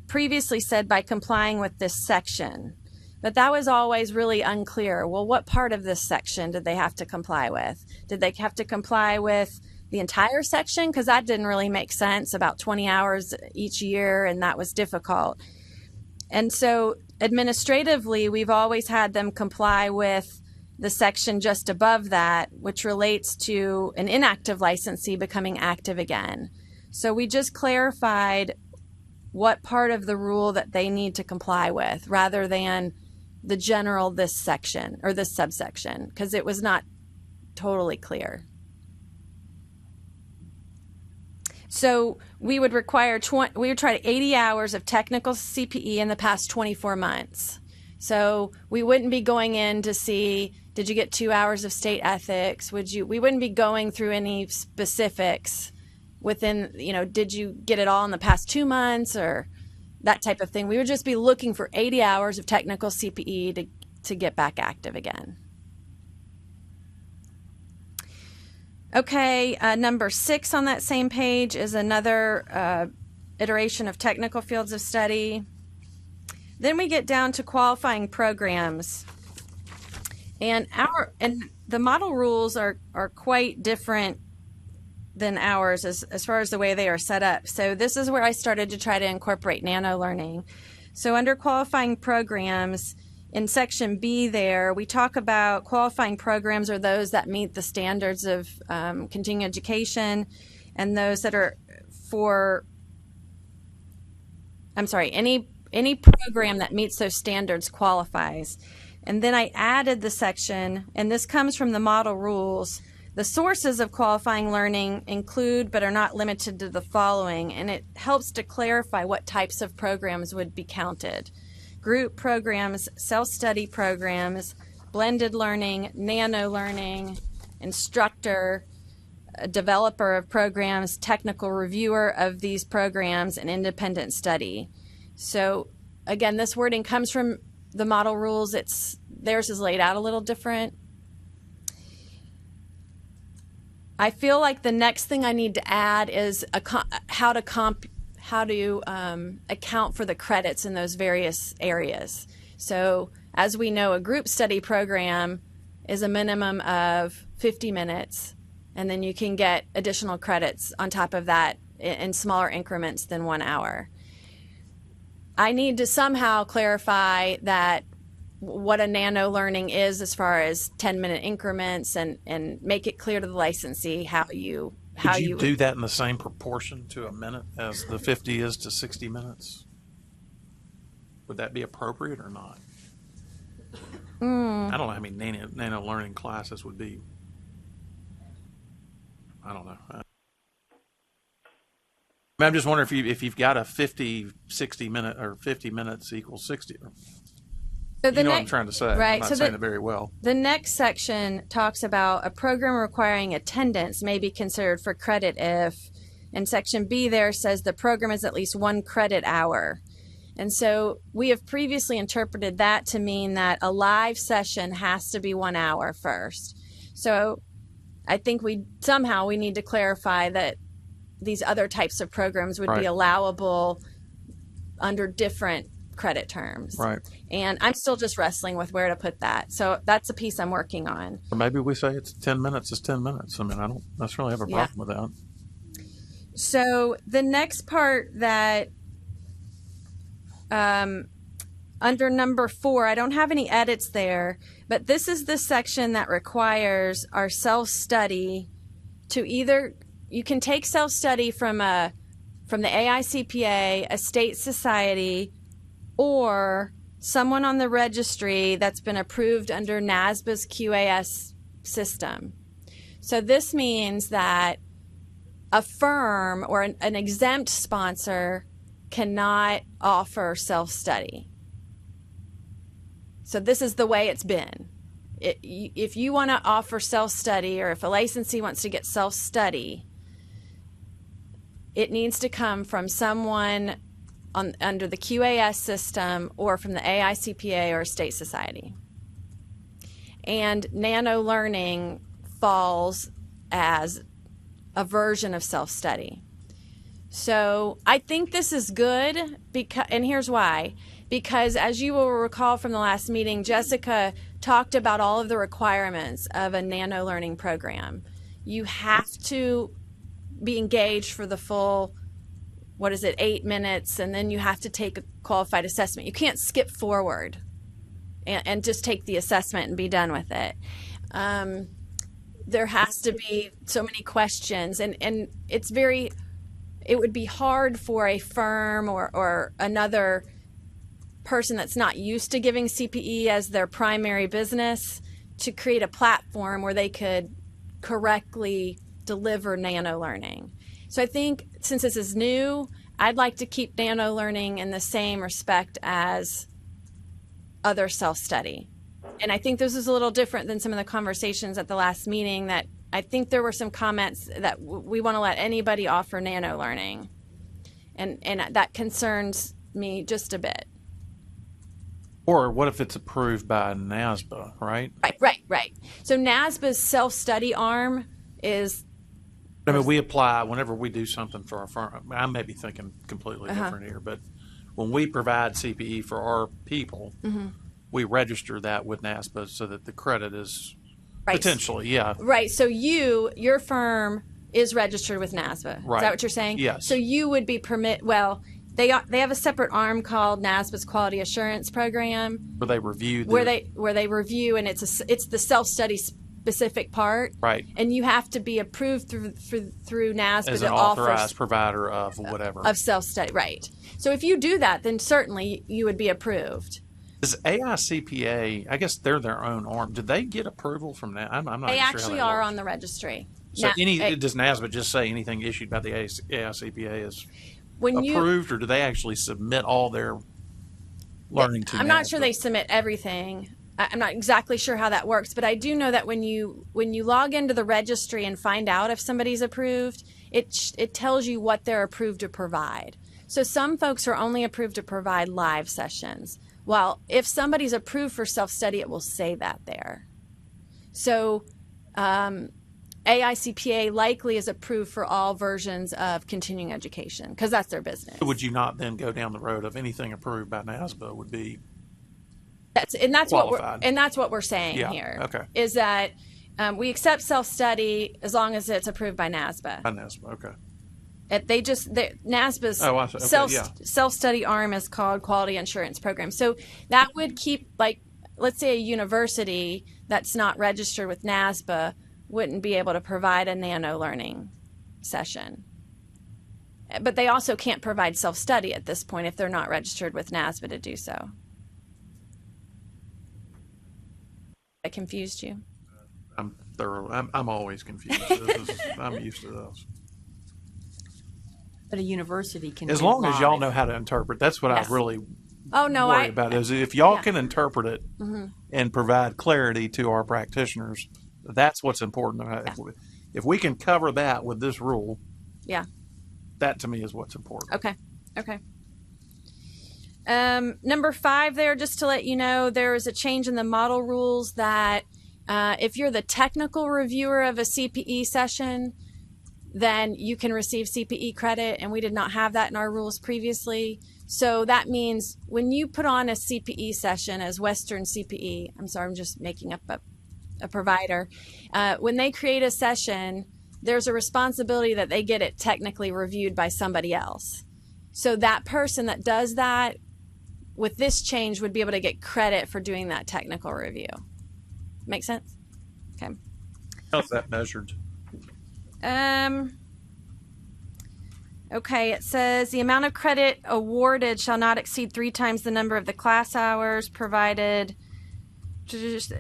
previously said, by complying with this section. But that was always really unclear. Well, what part of this section did they have to comply with? Did they have to comply with the entire section? Because that didn't really make sense, about 20 hours each year, and that was difficult. And so administratively, we've always had them comply with the section just above that, which relates to an inactive licensee becoming active again. So we just clarified what part of the rule that they need to comply with, rather than the general this section or this subsection, because it was not totally clear. So we would require we would try 80 hours of technical CPE in the past 24 months. So we wouldn't be going in to see, did you get 2 hours of state ethics? We wouldn't be going through any specifics within, did you get it all in the past 2 months or that type of thing. We would just be looking for 80 hours of technical CPE to get back active again. Okay, number 6 on that same page is another iteration of technical fields of study. Then we get down to qualifying programs. And the model rules are quite different than ours as far as the way they are set up. So this is where I started to try to incorporate nano learning. So under qualifying programs, in section B there, we talk about qualifying programs are those that meet the standards of continuing education, and those that are any program that meets those standards qualifies. And then I added the section, and this comes from the model rules. The sources of qualifying learning include but are not limited to the following, and it helps to clarify what types of programs would be counted. Group programs, self-study programs, blended learning, nano learning, instructor, a developer of programs, technical reviewer of these programs, and independent study. So again, this wording comes from the model rules. Theirs is laid out a little different. I feel like the next thing I need to add is how to account for the credits in those various areas. So as we know, a group study program is a minimum of 50 minutes, and then you can get additional credits on top of that in smaller increments than 1 hour. I need to somehow clarify that what a nano learning is as far as 10-minute increments, and make it clear to the licensee how you do that in the same proportion to a minute as the 50 is to 60 minutes? Would that be appropriate or not? I don't know how many nano learning classes would be. I don't know. I'm just wondering if you've got a 60 minute or 50 minutes equals 60. So you know what I'm trying to say. Right. I'm not saying it very well. The next section talks about a program requiring attendance may be considered for credit if, and section B there says the program is at least 1 credit hour. And so we have previously interpreted that to mean that a live session has to be 1 hour first. So I think we need to clarify that these other types of programs would be allowable under different credit terms. Right. And I'm still just wrestling with where to put that. So that's a piece I'm working on. Or maybe we say it's 10 minutes is 10 minutes. I mean, I don't necessarily have a problem with that. So the next part that under number 4, I don't have any edits there, but this is the section that requires our self-study to either, you can take self-study from the AICPA, a state society, or someone on the registry that's been approved under NASBA's QAS system. So this means that a firm or an exempt sponsor cannot offer self-study. So this is the way it's been. If you want to offer self-study, or if a licensee wants to get self-study, it needs to come from someone under the QAS system or from the AICPA or a state society. And nano learning falls as a version of self-study. So I think this is good, and here's why. Because as you will recall from the last meeting, Jessica talked about all of the requirements of a nano learning program. You have to be engaged for the full 8 minutes, and then you have to take a qualified assessment. You can't skip forward and just take the assessment and be done with it. There has to be so many questions, and it would be hard for a firm or another person that's not used to giving CPE as their primary business to create a platform where they could correctly deliver nano learning. So I think since this is new, I'd like to keep nano learning in the same respect as other self-study. And I think this is a little different than some of the conversations at the last meeting, that I think there were some comments that we want to let anybody offer nano learning. And that concerns me just a bit. Or what if it's approved by NASBA, right? Right. So NASBA's self-study arm is... I mean, we apply whenever we do something for our firm. I may be thinking completely different here, but when we provide CPE for our people, we register that with NASBA so that the credit is potentially, Right. So your firm is registered with NASBA. Right. Is that what you're saying? Yes. So you would be they have a separate arm called NASBA's Quality Assurance Program, where they review where they review, and it's the self-study specific part, right? And you have to be approved through NASBA as an authorized provider of whatever of self-study, right? So if you do that, then certainly you would be approved. Does AICPA? I guess they're their own arm. Did they get approval from that? I'm not They sure actually how that are works. on the registry. So does NASBA just say anything issued by the AICPA is approved, or do they actually submit all their learning to NASBA? I'm not sure they submit everything. I'm not exactly sure how that works, but I do know that when you log into the registry and find out if somebody's approved, it tells you what they're approved to provide. So some folks are only approved to provide live sessions. Well, if somebody's approved for self-study, it will say that there. So AICPA likely is approved for all versions of continuing education because that's their business. Would you not then go down the road of anything approved by NASBA would be that's qualified? what we're saying here. Okay. Is that we accept self-study as long as it's approved by NASBA. By NASBA, okay. NASBA's self-study arm is called Quality Assurance Program. So that would keep, like, let's say a university that's not registered with NASBA wouldn't be able to provide a nano learning session. But they also can't provide self-study at this point if they're not registered with NASBA to do so. I confused you? I'm thorough. I'm always confused. I'm used to those. But a university can. As long as y'all know how to interpret, that's what I really worry about. Is if y'all can interpret it and provide clarity to our practitioners, that's what's important. If we can cover that with this rule, that to me is what's important. Okay. Number 5 there, just to let you know, there is a change in the model rules that if you're the technical reviewer of a CPE session, then you can receive CPE credit, and we did not have that in our rules previously. So that means when you put on a CPE session as Western CPE, I'm sorry, I'm just making up a provider, when they create a session, there's a responsibility that they get it technically reviewed by somebody else. So that person that does that with this change would be able to get credit for doing that technical review. Make sense? Okay. How's that measured? Okay, it says the amount of credit awarded shall not exceed 3 times the number of the class hours provided,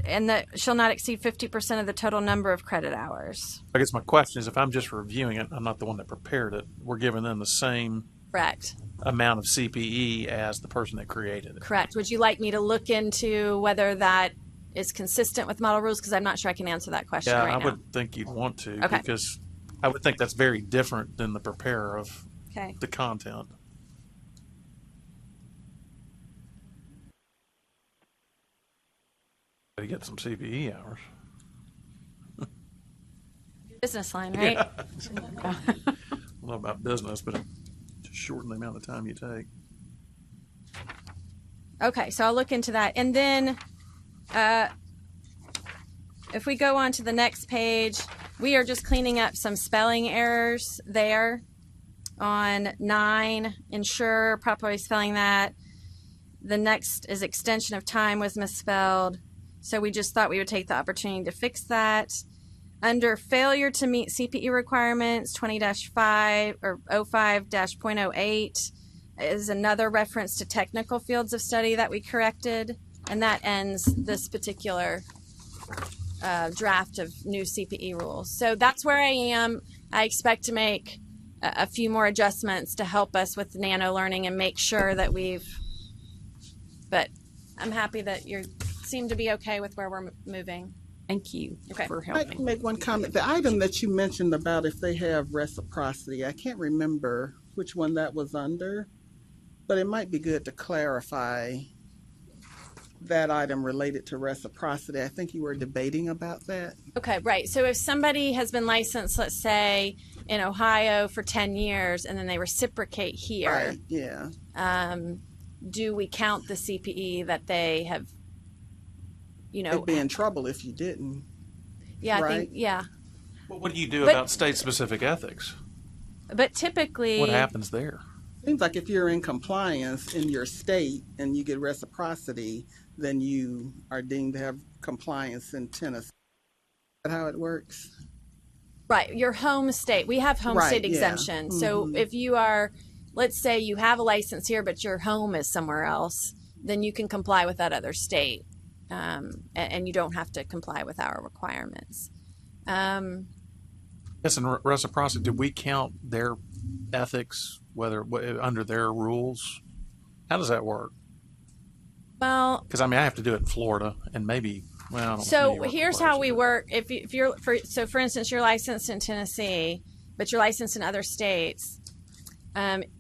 and that shall not exceed 50% of the total number of credit hours. I guess my question is, if I'm just reviewing it, I'm not the one that prepared it, we're giving them the same amount of CPE as the person that created it. Correct. Would you like me to look into whether that is consistent with model rules? Because I'm not sure I can answer that question right now. I would think you'd want to, because I would think that's very different than the preparer of the content. To get some CPE hours. Business line, right? I don't know about business, but just shorten the amount of time you take. Okay, so I'll look into that. And then if we go on to the next page, we are just cleaning up some spelling errors there on 9, ensure, properly spelling that. The next is extension of time was misspelled. So we just thought we would take the opportunity to fix that. Under failure to meet CPE requirements, 20-5 or 05-.08 is another reference to technical fields of study that we corrected. And that ends this particular draft of new CPE rules. So that's where I am. I expect to make a few more adjustments to help us with nano learning and make sure that but I'm happy that you seem to be okay with where we're moving. Thank you for I helping. can make one comment. The item that you mentioned about if they have reciprocity, I can't remember which one that was under, but it might be good to clarify that item related to reciprocity. I think you were debating about that. Okay, right. So if somebody has been licensed, let's say, in Ohio for 10 years and then they reciprocate here, do we count the CPE that they have, They'd be in trouble if you didn't. Yeah, right? I think, yeah. Well, what do you do about state-specific ethics? But typically... What happens there? Seems like if you're in compliance in your state and you get reciprocity, then you are deemed to have compliance in Tennessee. Is that how it works? Right. Your home state. We have home state exemption. So if you are, let's say you have a license here, but your home is somewhere else, then you can comply with that other state. And you don't have to comply with our requirements. Yes, and reciprocity, did we count their ethics, whether under their rules? How does that work? Well, Because I mean, I have to do it in Florida, and maybe. Well, I don't know if New so York here's requires how we it. work. If you're for instance, you're licensed in Tennessee, but you're licensed in other states.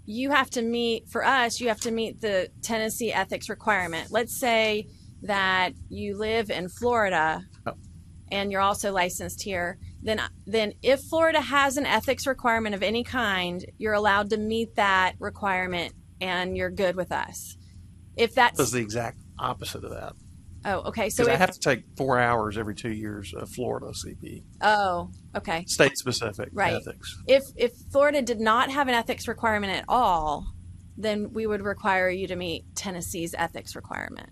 You have to meet, for us, you have to meet the Tennessee ethics requirement. Let's say that you live in Florida and you're also licensed here. Then if Florida has an ethics requirement of any kind, you're allowed to meet that requirement and you're good with us. If that's Does the exact opposite of that. Oh, okay. So Because I if, have to take 4 hours every 2 years of Florida CP. oh, okay. State specific Right. ethics. If Florida did not have an ethics requirement at all, then we would require you to meet Tennessee's ethics requirement.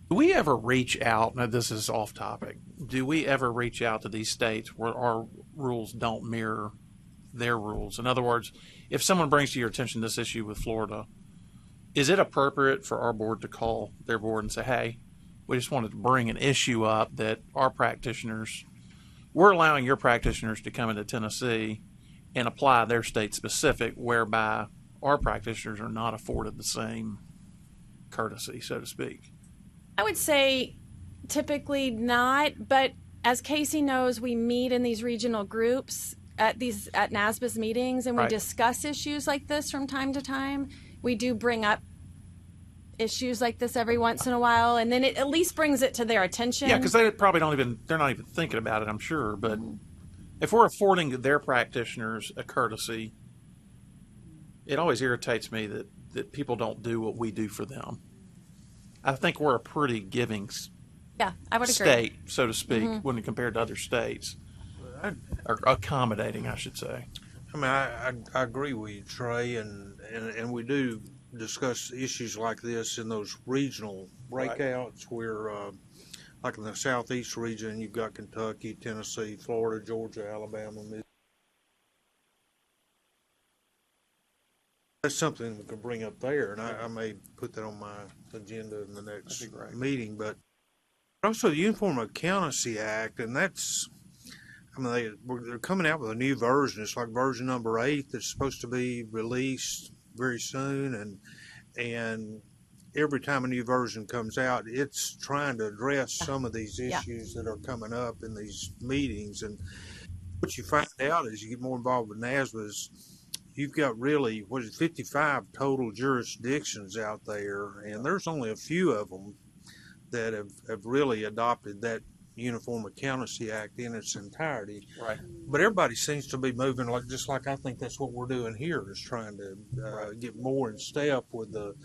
Do we ever reach out? Now, this is off topic. Do we ever reach out to these states where our rules don't mirror their rules? In other words, if someone brings to your attention this issue with Florida, is it appropriate for our board to call their board and say, hey, we just wanted to bring an issue up that our practitioners, we're allowing your practitioners to come into Tennessee and apply their state specific, whereby our practitioners are not afforded the same courtesy, so to speak? I would say typically not, but as Casey knows, we meet in these regional groups at NASBA's meetings, and we Right. discuss issues like this from time to time. We do bring up issues like this every once in a while, and then it at least brings it to their attention. Yeah, because they probably they're not even thinking about it, I'm sure. But if we're affording their practitioners a courtesy, it always irritates me that people don't do what we do for them. I think we're a pretty giving Yeah, I would agree. state, so to speak, Mhm. when compared to other states. Or accommodating, I should say. I mean, I agree with you, Trey, and we do discuss issues like this in those regional breakouts where, like in the southeast region, you've got Kentucky, Tennessee, Florida, Georgia, Alabama. That's something we could bring up there, and I may put that on my agenda in the next meeting. But also the Uniform Accountancy Act, and that's, I mean, they're coming out with a new version. It's like version number 8 that's supposed to be released very soon, and every time a new version comes out, it's trying to address some of these issues that are coming up in these meetings. And what you find out as you get more involved with NASBA's, you've got really, 55 total jurisdictions out there, and there's only a few of them that have really adopted that Uniform Accountancy Act in its entirety. Right. But everybody seems to be moving just like I think that's what we're doing here, is trying to get more in step with the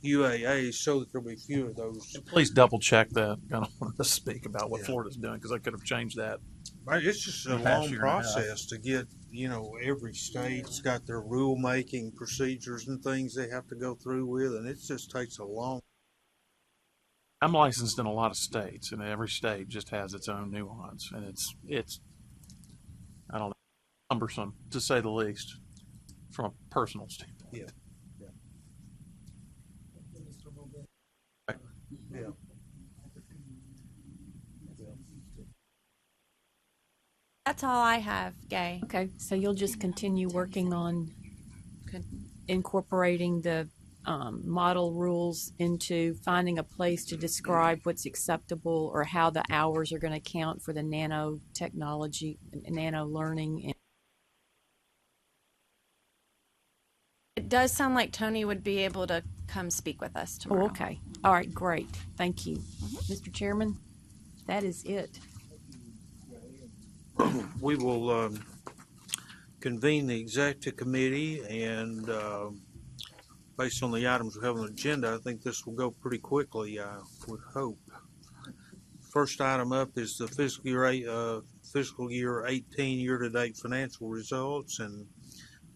UAA so that there'll be fewer of those. Please double check that. I don't want to speak about what Florida's doing because I could have changed that. Right, it's just a in the past long year and a half. process to get, every state's got their rule-making procedures and things they have to go through with, and it just takes a long. I'm licensed in a lot of states, and every state just has its own nuance, and it's I don't know, cumbersome to say the least, from a personal standpoint. Yeah. Yeah. That's all I have, Gay. Okay, so you'll just continue working on incorporating the model rules into finding a place to describe what's acceptable or how the hours are going to count for the nanotechnology, nano learning. It does sound like Tony would be able to come speak with us tomorrow. Oh, okay. All right, great. Thank you. Mr. Chairman, that is it. We will convene the executive committee, and based on the items we have on the agenda, I think this will go pretty quickly, I would hope. First item up is the fiscal year 18 year-to-date financial results, and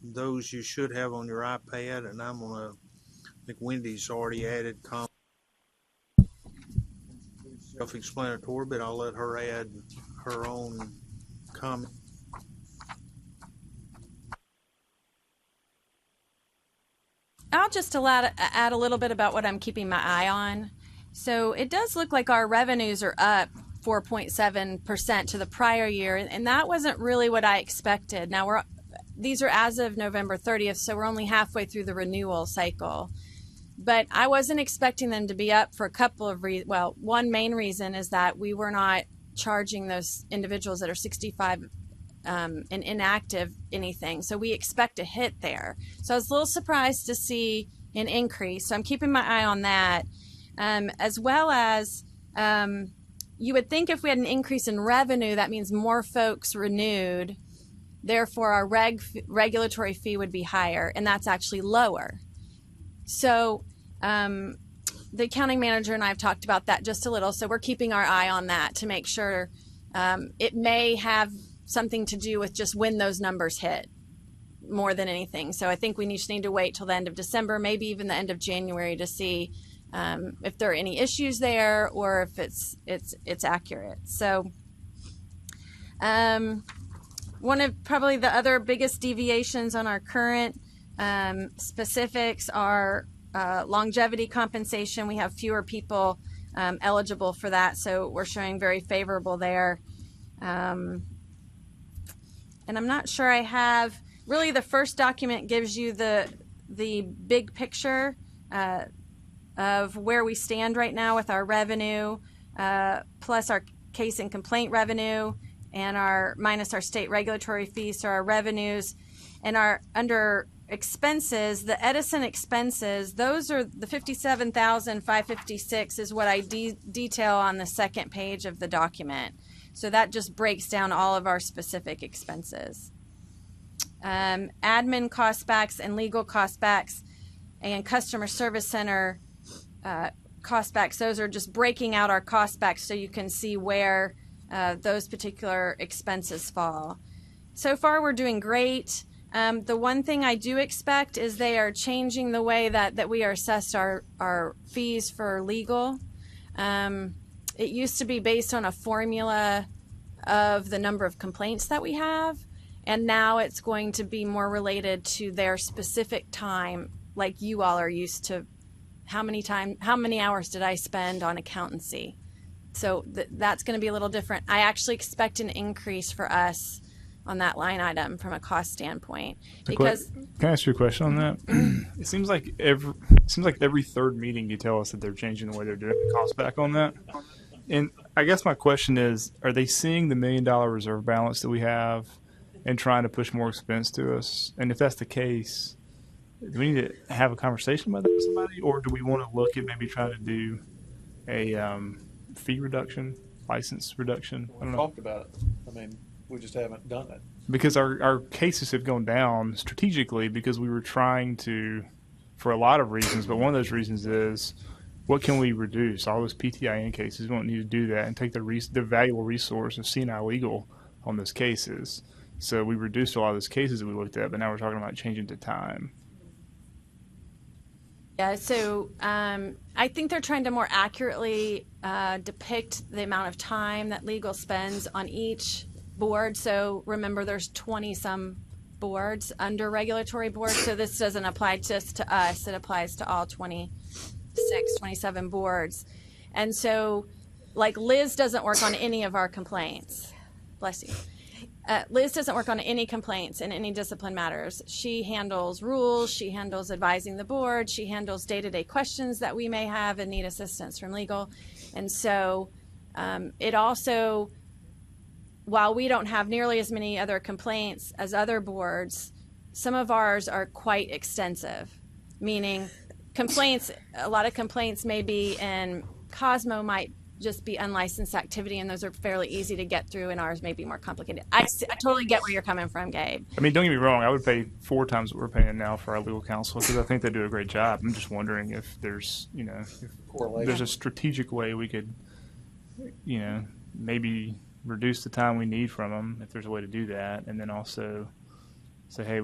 those you should have on your iPad, and I'm going to, I think Wendy's already added self-explanatory, but I'll let her add her own comment. I'll just add a little bit about what I'm keeping my eye on. So it does look like our revenues are up 4.7% to the prior year, and that wasn't really what I expected. Now these are as of November 30th, so we're only halfway through the renewal cycle. but I wasn't expecting them to be up for a couple of reasons. Well, one main reason is that we were not charging those individuals that are 65 and inactive anything. So we expect a hit there. So I was a little surprised to see an increase. So I'm keeping my eye on that. As well as you would think if we had an increase in revenue, that means more folks renewed. Therefore, our regulatory fee would be higher, and that's actually lower. So the accounting manager and I have talked about that just a little. So we're keeping our eye on that to make sure it may have something to do with just when those numbers hit more than anything. So I think we just need to wait till the end of December, maybe even the end of January, to see if there are any issues there or if it's accurate. So one of probably the other biggest deviations on our current specifics are longevity compensation. We have fewer people eligible for that, so we're showing very favorable there. And I'm not sure I have, really the first document gives you the big picture of where we stand right now with our revenue, plus our case and complaint revenue, and minus our state regulatory fees, so our revenues, and our under expenses, the Edison expenses, those are the $57,556 is what I detail on the second page of the document. So that just breaks down all of our specific expenses. Admin costbacks and legal costbacks and customer service center costbacks, those are just breaking out our costbacks so you can see where those particular expenses fall. So far, we're doing great. The one thing I do expect is they are changing the way that we are assessed our fees for legal. It used to be based on a formula of the number of complaints that we have, and now it's going to be more related to their specific time, like you all are used to. How many hours did I spend on accountancy? So that's going to be a little different. I actually expect an increase for us on that line item from a cost standpoint. Because can I ask you a question on that? It seems like every third meeting you tell us that they're changing the way they're doing the cost back on that. And I guess my question is, are they seeing the $1 million reserve balance that we have and trying to push more expense to us? And if that's the case, do we need to have a conversation about that with somebody, or do we want to look at maybe trying to do a fee reduction, license reduction? I don't know. Talked about it. I mean, we just haven't done it. Because our cases have gone down strategically because we were trying to, for a lot of reasons, but one of those reasons is, what can we reduce? All those PTIN cases, we don't need to do that and take the valuable resource of CNI legal on those cases. So we reduced a lot of those cases that we looked at, but now we're talking about changing to time. Yeah, so I think they're trying to more accurately depict the amount of time that legal spends on each board. So remember, there's 20-some boards under regulatory boards, so this doesn't apply just to us. It applies to all 27 boards. And so, like, Liz doesn't work on any of our complaints. Bless you. Liz doesn't work on any complaints in any discipline matters. She handles rules, she handles advising the board, she handles day-to-day questions that we may have and need assistance from legal. And so it also, while we don't have nearly as many other complaints as other boards, some of ours are quite extensive, meaning complaints, a lot of complaints may be in Cosmo might just be unlicensed activity, and those are fairly easy to get through, and ours may be more complicated. I totally get where you're coming from, Gabe. I mean, don't get me wrong, I would pay 4 times what we're paying now for our legal counsel because I think they do a great job. I'm just wondering if there's, if there's a strategic way we could, maybe reduce the time we need from them, if there's a way to do that, and then also say, hey,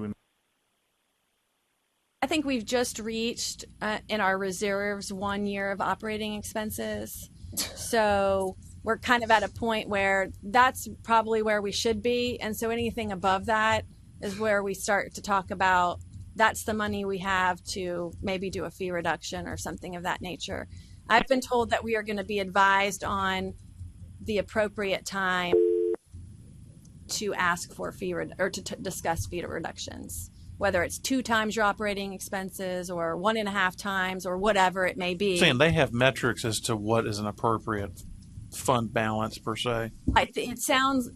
I think we've just reached in our reserves 1 year of operating expenses. So we're kind of at a point where that's probably where we should be. And so anything above that is where we start to talk about that's the money we have to maybe do a fee reduction or something of that nature. I've been told that we are going to be advised on the appropriate time to ask for fee or to discuss fee reductions. whether it's 2 times your operating expenses or 1.5 times or whatever it may be. Saying they have metrics as to what is an appropriate fund balance per se. It sounds,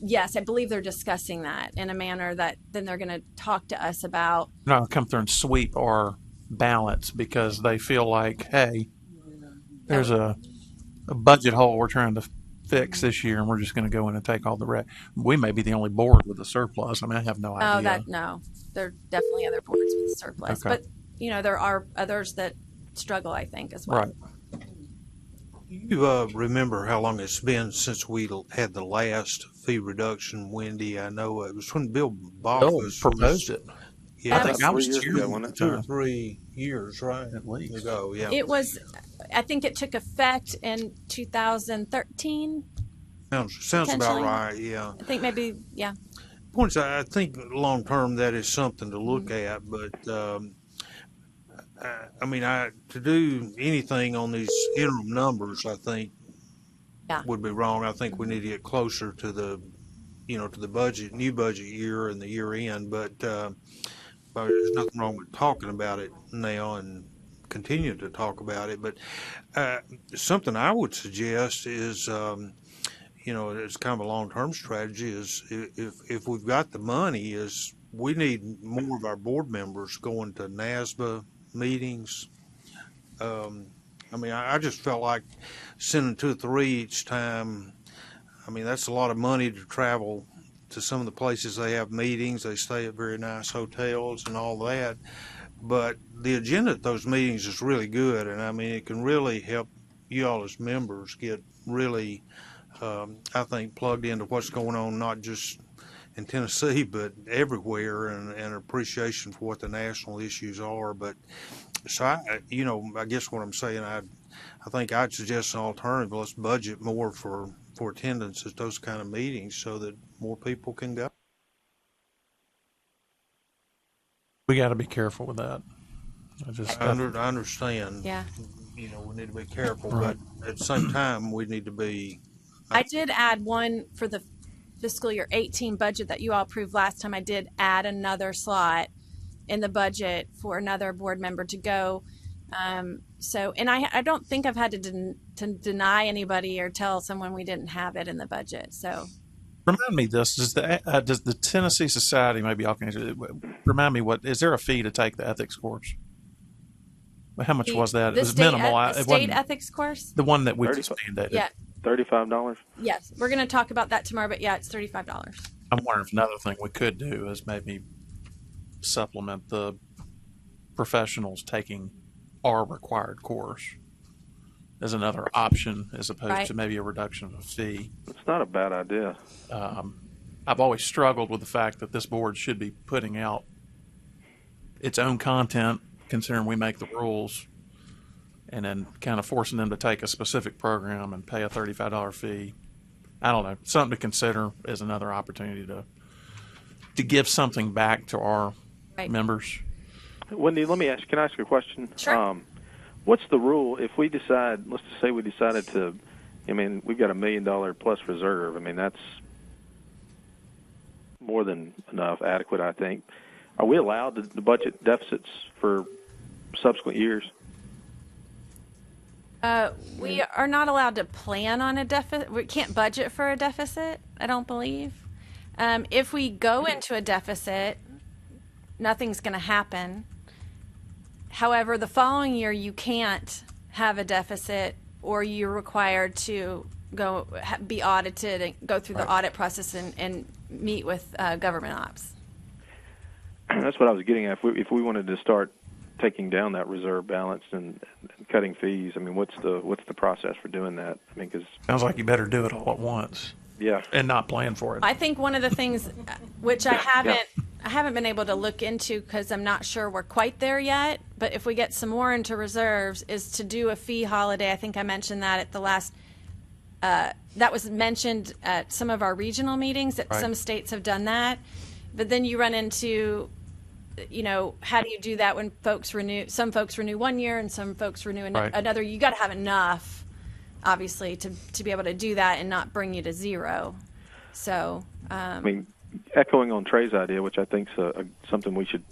yes, I believe they're discussing that in a manner that then they're going to talk to us about. Not come through and sweep our balance because they feel like, hey, there's a budget hole we're trying to fix this year, and we're just going to go in and take all the rest. We may be the only board with a surplus. I mean, I have no idea. No, there are definitely other boards with surplus, Okay. but there are others that struggle, I think, as well. Right. You remember how long it's been since we had the last fee reduction, Wendy? I know it was when Bill Baucus proposed it. Yeah, I think I was 3 years chairman ago, at wasn't the it? 2 or time. 3 years, right? At least. Ago, yeah. It was, I think it took effect in 2013. Sounds about potentially. right, yeah. I think maybe, yeah. Points, I think long term that is something to look at, but I mean, to do anything on these interim numbers, I think would be wrong. I think we need to get closer to the, to the budget, new budget year and the year end. But there's nothing wrong with talking about it now and continue to talk about it. But something I would suggest is, it's kind of a long-term strategy. Is if we've got the money, is we need more of our board members going to NASBA meetings. I mean, I just felt like sending 2 or 3 each time. I mean, that's a lot of money to travel to some of the places they have meetings. They stay at very nice hotels and all that. But the agenda at those meetings is really good, and I mean, it can really help you all as members get really, I think, plugged into what's going on, not just in Tennessee, but everywhere, and appreciation for what the national issues are. But so I guess what I'm saying, I think I'd suggest an alternative. Let's budget more for attendance at those kind of meetings so that more people can go. We got to be careful with that. I understand. Yeah. We need to be careful, Right. but at the same time, we need to be. I did add one for the fiscal year 18 budget that you all approved last time. I did add another slot in the budget for another board member to go. And I don't think I've had to deny anybody or tell someone we didn't have it in the budget. So Remind me this: does the Tennessee Society, maybe y'all can remind me, what is there a fee to take the ethics course? How much was that? It was minimal. The state ethics course. The one that we just mandated. Yeah. $35. Yes, we're going to talk about that tomorrow. But yeah, it's $35. I'm wondering if another thing we could do is maybe supplement the professionals taking our required course as another option, as opposed to maybe a reduction of a fee. It's not a bad idea. I've always struggled with the fact that this board should be putting out its own content, considering we make the rules, and then kind of forcing them to take a specific program and pay a $35 fee. I don't know. Something to consider as another opportunity to give something back to our members. Wendy, can I ask you a question? Sure. What's the rule if we decide, let's just say we decided to, we've got $1 million plus reserve. I mean, that's more than enough, adequate, I think. Are we allowed to budget deficits for subsequent years? We are not allowed to plan on a deficit. We can't budget for a deficit, I don't believe. If we go into a deficit, nothing's going to happen. However, the following year you can't have a deficit, or you're required to be audited and go through the audit process and meet with government ops. That's what I was getting at. If we wanted to start taking down that reserve balance and cutting fees, what's the process for doing that? Because sounds like you better do it all at once. Yeah, and not plan for it. I think one of the things which I haven't been able to look into because I'm not sure we're quite there yet, but if we get some more into reserves, is to do a fee holiday. I think I mentioned that at the last that was mentioned at some of our regional meetings that some states have done that. But then you run into, how do you do that when folks renew? Some folks renew 1 year and some folks renew another. You got to have enough, obviously, to be able to do that and not bring you to zero. So, echoing on Trey's idea, which I think is something we should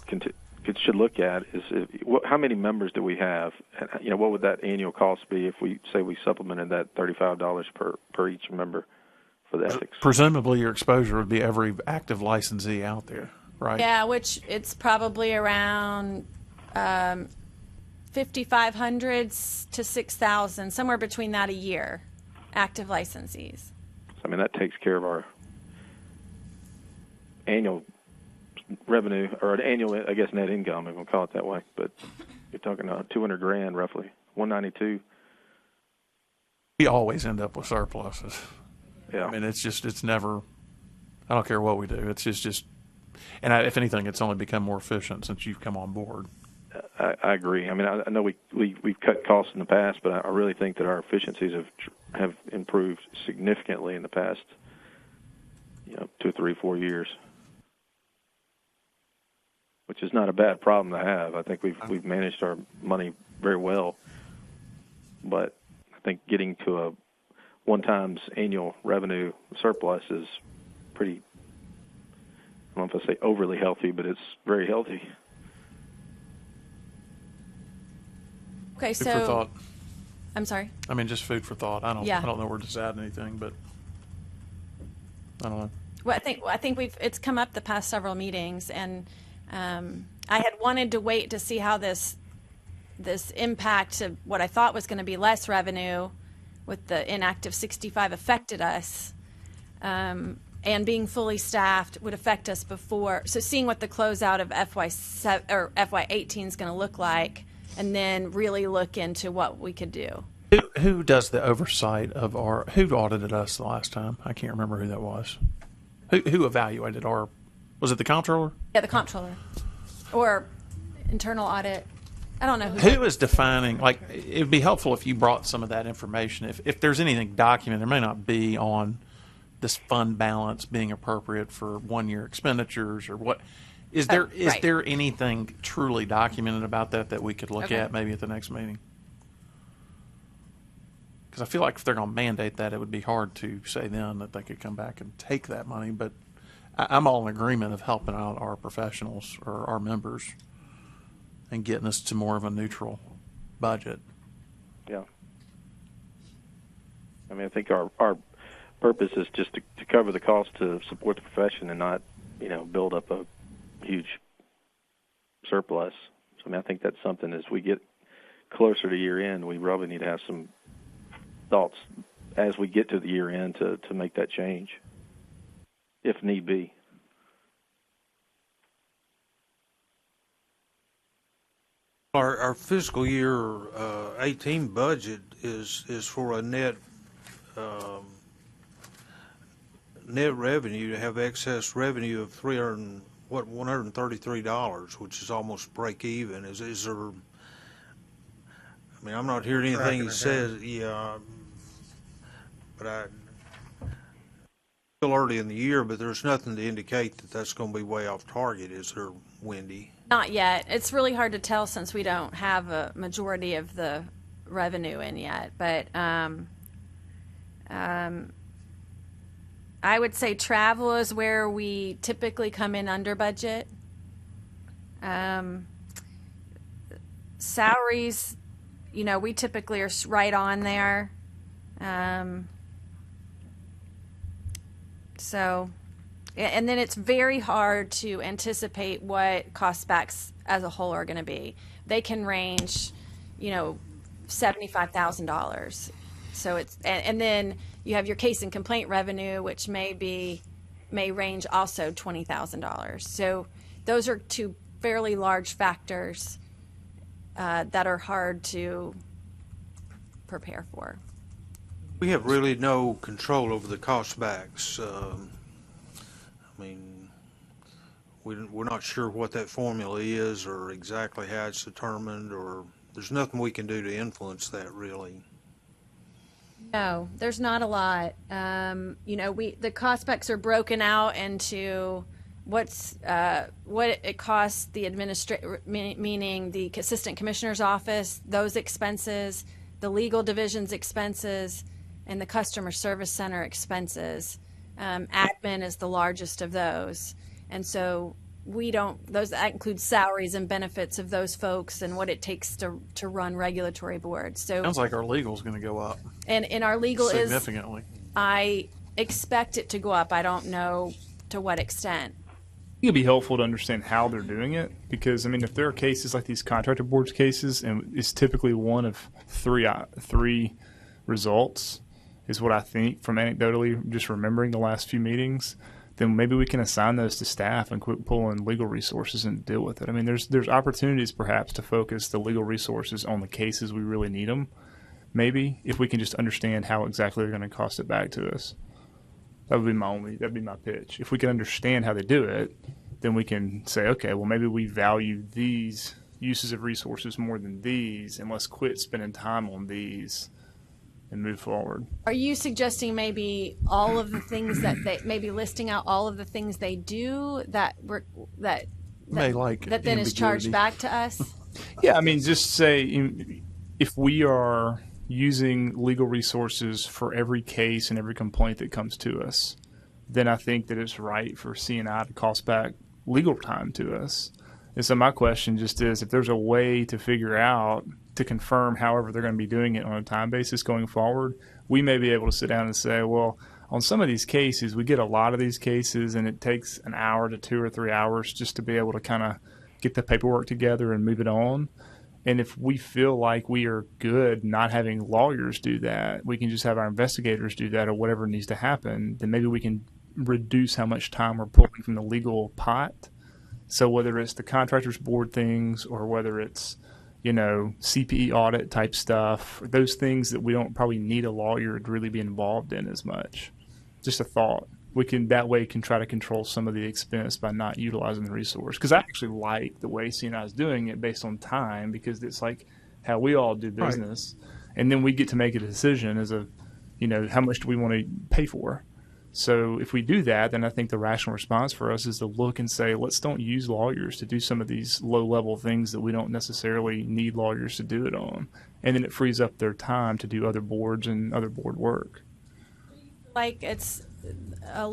look at, is how many members do we have? And, what would that annual cost be if we say we supplemented that $35 per each member for the ethics? Presumably, your exposure would be every active licensee out there, right? Yeah, which it's probably around 5,500 to 6,000, somewhere between that a year, active licensees. So, I mean, that takes care of our annual revenue, or an annual, I guess, net income, if we'll call it that way. But you're talking $200,000 roughly, 192. We always end up with surpluses. Yeah. I mean, it's never, I don't care what we do. It's just and if anything, it's only become more efficient since you've come on board. I agree. I mean, I know we've cut costs in the past, but I really think that our efficiencies have improved significantly in the past, 2, 3, 4 years, which is not a bad problem to have. I think we've managed our money very well, but I think getting to a one-times annual revenue surplus is pretty, I don't know if I say overly healthy, but it's very healthy. Okay, Food for thought. I'm sorry? I mean, just food for thought. I don't know where to add anything, but I don't know. Well, I think it's come up the past several meetings, and I had wanted to wait to see how this impact of what I thought was going to be less revenue with the inactive 65 affected us, and being fully staffed would affect us before. So seeing what the closeout of FY18 is going to look like, and then really look into what we could do. Who does the oversight of who audited us the last time? I can't remember who that was. Who evaluated was it the comptroller? Yeah, the comptroller. Or internal audit. I don't know who is defining, it would be helpful if you brought some of that information. If there's anything documented, there may not be on this fund balance being appropriate for 1 year expenditures or what. Is there anything truly documented about that we could look at maybe at the next meeting? Because I feel like if they're going to mandate that, it would be hard to say then that they could come back and take that money. But I'm all in agreement of helping out our professionals or our members and getting us to more of a neutral budget. Yeah. I mean, I think our purpose is just to cover the cost to support the profession and not, build up a huge surplus. So, I mean, I think that's something as we get closer to year end, we probably need to have some thoughts as we get to the year end to make that change, if need be. Our fiscal year 18 budget is for a net revenue, to have excess revenue of $133, which is almost break even. Is there? I mean, I'm not hearing anything that says, but still early in the year, but there's nothing to indicate that that's going to be way off target, is there, Wendy? Not yet. It's really hard to tell since we don't have a majority of the revenue in yet. But I would say travel is where we typically come in under budget. Salaries, we typically are right on there. So, and then it's very hard to anticipate what cost backs as a whole are going to be. They can range, $75,000. So it's, and then you have your case and complaint revenue, which may range also $20,000. So those are two fairly large factors that are hard to prepare for. We have really no control over the cost backs. We're not sure what that formula is or exactly how it's determined, or there's nothing we can do to influence that, really. No, there's not a lot. The cost specs are broken out into what it costs the meaning the assistant commissioner's office, those expenses, the legal division's expenses, and the customer service center expenses. Admin is the largest of those. And so that includes salaries and benefits of those folks and what it takes to run regulatory boards. So Sounds like our legal is going to go up. And our legal significantly. I expect it to go up. I don't know to what extent. It'd be helpful to understand how they're doing it, because I mean, if there are cases like these contractor boards cases, and it's typically one of three results, is what I think from anecdotally just remembering the last few meetings, then maybe we can assign those to staff and quit pulling legal resources and deal with it. I mean, there's opportunities perhaps to focus the legal resources on the cases we really need them. Maybe if we can just understand how exactly they're going to cost it back to us. That'd be my pitch. If we can understand how they do it, then we can say, okay, well, maybe we value these uses of resources more than these, and let's quit spending time on these and move forward. Are you suggesting maybe all of the things maybe listing out all of the things they do that then is charged back to us? Yeah, I mean, just say if we are using legal resources for every case and every complaint that comes to us, then I think that it's right for CNI to cost back legal time to us. And so my question just is, if there's a way to figure out, to confirm however they're going to be doing it on a time basis going forward, we may be able to sit down and say, well, on some of these cases, we get a lot of these cases and it takes an hour to 2 or 3 hours just to be able to kind of get the paperwork together and move it on. And if we feel like we are good not having lawyers do that, we can just have our investigators do that or whatever needs to happen, then maybe we can reduce how much time we're pulling from the legal pot. So whether it's the contractors board things or whether it's, CPE audit type stuff, those things that we don't probably need a lawyer to really be involved in as much. Just a thought. We can that way can try to control some of the expense by not utilizing the resource. Because I actually like the way CNI is doing it based on time, because it's like how we all do business, and then we get to make a decision as how much do we want to pay for. So if we do that, then I think the rational response for us is to look and say, let's don't use lawyers to do some of these low-level things that we don't necessarily need lawyers to do it on. And then it frees up their time to do other boards and other board work. Like it's a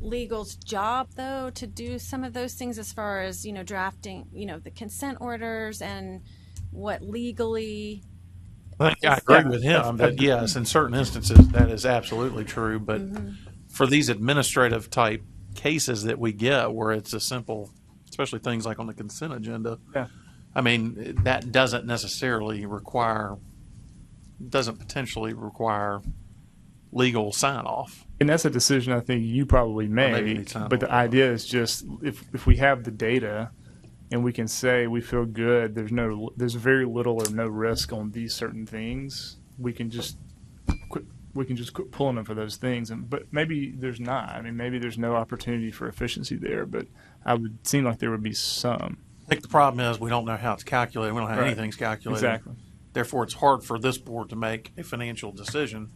legal's job, though, to do some of those things as far as, drafting, the consent orders and what legally... I agree with him that, yes, in certain instances that is absolutely true, but for these administrative type cases that we get where it's a simple, especially things like on the consent agenda, I mean, that doesn't potentially require legal sign-off. And that's a decision I think you probably make, but the idea is just if we have the data and we can say we feel good, there's very little or no risk on these certain things, we can just quit pulling them for those things. But maybe there's not. I mean, maybe there's no opportunity for efficiency there, but I would seem like there would be some. I think the problem is we don't know how it's calculated. We don't know how anything's calculated. Exactly. Therefore, it's hard for this board to make a financial decision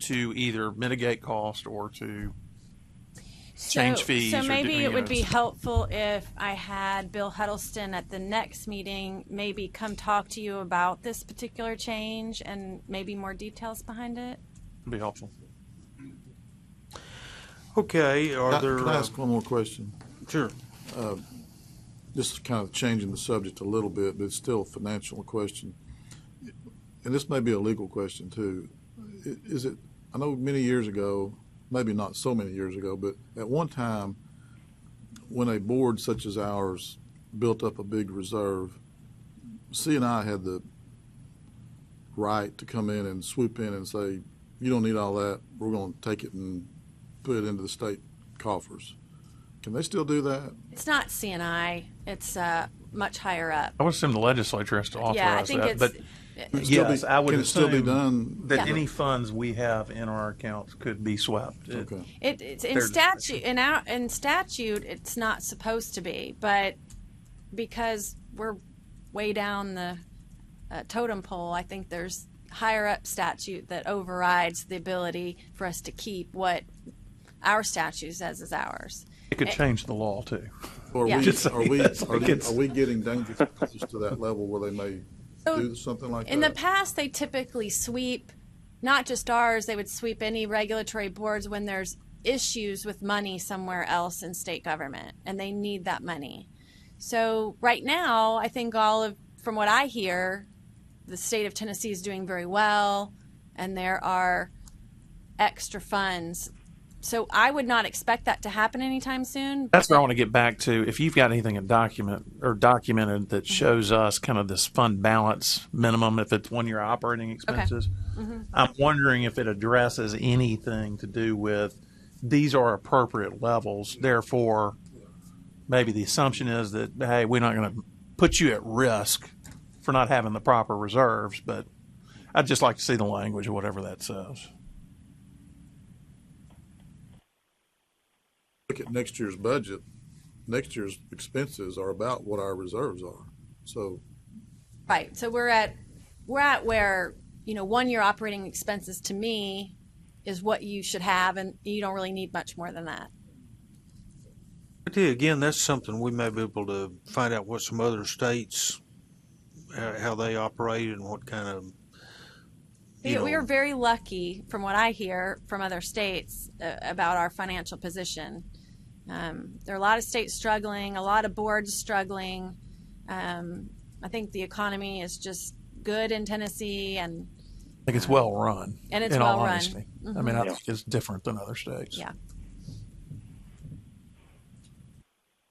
to either mitigate cost or to change fees. So maybe it would be helpful if I had Bill Huddleston at the next meeting maybe come talk to you about this particular change and maybe more details behind it. It'd be helpful. Okay, Can I ask one more question? Sure. This is kind of changing the subject a little bit, but it's still a financial question. And this may be a legal question too. I know many years ago, maybe not so many years ago, but at one time when a board such as ours built up a big reserve, CNI had the right to come in and swoop in and say, you don't need all that, we're going to take it and put it into the state coffers. Can they still do that? It's not CNI. It's much higher up. I would assume the legislature has to authorize that. But yes, I would can it still be assume done? That any funds we have in our accounts could be swept. Okay. It's in statute. In statute, it's not supposed to be, but because we're way down the totem pole, I think there's higher up statute that overrides the ability for us to keep what our statute says is ours. It could change the law too. Are we getting dangerous to that level where they may do something like that? In the past, they typically sweep, not just ours, they would sweep any regulatory boards when there's issues with money somewhere else in state government, and they need that money. So right now, I think from what I hear, the state of Tennessee is doing very well, and there are extra funds. So I would not expect that to happen anytime soon. That's where I want to get back to. If you've got anything in documented that shows us kind of this fund balance minimum, if it's 1 year operating expenses, I'm wondering if it addresses anything to do with these are appropriate levels. Therefore, maybe the assumption is that, hey, we're not going to put you at risk for not having the proper reserves, but I'd just like to see the language or whatever that says. Look at next year's budget. Next year's expenses are about what our reserves are. So, right. So we're at where 1 year operating expenses to me is what you should have, and you don't really need much more than that. But yeah, again, that's something we may be able to find out what some other states, how they operate and what kind of. We are very lucky, from what I hear from other states, about our financial position. There are a lot of states struggling, a lot of boards struggling. I think the economy is just good in Tennessee, and I think it's well run. And it's in well all run. honesty. I mean, I think it's different than other states. Yeah.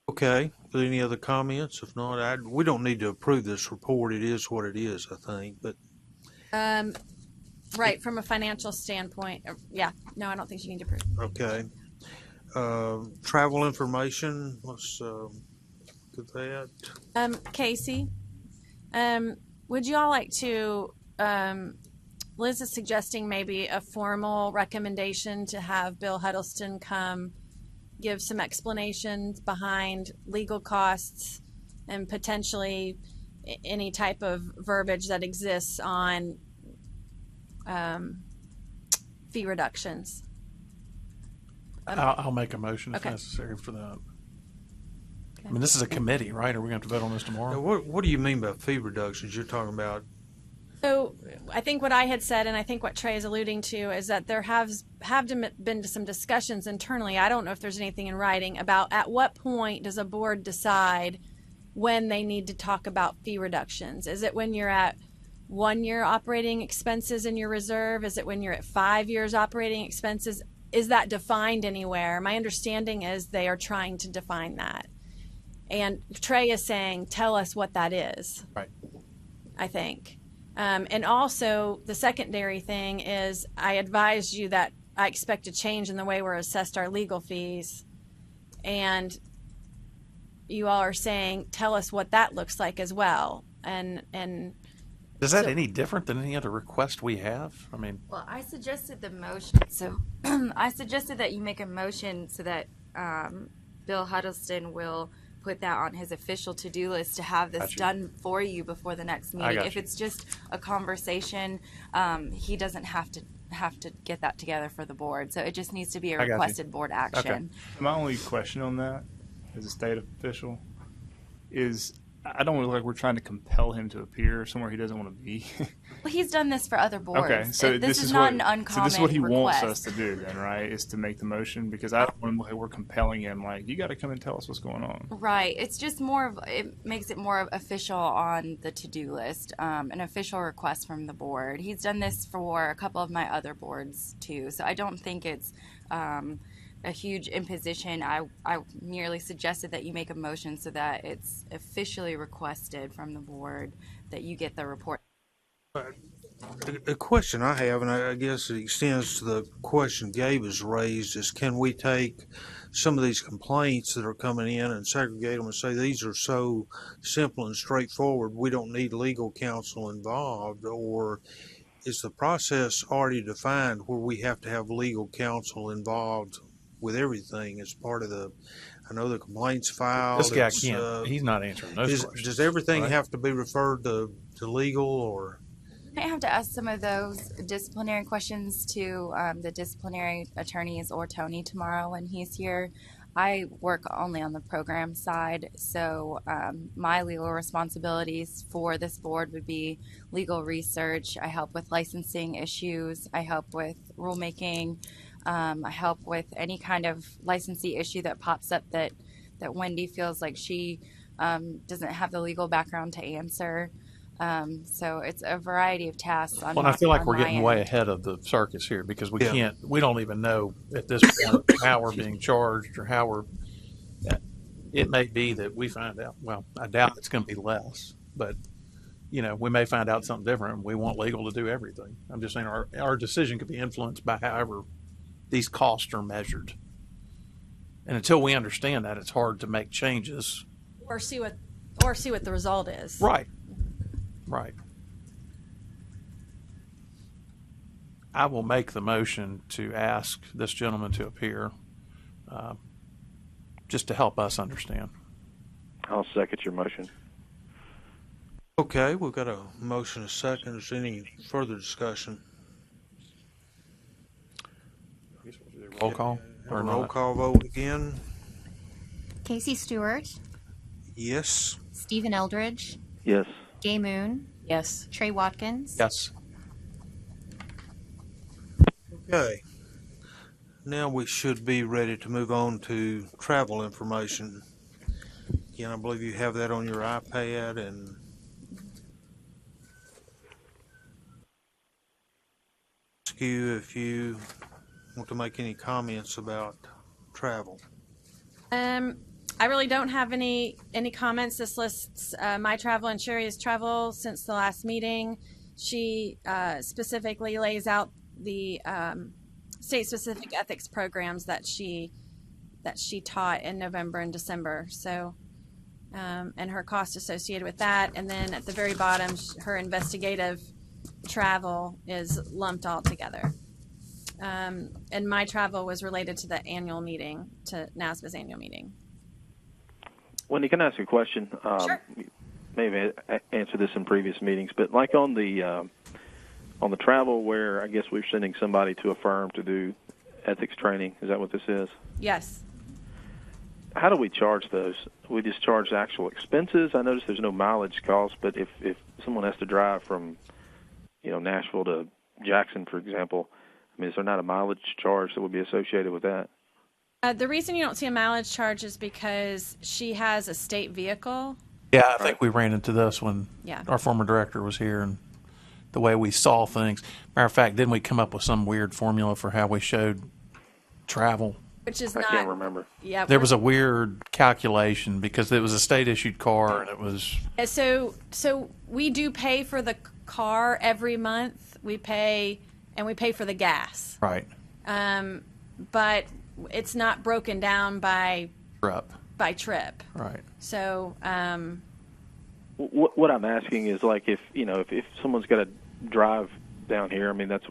Okay. Any other comments? If not, we don't need to approve this report. It is what it is, I think. But right, from a financial standpoint, yeah. No, I don't think you need to approve. Okay. Travel information. Let's get that. Casey, would you all like to? Liz is suggesting maybe a formal recommendation to have Bill Huddleston come give some explanations behind legal costs and potentially any type of verbiage that exists on fee reductions. I'll make a motion if necessary for that. Okay. I mean, this is a committee, right? Are we going to vote on this tomorrow? Now, what do you mean by fee reductions? You're talking about. So I think what I had said, and I think what Trey is alluding to, is that there have been some discussions internally. I don't know if there's anything in writing about at what point does a board decide when they need to talk about fee reductions. Is it when you're at 1 year operating expenses in your reserve? Is it when you're at 5 years operating expenses? Is that defined anywhere? My understanding is they are trying to define that. And Trey is saying, tell us what that is. Right. I think. And also, the secondary thing is I advised you that I expect a change in the way we're assessed our legal fees. And you all are saying, tell us what that looks like as well. And is that any different than any other request we have? I mean, well, I suggested the motion. So I suggested that you make a motion so that Bill Huddleston will put that on his official to-do list to have this done for you before the next meeting. If it's just a conversation, he doesn't have to get that together for the board. So it just needs to be a requested board action. Okay. My only question on that, as a state official, is I don't look like we're trying to compel him to appear somewhere he doesn't want to be. Well, he's done this for other boards. Okay, so this is not an uncommon So this is what he request. wants us to do then, right, is to make the motion? Because I don't want to look like we're compelling him, like, you got to come and tell us what's going on. Right. It's just it makes it more official on the to-do list, an official request from the board. He's done this for a couple of my other boards, too. So I don't think it's a huge imposition. I merely suggested that you make a motion so that it's officially requested from the board that you get the report. A question I have, and I guess it extends to the question Gabe has raised, is can we take some of these complaints that are coming in and segregate them and say these are so simple and straightforward, we don't need legal counsel involved? Or is the process already defined where we have to have legal counsel involved with everything as part of the, I know the complaints filed. This guy can't, he's not answering those questions. Does everything right? have to be referred to legal, or? I have to ask some of those disciplinary questions to the disciplinary attorneys or Tony tomorrow when he's here. I work only on the program side, so my legal responsibilities for this board would be legal research. I help with licensing issues. I help with rulemaking. I help with any kind of licensee issue that pops up that Wendy feels like she doesn't have the legal background to answer. So it's a variety of tasks. Well, I feel like we're getting way ahead of the circus here because we don't even know at this point how we're being charged or how we're. It may be that we find out. Well, I doubt it's going to be less, but we may find out something different. We want legal to do everything. I'm just saying our decision could be influenced by however these costs are measured. And until we understand that, it's hard to make changes. Or see what the result is. Right. I will make the motion to ask this gentleman to appear, just to help us understand. I'll second your motion. Okay, we've got a motion, a second. Is there any further discussion? Roll call? Or roll call vote again? Casey Stewart, Yes. Stephen Eldridge, Yes. Gay Moon, Yes. Trey Watkins. Yes. Okay. Now we should be ready to move on to travel information. Again, I believe you have that on your iPad, and ask you if you want to make any comments about travel. I really don't have any comments. This lists my travel and Sherry's travel since the last meeting. She specifically lays out the state-specific ethics programs that she taught in November and December. So, and her cost associated with that. And then at the very bottom, her investigative travel is lumped all together. And my travel was related to the annual meeting, to NASBA's annual meeting. Wendy, can I ask you a question? Sure. Maybe I answered this in previous meetings, but like on the travel where I guess we're sending somebody to a firm to do ethics training, is that what this is? Yes. How do we charge those? We just charge the actual expenses? I notice there's no mileage cost, but if someone has to drive from, Nashville to Jackson, for example, I mean, is there not a mileage charge that would be associated with that? The reason you don't see a mileage charge is because she has a state vehicle. Yeah, I think we ran into this when Yeah. our former director was here and the way we saw things. Matter of fact, didn't we come up with some weird formula for how we showed travel? Which is I not. can't remember. Yeah. There was a weird calculation because it was a state-issued car and it was... So we do pay for the car every month. We pay for the gas. Right. But it's not broken down by trip. Right. So, What I'm asking is, like, if someone's got to drive down here, I mean, that's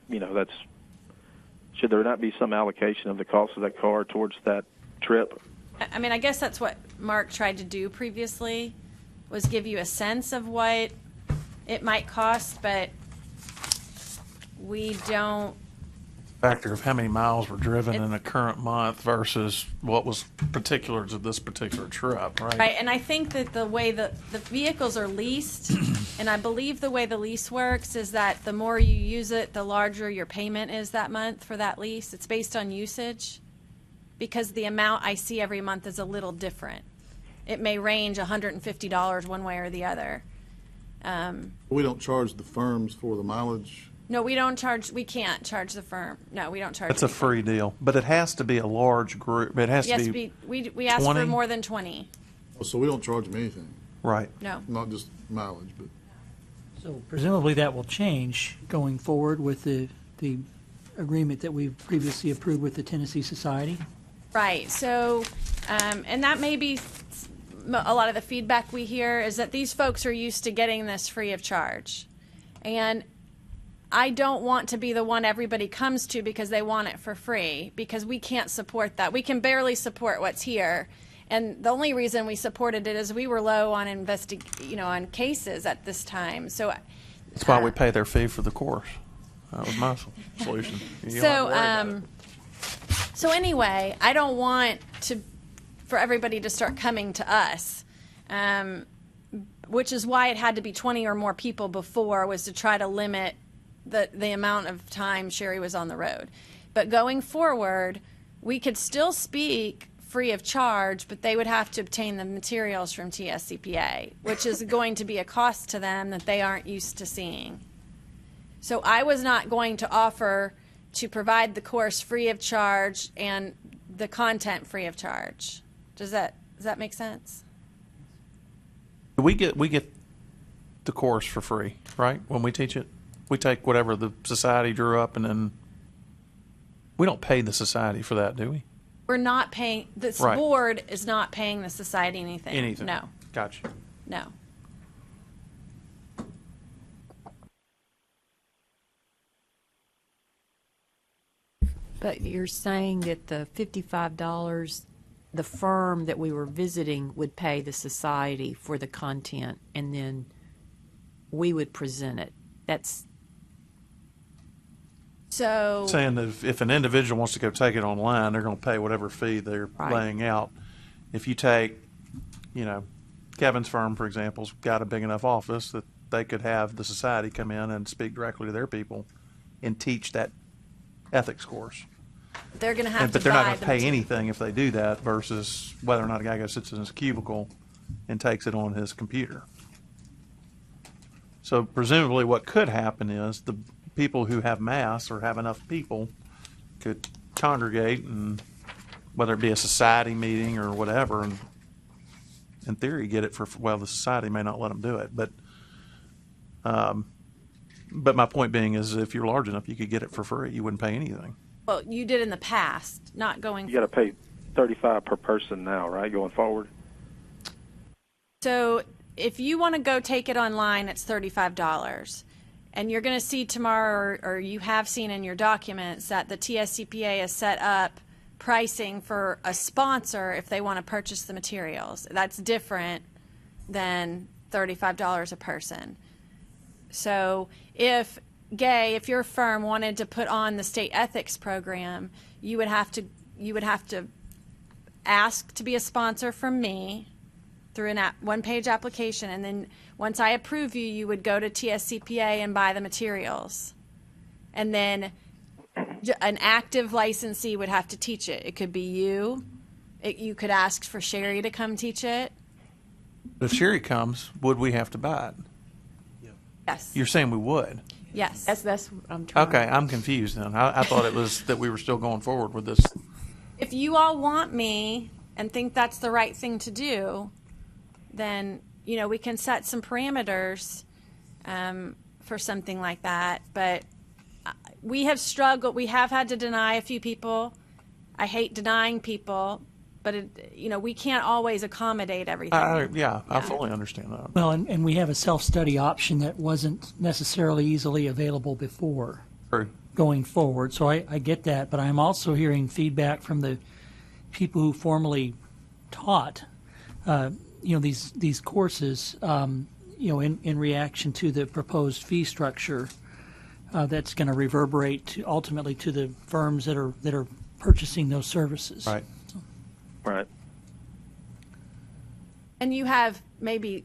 should there not be some allocation of the cost of that car towards that trip? I mean, I guess that's what Mark tried to do previously, was give you a sense of what it might cost, but we don't. Factor of how many miles were driven in a current month versus what was particulars of this particular trip, right? Right, and I think that the way the vehicles are leased, and I believe the way the lease works is that the more you use it, the larger your payment is that month for that lease. It's based on usage, because the amount I see every month is a little different. It may range $150 one way or the other. We don't charge the firms for the mileage. No, we don't charge. We can't charge the firm. No, we don't charge. It's a free deal, but it has to be a large group. It has to be. We ask 20? for more than 20. Oh, so we don't charge them anything. Right. No. Not just mileage, but. So presumably that will change going forward with the agreement that we've previously approved with the Tennessee Society. Right. So, and that may be a lot of the feedback we hear is that these folks are used to getting this free of charge, and I don't want to be the one everybody comes to because they want it for free, because we can't support that. We can barely support what's here. And the only reason we supported it is we were low on on cases at this time. So That's why we pay their fee for the course. That was my solution. You don't have to worry about it. So anyway, I don't want for everybody to start coming to us, which is why it had to be 20 or more people before, was to try to limit the amount of time Sherry was on the road. But going forward, we could still speak free of charge, but they would have to obtain the materials from TSCPA, which is going to be a cost to them that they aren't used to seeing. So I was not going to offer to provide the course free of charge and the content free of charge. Does that make sense? We get the course for free, right? When we teach it, we take whatever the society drew up, and then we don't pay the society for that, do we? We're not paying, this Right. board is not paying the society anything. Anything. No, Gotcha. no. But you're saying that the $55, the firm that we were visiting would pay the society for the content, and then we would present it. That's so saying that if an individual wants to go take it online, they're going to pay whatever fee they're Right. laying out. If you take, Kevin's firm, for example's got a big enough office that they could have the society come in and speak directly to their people and teach that ethics course. they're going to have to But they're not buy going to the pay material. anything if they do that versus whether or not a guy goes sits in his cubicle and takes it on his computer. So presumably what could happen is the people who have mass or have enough people could congregate, and whether it be a society meeting or whatever, and in theory get it for, well, the society may not let them do it, but my point being is if you're large enough, you could get it for free. You wouldn't pay anything. Well, you did in the past, not going. You got to pay $35 per person now, right? Going forward. So if you want to go take it online, it's $35. And you're going to see tomorrow, or you have seen in your documents, that the TSCPA has set up pricing for a sponsor if they want to purchase the materials. That's different than $35 a person. So if your firm wanted to put on the state ethics program, you would have to ask to be a sponsor from me through an one-page application, and then once I approve you, you would go to TSCPA and buy the materials. And then an active licensee would have to teach it. It could be you. You could ask for Sherry to come teach it. But if Sherry comes, would we have to buy it? Yes. You're saying we would? Yes. That's what I'm trying. Okay, I'm confused then. I thought it was that we were still going forward with this. If you all want me and think that's the right thing to do, then, we can set some parameters for something like that. But we have struggled. We have had to deny a few people. I hate denying people, but, we can't always accommodate everything. I fully understand that. Well, and we have a self-study option that wasn't necessarily easily available before. True. Going forward. So I get that, but I'm also hearing feedback from the people who formerly taught, these courses, in reaction to the proposed fee structure that's going to reverberate ultimately to the firms that are purchasing those services. Right. Right. And you have maybe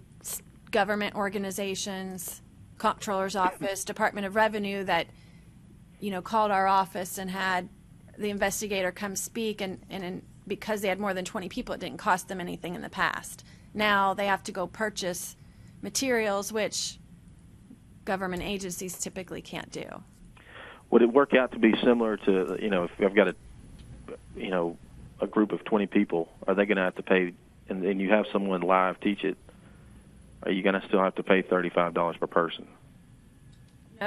government organizations, Comptroller's Office, Department of Revenue that, called our office and had the investigator come speak, and because they had more than 20 people, it didn't cost them anything in the past. Now they have to go purchase materials, which government agencies typically can't do. Would it work out to be similar to, if I've got a group of 20 people, are they going to have to pay, and then you have someone live teach it, are you going to still have to pay $35 per person?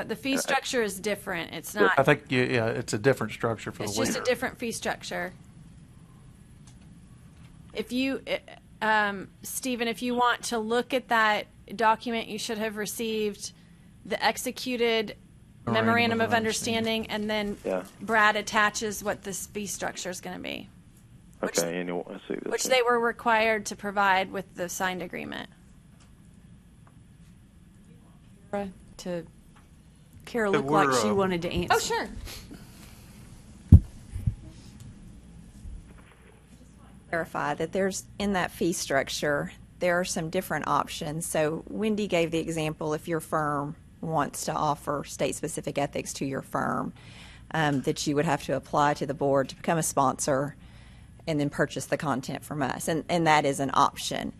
The fee structure is different. It's not. I think, it's a different structure for It's the just leader. a different fee structure. If you, Stephen, if you want to look at that document, you should have received the executed memorandum of understanding, and then Brad attaches what this fee structure is going to be. Okay, I see this. Which they were required to provide with the signed agreement. Kara looked like she wanted to answer. Oh, sure. Clarify that there's in that fee structure, there are some different options. So Wendy gave the example if your firm wants to offer state-specific ethics to your firm. that you would have to apply to the board to become a sponsor and then purchase the content from us. And that is an option.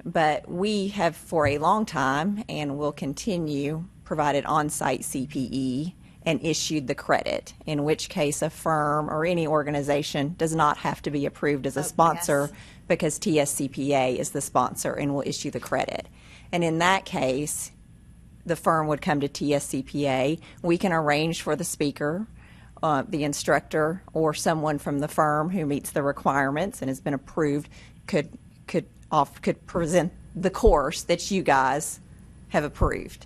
But we have for a long time and will continue provided on-site CPE and issued the credit, in which case a firm or any organization does not have to be approved as a sponsor because TSCPA is the sponsor and will issue the credit. And in that case, the firm would come to TSCPA. We can arrange for the speaker, the instructor, or someone from the firm who meets the requirements and has been approved could present the course that you guys have approved.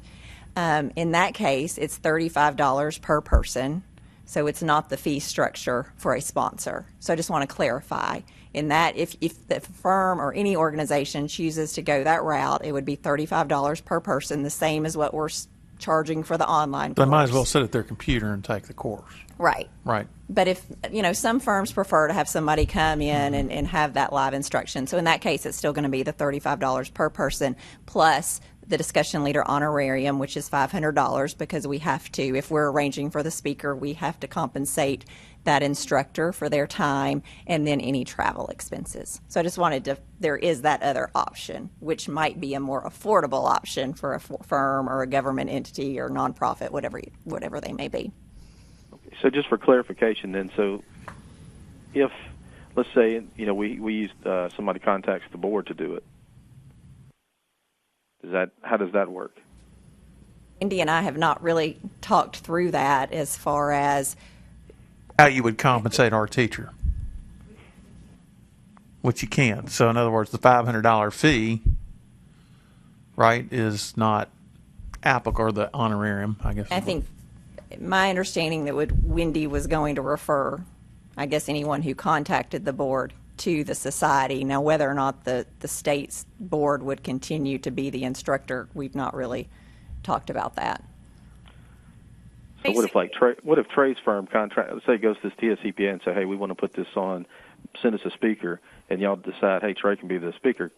In that case, it's $35 per person, so it's not the fee structure for a sponsor. So I just want to clarify. In that, if the firm or any organization chooses to go that route, it would be $35 per person, the same as what we're charging for the online They course. might as well sit at their computer and take the course. Right. Right. But if, some firms prefer to have somebody come in and have that live instruction. So in that case, it's still going to be the $35 per person plus the discussion leader honorarium, which is $500, because we have to, if we're arranging for the speaker, we have to compensate that instructor for their time and then any travel expenses. So I just wanted to, there is that other option, which might be a more affordable option for a firm or a government entity or nonprofit, whatever they may be. So just for clarification then, so if, let's say, we used somebody contacts the board to do it, how does that work? Indy and I have not really talked through that as far as how you would compensate our teacher, which you can. So in other words, the $500 fee, right, is not applicable, or the honorarium, I guess. I think my understanding that Wendy was going to refer, I guess, anyone who contacted the board to the society. Now, whether or not the state's board would continue to be the instructor, we've not really talked about that. So what if Trey's firm contract, let's say it goes to this TSCPA and say, hey, we want to put this on, send us a speaker, and y'all decide, hey, Trey can be the speaker.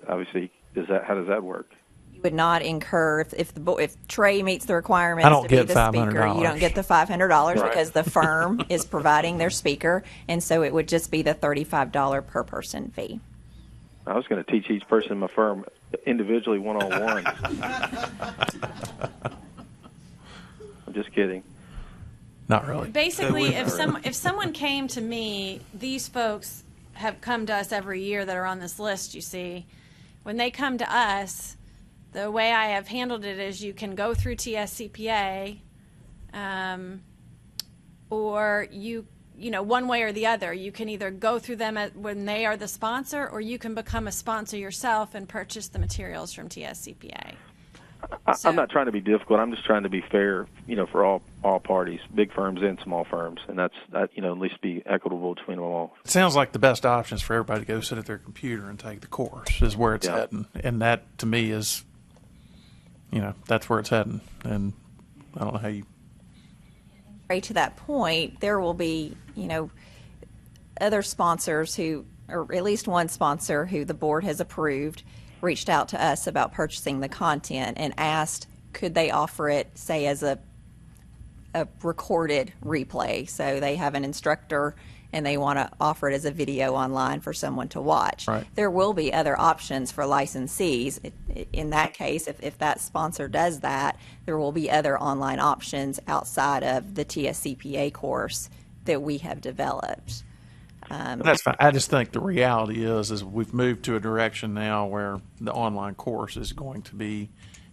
Obviously, how does that work? You would not incur if Trey meets the requirements to be the speaker. You don't get the $500 because the firm is providing their speaker, and so it would just be the $35 per person fee. I was going to teach each person in my firm individually, one-on-one. I'm just kidding. Not really. Basically, if someone came to me, these folks have come to us every year that are on this list, you see. When they come to us, the way I have handled it is you can go through TSCPA, or one way or the other. You can either go through them when they are the sponsor, or you can become a sponsor yourself and purchase the materials from TSCPA. I'm not trying to be difficult. I'm just trying to be fair, for all parties, big firms and small firms, and that's at least be equitable between them all. It sounds like the best option is for everybody to go sit at their computer and take the course is where it's heading, and that to me is, that's where it's heading. And I don't know how you. Right to that point, there will be, other sponsors who, or at least one sponsor who the board has approved, reached out to us about purchasing the content and asked, could they offer it, say, as a recorded replay? So they have an instructor and they want to offer it as a video online for someone to watch. Right. There will be other options for licensees. In that case, if that sponsor does that, there will be other online options outside of the TSCPA course that we have developed. That's fine. I just think the reality is we've moved to a direction now where the online course is going to be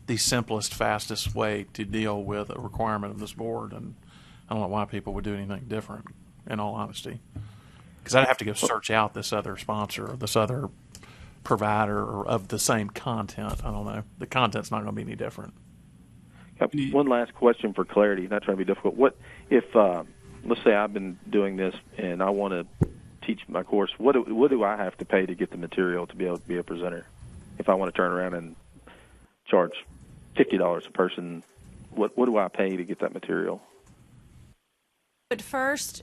the simplest, fastest way to deal with a requirement of this board, and I don't know why people would do anything different, in all honesty. Because I'd have to go search out this other sponsor or this other provider or of the same content. I don't know. The content's not going to be any different. One last question for clarity, not trying to be difficult. What if, let's say I've been doing this and I want to teach my course, what do I have to pay to get the material to be able to be a presenter? If I want to turn around and charge $50 a person, what do I pay to get that material? Would first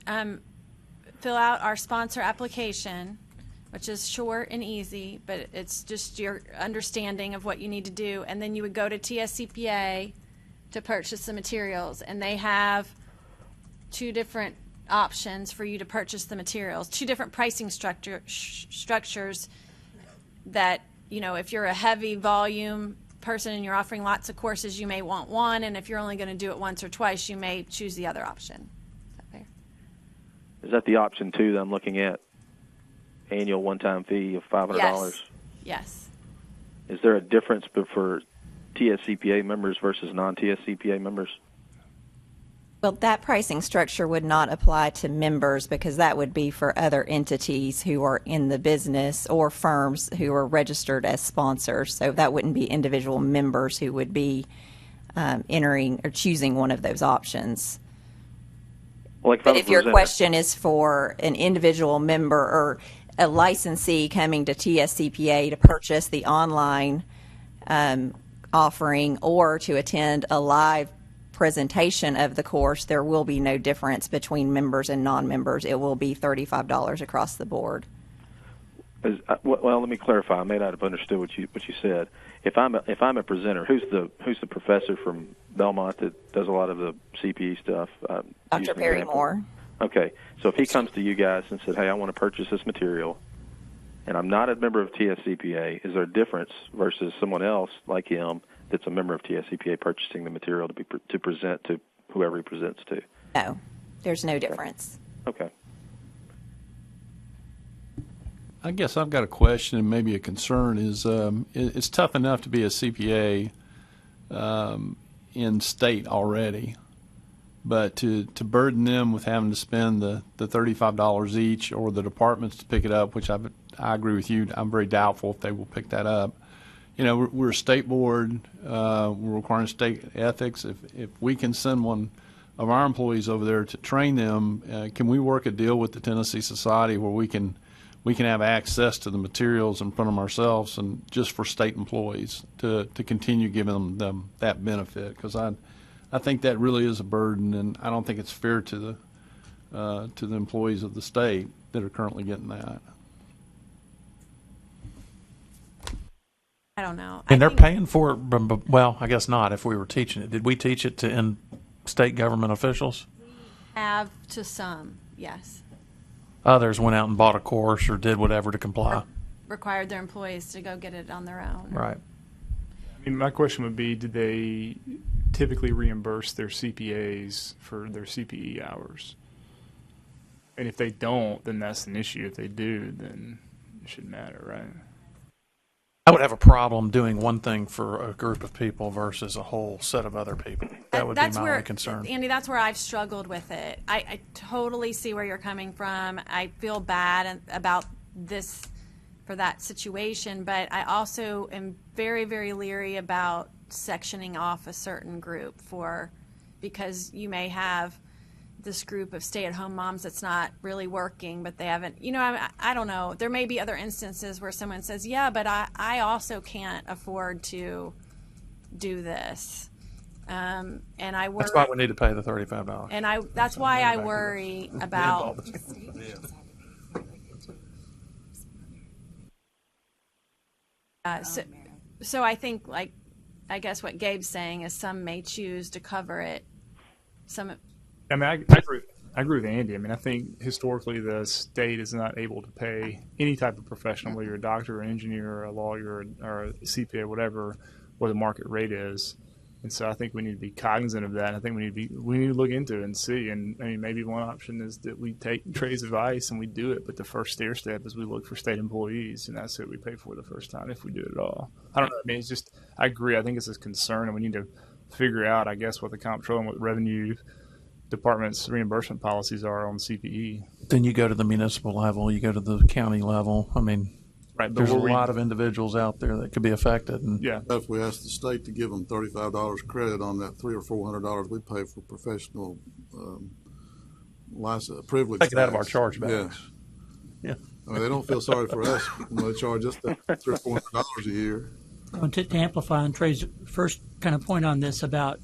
fill out our sponsor application, which is short and easy, but it's just your understanding of what you need to do, and then you would go to TSCPA to purchase the materials, and they have two different options for you to purchase the materials, two different pricing structures that, you know, if you're a heavy volume person and you're offering lots of courses, you may want one, and if you're only going to do it once or twice, you may choose the other option. Is that fair? Is that the option 2 that I'm looking at? Annual one-time fee of $500? Yes. Yes. Is there a difference for TSCPA members versus non-TSCPA members? Well, that pricing structure would not apply to members because that would be for other entities who are in the business or firms who are registered as sponsors. So that wouldn't be individual members who would be entering or choosing one of those options. Like but if your question is for an individual member or a licensee coming to TSCPA to purchase the online offering or to attend a live presentation of the course, there will be no difference between members and non-members. It will be $35 across the board. Well, let me clarify. I may not have understood what you said. If I'm a presenter, who's the professor from Belmont that does a lot of the CPE stuff? Dr. Perry Moore. Okay, so if he comes to you guys and said, "Hey, I want to purchase this material," and I'm not a member of TSCPA, is there a difference versus someone else like him that's a member of TSCPA purchasing the material to present to whoever he presents to? No, there's no difference. Okay. I guess I've got a question and maybe a concern. Is it's tough enough to be a CPA in state already, but to burden them with having to spend the $35 each, or the departments to pick it up, which I agree with you. I'm very doubtful if they will pick that up. You know, we're a state board. We're requiring state ethics. If we can send one of our employees over there to train them, can we work a deal with the Tennessee Society where we can have access to the materials and print them ourselves, and just for state employees to continue giving them that benefit? Because I think that really is a burden, and I don't think it's fair to the employees of the state that are currently getting that. I don't know. And they're paying for it. Well, I guess not if we were teaching it. Did we teach it to state government officials? Have to some, yes. Others went out and bought a course or did whatever to comply. Required their employees to go get it on their own. Right. I mean, my question would be, do they typically reimburse their CPAs for their CPE hours? And if they don't, then that's an issue. If they do, then it shouldn't matter, right? I would have a problem doing one thing for a group of people versus a whole set of other people. That would be my only concern. Andy, that's where I've struggled with it. I totally see where you're coming from. I feel bad about this for that situation, but I also am very, very leery about sectioning off a certain group because you may have this group of stay-at-home moms that's not really working, but they haven't, I don't know. There may be other instances where someone says, yeah, but I also can't afford to do this. And I worry. That's why we need to pay the $35. And that's why I worry about. So I think, I guess what Gabe's saying is some may choose to cover it. I mean, I agree with Andy. I mean, I think historically the state is not able to pay any type of professional, whether you're a doctor or an engineer or a lawyer or a CPA, whatever, what the market rate is. And so I think we need to be cognizant of that. I think we need to look into it and see. And I mean, maybe one option is that we take Trey's advice and we do it. But the first stair step is we look for state employees, and that's what we pay for the first time if we do it at all. I don't know. I mean, it's just, I agree. I think it's a concern, and we need to figure out, I guess, what the comptroller and what revenue department's reimbursement policies are on CPE. Then you go to the municipal level, you go to the county level. I mean, right, there's a lot of individuals out there that could be affected. And yeah, if we ask the state to give them $35 credit on that $300 or $400 we pay for professional license privilege, take it out of our chargebacks. Yeah. I mean, they don't feel sorry for us when they charge us that $300 or $400 a year. To amplify on Trey's first kind of point on this about,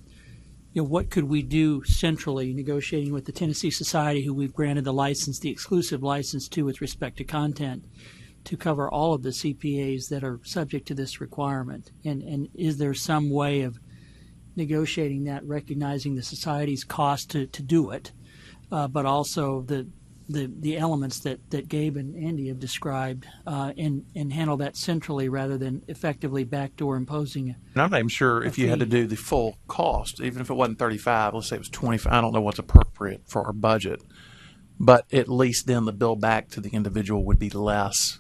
what could we do centrally, negotiating with the Tennessee Society, who we've granted the license, the exclusive license to with respect to content, to cover all of the CPAs that are subject to this requirement? And is there some way of negotiating that, recognizing the Society's cost to do it, but also the elements that Gabe and Andy have described, and handle that centrally rather than effectively backdoor imposing it. And I'm not even sure if you had to fee. do the full cost, even if it wasn't 35, let's say it was 25. I don't know what's appropriate for our budget, but at least then the bill back to the individual would be less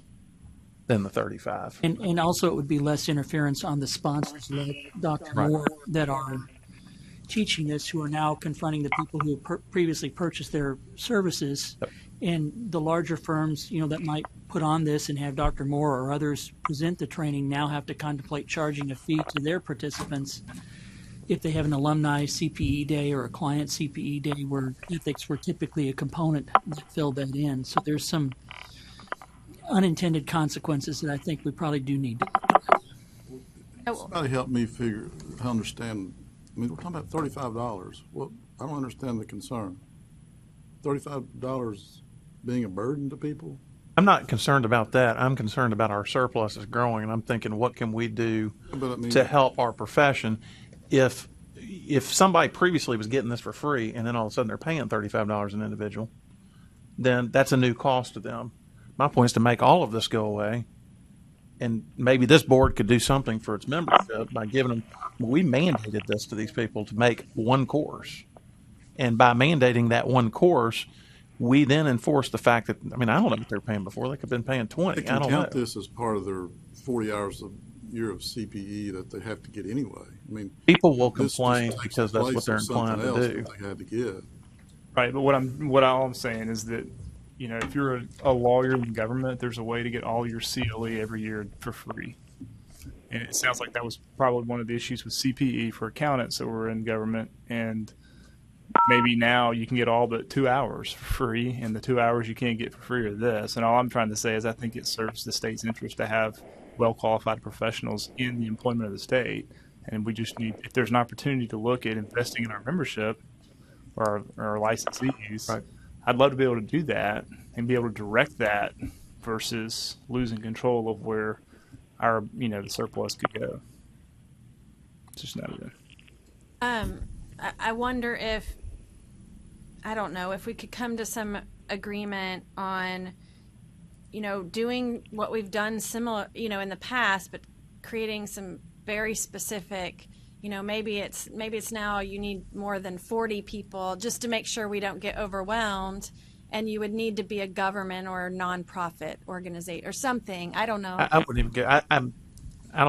than the 35. And also it would be less interference on the sponsors like Dr. Right. Moore that are teaching this, who are now confronting the people who previously purchased their services. Yep. And the larger firms, that might put on this and have Dr. Moore or others present the training now have to contemplate charging a fee to their participants if they have an alumni CPE day or a client CPE day where ethics were typically a component that filled that in. So there's some unintended consequences that I think we probably do need to look at. Somebody help me understand. I mean, we're talking about $35. Well, I don't understand the concern. $35 being a burden to people? I'm not concerned about that. I'm concerned about our surplus is growing, and I'm thinking, what can we do to help our profession? If somebody previously was getting this for free, and then all of a sudden they're paying $35 an individual, then that's a new cost to them. My point is to make all of this go away, and maybe this board could do something for its membership by giving them. We mandated this to these people to make one course, and by mandating that one course, we then enforce the fact that, I don't know what they were paying before. They could have been paying 20. They can I don't know. count this as part of their 40 hours a year of CPE that they have to get anyway. People will this complain just takes because the that's what place they're of something inclined to else do. that they had to get. Right, but what all I'm saying is that, if you're a lawyer in government, there's a way to get all your CLE every year for free. And it sounds like that was probably one of the issues with CPE for accountants that were in government. And maybe now you can get all but 2 hours for free, and the 2 hours you can't get for free are this. And all I'm trying to say is I think it serves the state's interest to have well-qualified professionals in the employment of the state. And we just need, if there's an opportunity to look at investing in our membership or our licensees, right. I'd love to be able to do that and be able to direct that versus losing control of where our, the surplus could go. It's just not good. I wonder if, I don't know, if we could come to some agreement on, doing what we've done similar, in the past, but creating some very specific, maybe it's now you need more than 40 people just to make sure we don't get overwhelmed, and you would need to be a government or a nonprofit organization or something. I don't know. I wouldn't even get. I don't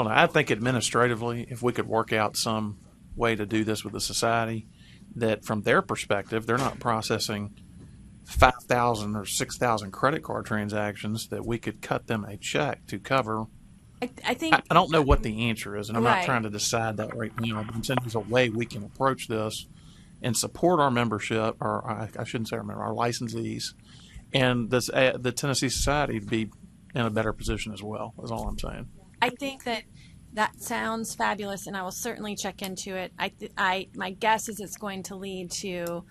know. I think administratively, if we could work out some way to do this with the society, that from their perspective, they're not processing 5,000 or 6,000 credit card transactions, that we could cut them a check to cover. I think I don't know what the answer is, and I'm right. not trying to decide that right now. I'm saying there's a way we can approach this and support our membership, or I shouldn't say our member, our licensees, and this, the Tennessee Society to be in a better position as well. Is all I'm saying. I think that sounds fabulous, and I will certainly check into it. My guess is it's going to lead to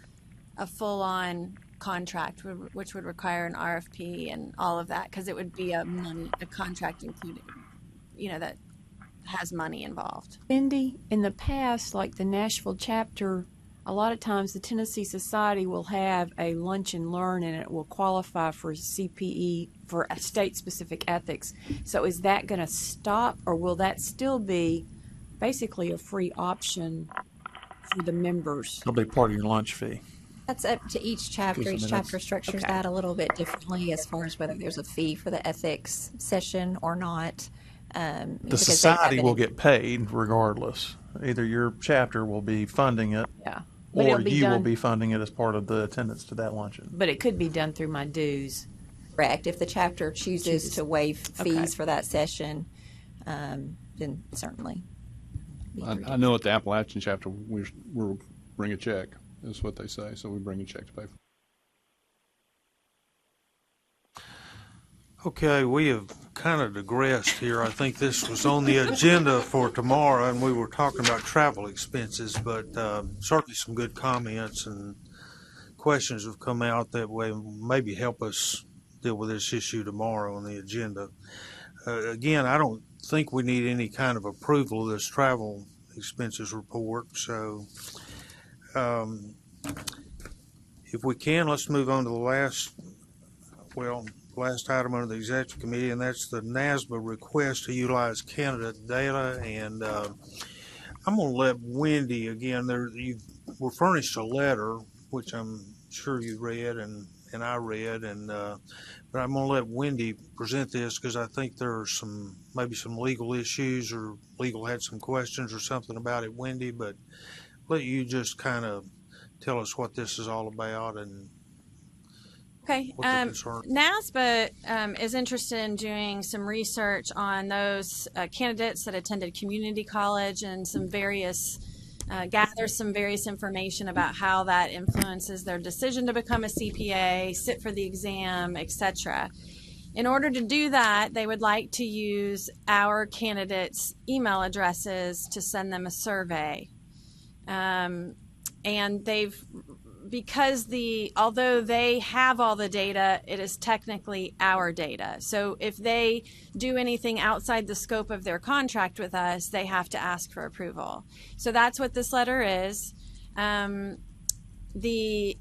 a full-on contract, which would require an RFP and all of that, because it would be a contract included, that has money involved. Cindy, in the past, like the Nashville chapter, a lot of times the Tennessee Society will have a lunch and learn, and it will qualify for CPE for state-specific ethics. So is that going to stop, or will that still be basically a free option for the members? It'll be part of your lunch fee. That's up to each chapter. Each chapter structures Okay. that a little bit differently as far as whether there's a fee for the ethics session or not. The society will get paid regardless. Either your chapter will be funding it, Yeah. But or it'll be you will done- be funding it as part of the attendance to that luncheon. But it could be done through my dues. Correct. If the chapter chooses to waive fees Okay. for that session, then certainly. I know at the Appalachian chapter, we'll bring a check, is what they say. So we bring a check to pay for it. Okay, we have kind of digressed here. I think this was on the agenda for tomorrow, and we were talking about travel expenses, but certainly some good comments and questions have come out that way maybe help us deal with this issue tomorrow on the agenda. Again, I don't think we need any kind of approval of this travel expenses report, so if we can, let's move on to the last item under the executive committee, and that's the NASBA request to utilize candidate data. And I'm going to let Wendy, again, you were furnished a letter, which I'm sure you read and I read, but I'm going to let Wendy present this because I think there are maybe some legal issues, or legal had some questions or something about it, Wendy, but let you just kind of tell us what this is all about and Okay. what the concern. NASBA is interested in doing some research on those candidates that attended community college and gather some various information about how that influences their decision to become a CPA, sit for the exam, etc. In order to do that, they would like to use our candidates' email addresses to send them a survey. And although they have all the data, it is technically our data. So if they do anything outside the scope of their contract with us, they have to ask for approval. So that's what this letter is. The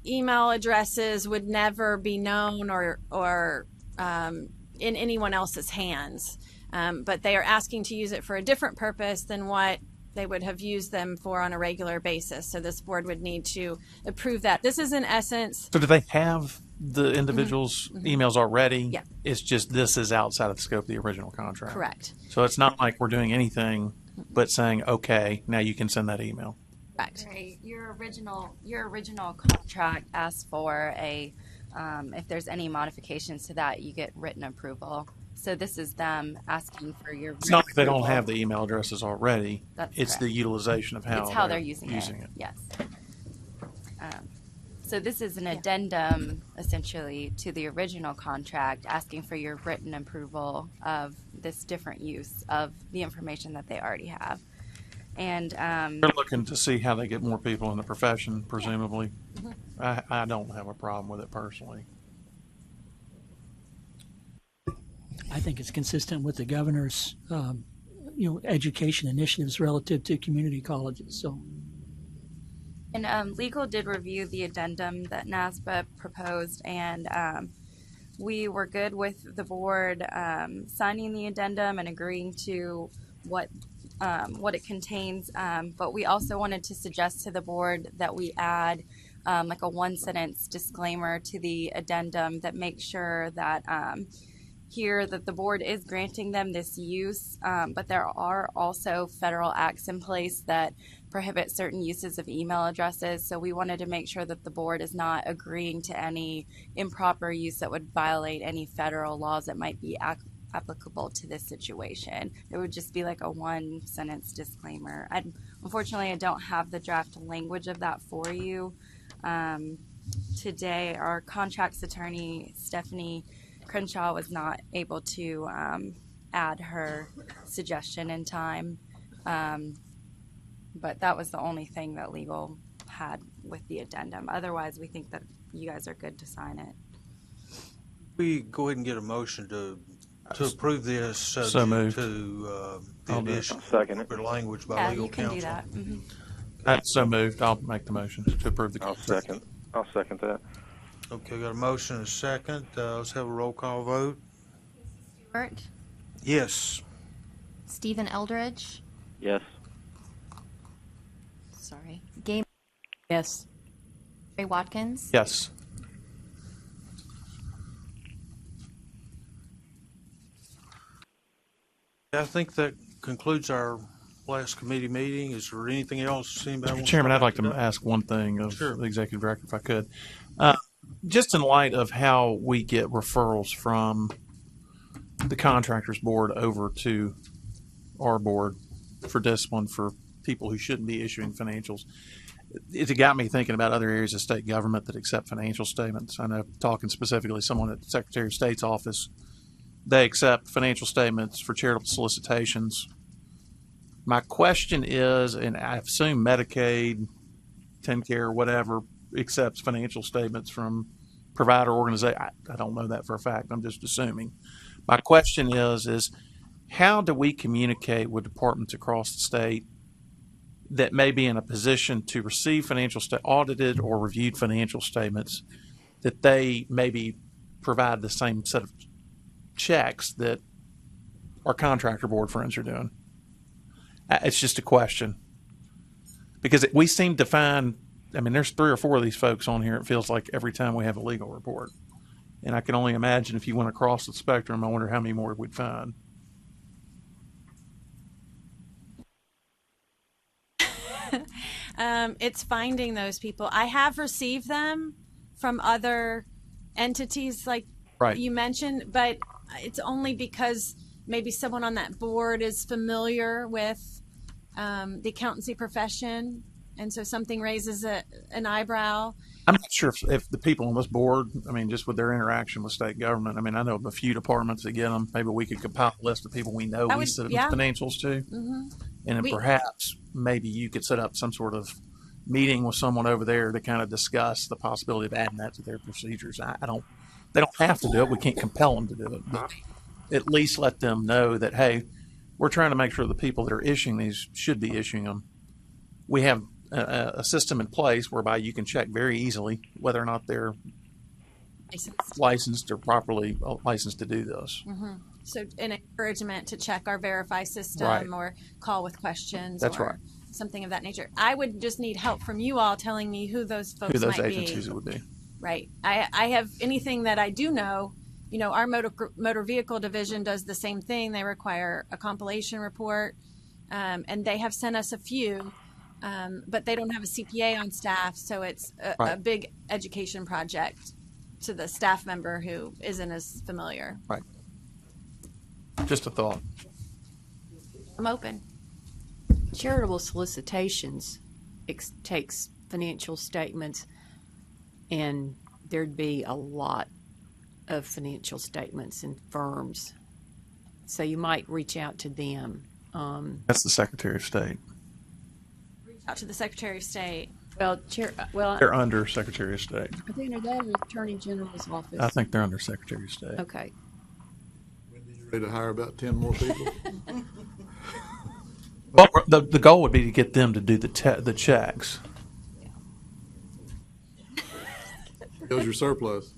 email addresses would never be known or in anyone else's hands, but they are asking to use it for a different purpose than what they would have used them for on a regular basis. So this board would need to approve that. This is in essence. So do they have the individuals' emails already? Yeah. It's just this is outside of the scope of the original contract. Correct. So it's not like we're doing anything but saying, okay, now you can send that email. Correct. Right. Your original contract asks for if there's any modifications to that, you get written approval. So this is them asking for your. It's not like they don't have the email addresses already. It's correct. the utilization of how they're using it. Yes. So this is an Yeah. addendum, essentially, to the original contract, asking for your written approval of this different use of the information that they already have. And They're looking to see how they get more people in the profession, presumably. I don't have a problem with it personally. I think it's consistent with the governor's, education initiatives relative to community colleges. So, And legal did review the addendum that NASBA proposed, and we were good with the board signing the addendum and agreeing to what it contains. But we also wanted to suggest to the board that we add like a one-sentence disclaimer to the addendum that makes sure that that the board is granting them this use, but there are also federal acts in place that prohibit certain uses of email addresses. So we wanted to make sure that the board is not agreeing to any improper use that would violate any federal laws that might be applicable to this situation. It would just be like a one-sentence disclaimer. Unfortunately, I don't have the draft language of that for you. Today, our contracts attorney, Stephanie Crenshaw, was not able to add her suggestion in time, but that was the only thing that legal had with the addendum. Otherwise, we think that you guys are good to sign it. We go ahead and get a motion to approve this So moved. to the addition Second it. of language by legal you can counsel. do that. That's so moved. I'll make the motion to approve the contract. I'll second that. Okay, got a motion and a second. Let's have a roll call vote. Stewart, Yes. Stephen Eldridge, Yes. sorry, Gay Yes. Ray Watkins, Yes. I think that concludes our last committee meeting. Is there anything else anybody wants Chairman, to I'd like to today? ask one thing of Sure. the executive director, if I could. Just in light of how we get referrals from the contractors board over to our board for discipline for people who shouldn't be issuing financials, it got me thinking about other areas of state government that accept financial statements. I know, talking specifically someone at the Secretary of State's office, they accept financial statements for charitable solicitations. My question is, and I assume Medicaid, TennCare, whatever, accepts financial statements from provider organization. I don't know that for a fact. I'm just assuming. My question is how do we communicate with departments across the state that may be in a position to receive audited or reviewed financial statements, that they maybe provide the same set of checks that our contractor board friends are doing. It's just a question. Because we seem to find, I mean, there's 3 or 4 of these folks on here, it feels like, every time we have a legal report. And I can only imagine if you went across the spectrum, I wonder how many more we'd find. It's finding those people. I have received them from other entities like you mentioned, but it's only because maybe someone on that board is familiar with the accountancy profession, and so something raises an eyebrow. I'm not sure if the people on this board, I mean, just with their interaction with state government, I mean, I know of a few departments that get them. Maybe we could compile a list of people we know we submit financials to. Mm-hmm. And then perhaps maybe you could set up some sort of meeting with someone over there to kind of discuss the possibility of adding that to their procedures. They don't have to do it. We can't compel them to do it, but at least let them know that, hey, we're trying to make sure the people that are issuing these should be issuing them. We have a system in place whereby you can check very easily whether or not they're licensed or properly licensed to do this. Mm-hmm. So an encouragement to check our Verify system or call with questions something of that nature. I would just need help from you all telling me who those folks who those might agencies would be. Right. I have anything that I do know. You know, our motor vehicle division does the same thing. They require a compilation report, and they have sent us a few, but they don't have a CPA on staff, so it's a big education project to the staff member who isn't as familiar. Right. Just a thought. I'm open. Charitable solicitations takes financial statements, and there'd be a lot of financial statements in firms. So you might reach out to them. That's the Secretary of State. Reach out to the Secretary of State. Well, they're under Secretary of State. I think they're that or Attorney General's office. I think they're under Secretary of State. Okay. You ready to hire about 10 more people? Well, the goal would be to get them to do the checks. Goes your surplus.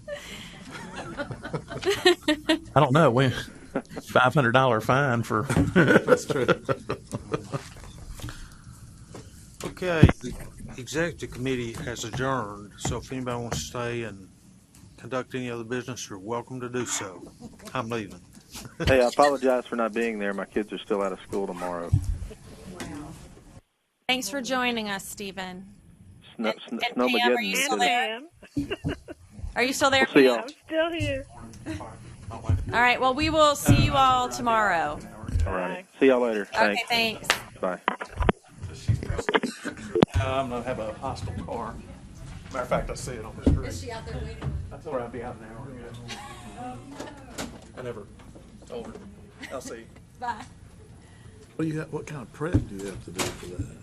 I don't know. $500 fine for. That's true. Okay, the executive committee has adjourned, so if anybody wants to stay and conduct any other business, you're welcome to do so. I'm leaving. Hey, I apologize for not being there. My kids are still out of school tomorrow. Thanks for joining us, Stephen. And Pam, are you still there? Are you still there, We'll see Pam? y'all. I'm still here. All right. Well, we will see you all tomorrow. All right. See y'all later. Okay, thanks. Bye. I'm going to have a hostile car. Matter of fact, I see it on the street. Is she out there waiting? I told her I'd be out an hour. I never told her. I'll see. Bye. What kind of prep do you have to do for that?